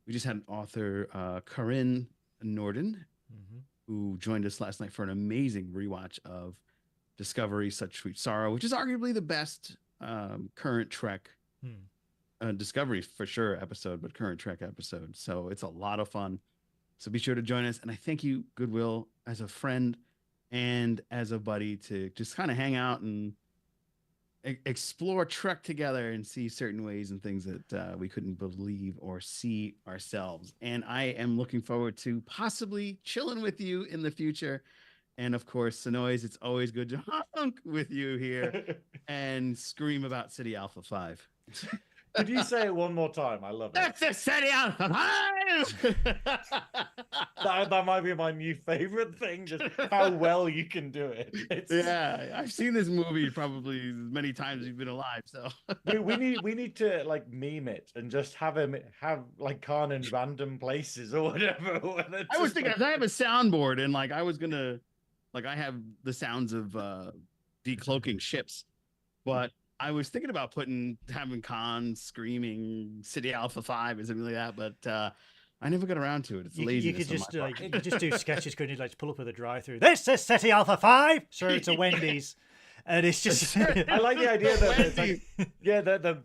we just had author Corinne Norden, who joined us last night for an amazing rewatch of Discovery, Such Sweet Sorrow, which is arguably the best current Trek Discovery for sure episode, but current Trek episode. So it's a lot of fun. So be sure to join us. And I thank you, Goodwill, as a friend and as a buddy, to just kind of hang out and explore Trek together and see certain ways and things that we couldn't believe or see ourselves. And I am looking forward to possibly chilling with you in the future. And of course, Synoiz, it's always good to honk with you here and scream about City Alpha 5. Could you say it one more time? I love it. That's the City Alpha 5! that might be my new favorite thing, just how well you can do it. Yeah, I've seen this movie probably as many times as you've been alive. So we need to like meme it and just have like Khan in random places or whatever. I was thinking, I have a soundboard, and like I was gonna, like I have the sounds of decloaking ships, but I was thinking about having Khan screaming City Alpha 5 or something like that, but I never got around to it. It's You laziness. could just you could just do sketches. Couldn't you? Like pull up with a drive-through. This is SETI Alpha 5. Sir, it's a Wendy's. And it's just I like the idea that it's like,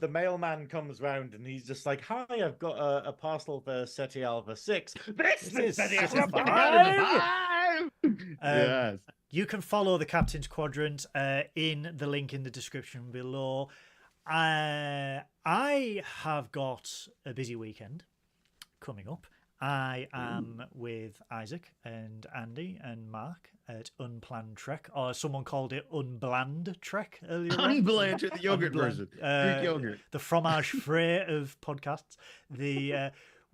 the mailman comes round and he's just like, hi, I've got a parcel for SETI Alpha 6. This is SETI Alpha 5. Yes. You can follow the Captain's Quadrant in the link in the description below. I have got a busy weekend coming up. I am with Isaac and Andy and Mark at Unplanned Trek, or someone called it Unbland Trek earlier. Unbland, the yogurt version, Greek yogurt, the fromage frais of podcasts.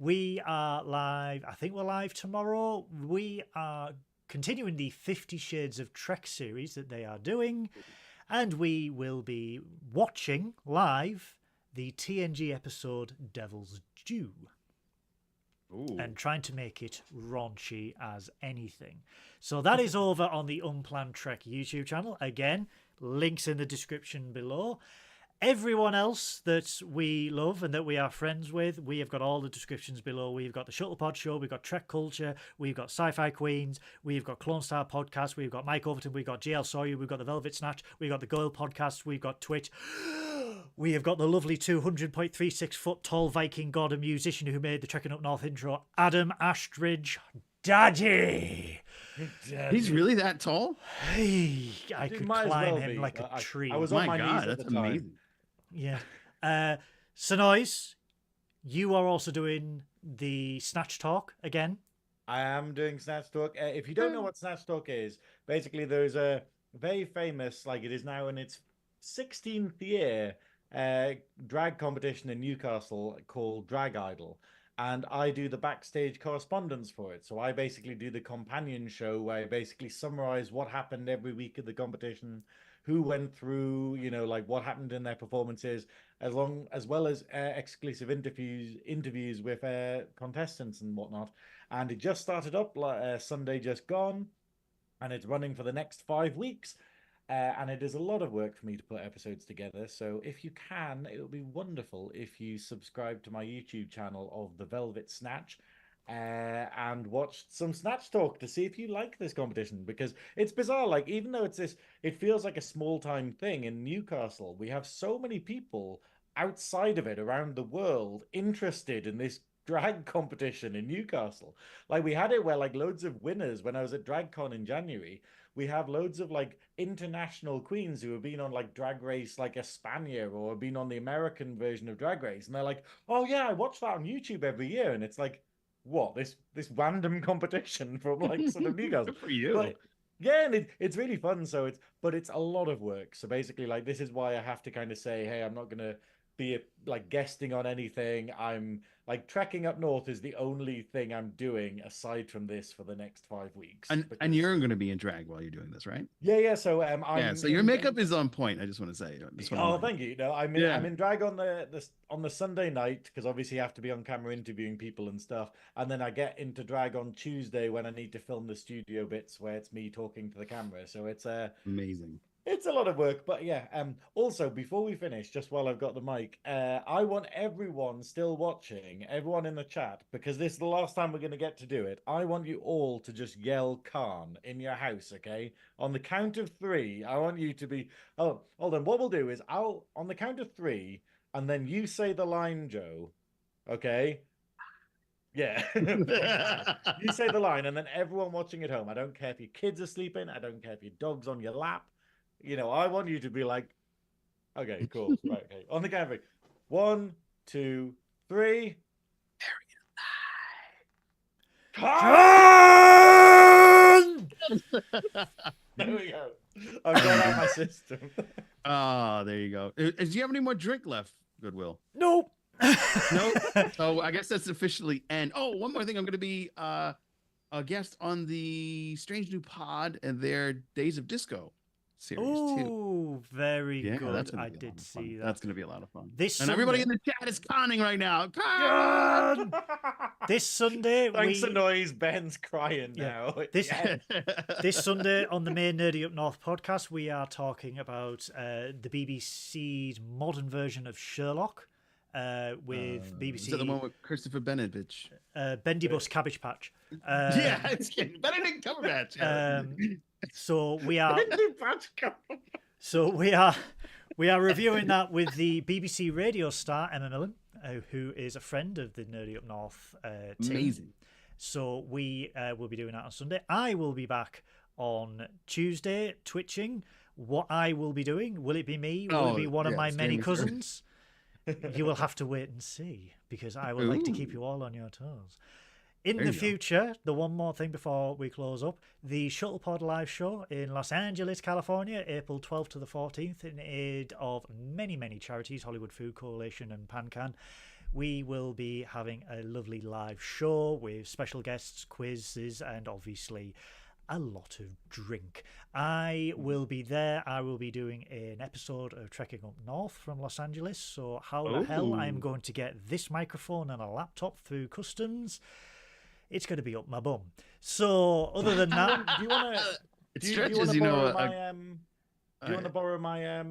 We are live. I think we're live tomorrow. We are continuing the 50 Shades of Trek series that they are doing, and we will be watching live the TNG episode Devil's Due. Ooh. And trying to make it raunchy as anything. So that is over on the Unplanned Trek YouTube channel. Again, links in the description below. Everyone else that we love and that we are friends with, we have got all the descriptions below. We've got the Shuttlepod Show, we've got Trek Culture, we've got Sci-Fi Queens, we've got Clone Star Podcast, we've got Mike Overton, we've got JL Sawyer, we've got the Velvet Snatch, we've got the Goyle Podcast, we've got Twitch. We have got the lovely 200.36 foot tall Viking god and musician who made the Trekking Up North intro, Adam Ashbridge. Daddy! He's really that tall? Hey, I could climb him like a tree. I was on my knees at the time. Amazing. Yeah. Synoiz, you are also doing the Snatch Talk again. I am doing Snatch Talk. If you don't know what Snatch Talk is, basically there's a very famous, like it is now in its 16th year, drag competition in Newcastle called Drag Idol. And I do the backstage correspondence for it. So I basically do the companion show where I basically summarize what happened every week of the competition, who went through, like what happened in their performances, as well as exclusive interviews with contestants and whatnot. And it just started up Sunday just gone, and it's running for the next 5 weeks. And it is a lot of work for me to put episodes together. So if you can, it would be wonderful if you subscribe to my YouTube channel of The Velvet Snatch and watch some Snatch Talk to see if you like this competition. Because it's bizarre. Like, even though it feels like a small-time thing in Newcastle, we have so many people outside of it around the world interested in this drag competition in Newcastle. Like, we had it where like loads of winners when I was at DragCon in January. We have loads of like international queens who have been on like Drag Race like España or have been on the American version of Drag Race, and they're like, oh yeah, I watch that on YouTube every year. And it's like, what, this random competition from like sort of Newcastle for you. But, yeah, and it's really fun. So it's a lot of work. So basically, like, this is why I have to kind of say, hey, I'm not gonna be like guesting on anything. I'm like Trekking Up North is the only thing I'm doing aside from this for the next 5 weeks. And you're going to be in drag while you're doing this, right? Yeah. So so your makeup is on point. I just want to say. Thank you. No, I'm in drag on the Sunday night because obviously I have to be on camera interviewing people and stuff, and then I get into drag on Tuesday when I need to film the studio bits where it's me talking to the camera. So it's amazing. It's a lot of work, but yeah. Also, before we finish, just while I've got the mic, I want everyone still watching, everyone in the chat, because this is the last time we're going to get to do it. I want you all to just yell Khan in your house, okay? On the count of 3, I want you to be... Oh, hold on. What we'll do is on the count of 3, and then you say the line, Joe, okay? Yeah. You say the line, and then everyone watching at home, I don't care if your kids are sleeping, I don't care if your dog's on your lap, I want you to be like, okay, cool. Right, okay. On the count of 3. 1, 2, 3. Khan! There we go. I've got out my system. Oh, there you go. Do you have any more drink left, Goodwill? Nope. No. So I guess that's officially end. Oh, one more thing. I'm going to be a guest on the Strange New Pod and their Days of Disco series too. Oh, very good. I did see that. That's going to be a lot of fun. Everybody in the chat is conning right now. Con! This Sunday, thanks to noise. Ben's crying now. This Sunday on the main Nerdy Up North podcast, we are talking about the BBC's modern version of Sherlock. with BBC. Is that the one with Christopher Benedict? Bendibus Cabbage Patch. Yeah, it's Benedict Cumberbatch. Yeah. So we are. We are reviewing that with the BBC radio star Emma Millen, who is a friend of the Nerdy Up North team. Amazing. So we will be doing that on Sunday. I will be back on Tuesday twitching. What I will be doing, will it be me? Will it be one of my many cousins? You will have to wait and see, because I would like to keep you all on your toes. In the future, the one more thing before we close up, the Shuttlepod live show in Los Angeles, California, April 12th to the 14th, in aid of many, many charities, Hollywood Food Coalition and PanCan. We will be having a lovely live show with special guests, quizzes, and obviously a lot of drink. I will be there. I will be doing an episode of Trekking Up North from Los Angeles. So how the hell I'm going to get this microphone and a laptop through customs? It's going to be up my bum. So other than that, do you want to borrow my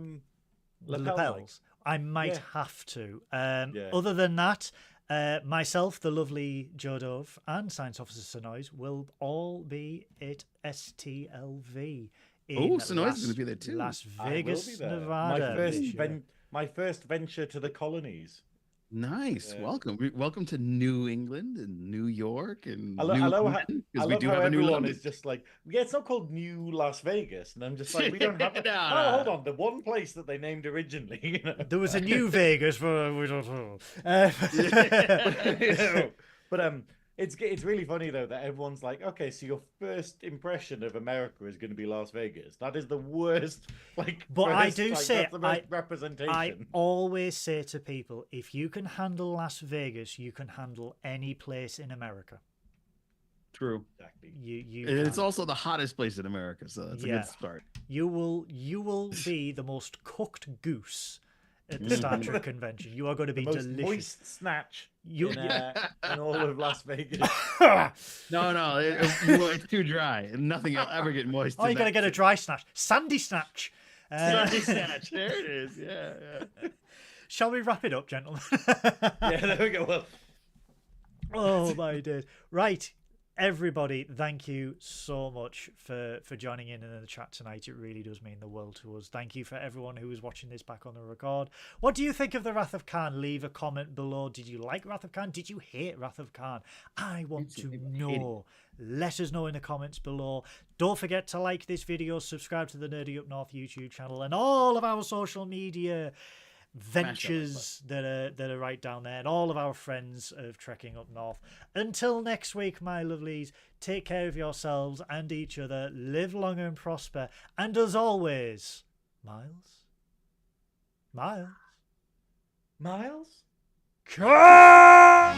lapels? I might have to. Other than that, myself, the lovely Joe Dove, and Science Officer Synoiz will all be at STLV. Synoiz is going to be there too. Las Vegas, Nevada. My first venture to the colonies. Nice. Welcome to New England and New York and I love how everyone is just like, it's not called New Las Vegas, and I'm just like, we don't have hold on, the one place that they named originally, you know? There was a New Vegas, but we don't know. But it's really funny though that everyone's like, okay, so your first impression of America is going to be Las Vegas. That is the worst. I do say, that's the best representation. I always say to people, if you can handle Las Vegas, you can handle any place in America. True. Exactly. And it's also the hottest place in America, so that's a good start. You will be the most cooked goose at the Star Trek convention. You are going to be the most delicious. Moist snatch in all of Las Vegas. No, it's too dry. Nothing will ever get moist. Oh, you got to get a dry snatch. Sandy snatch. Sandy snatch. There it is. Yeah. Shall we wrap it up, gentlemen? Yeah, there we go. Well. Oh, my days. Right. Everybody, thank you so much for joining in the chat tonight. It really does mean the world to us. Thank you for everyone who is watching this back on the record. What do you think of the Wrath of Khan? Leave a comment below. Did you like Wrath of Khan? Did you hate Wrath of Khan? I want to know. Let us know in the comments below. Don't forget to like this video, subscribe to the Nerdy Up North YouTube channel, and all of our social media ventures that are right down there, and all of our friends of Trekking Up North. Until next week, my lovelies, take care of yourselves and each other, live long and prosper, and as always, Miles, Miles? come!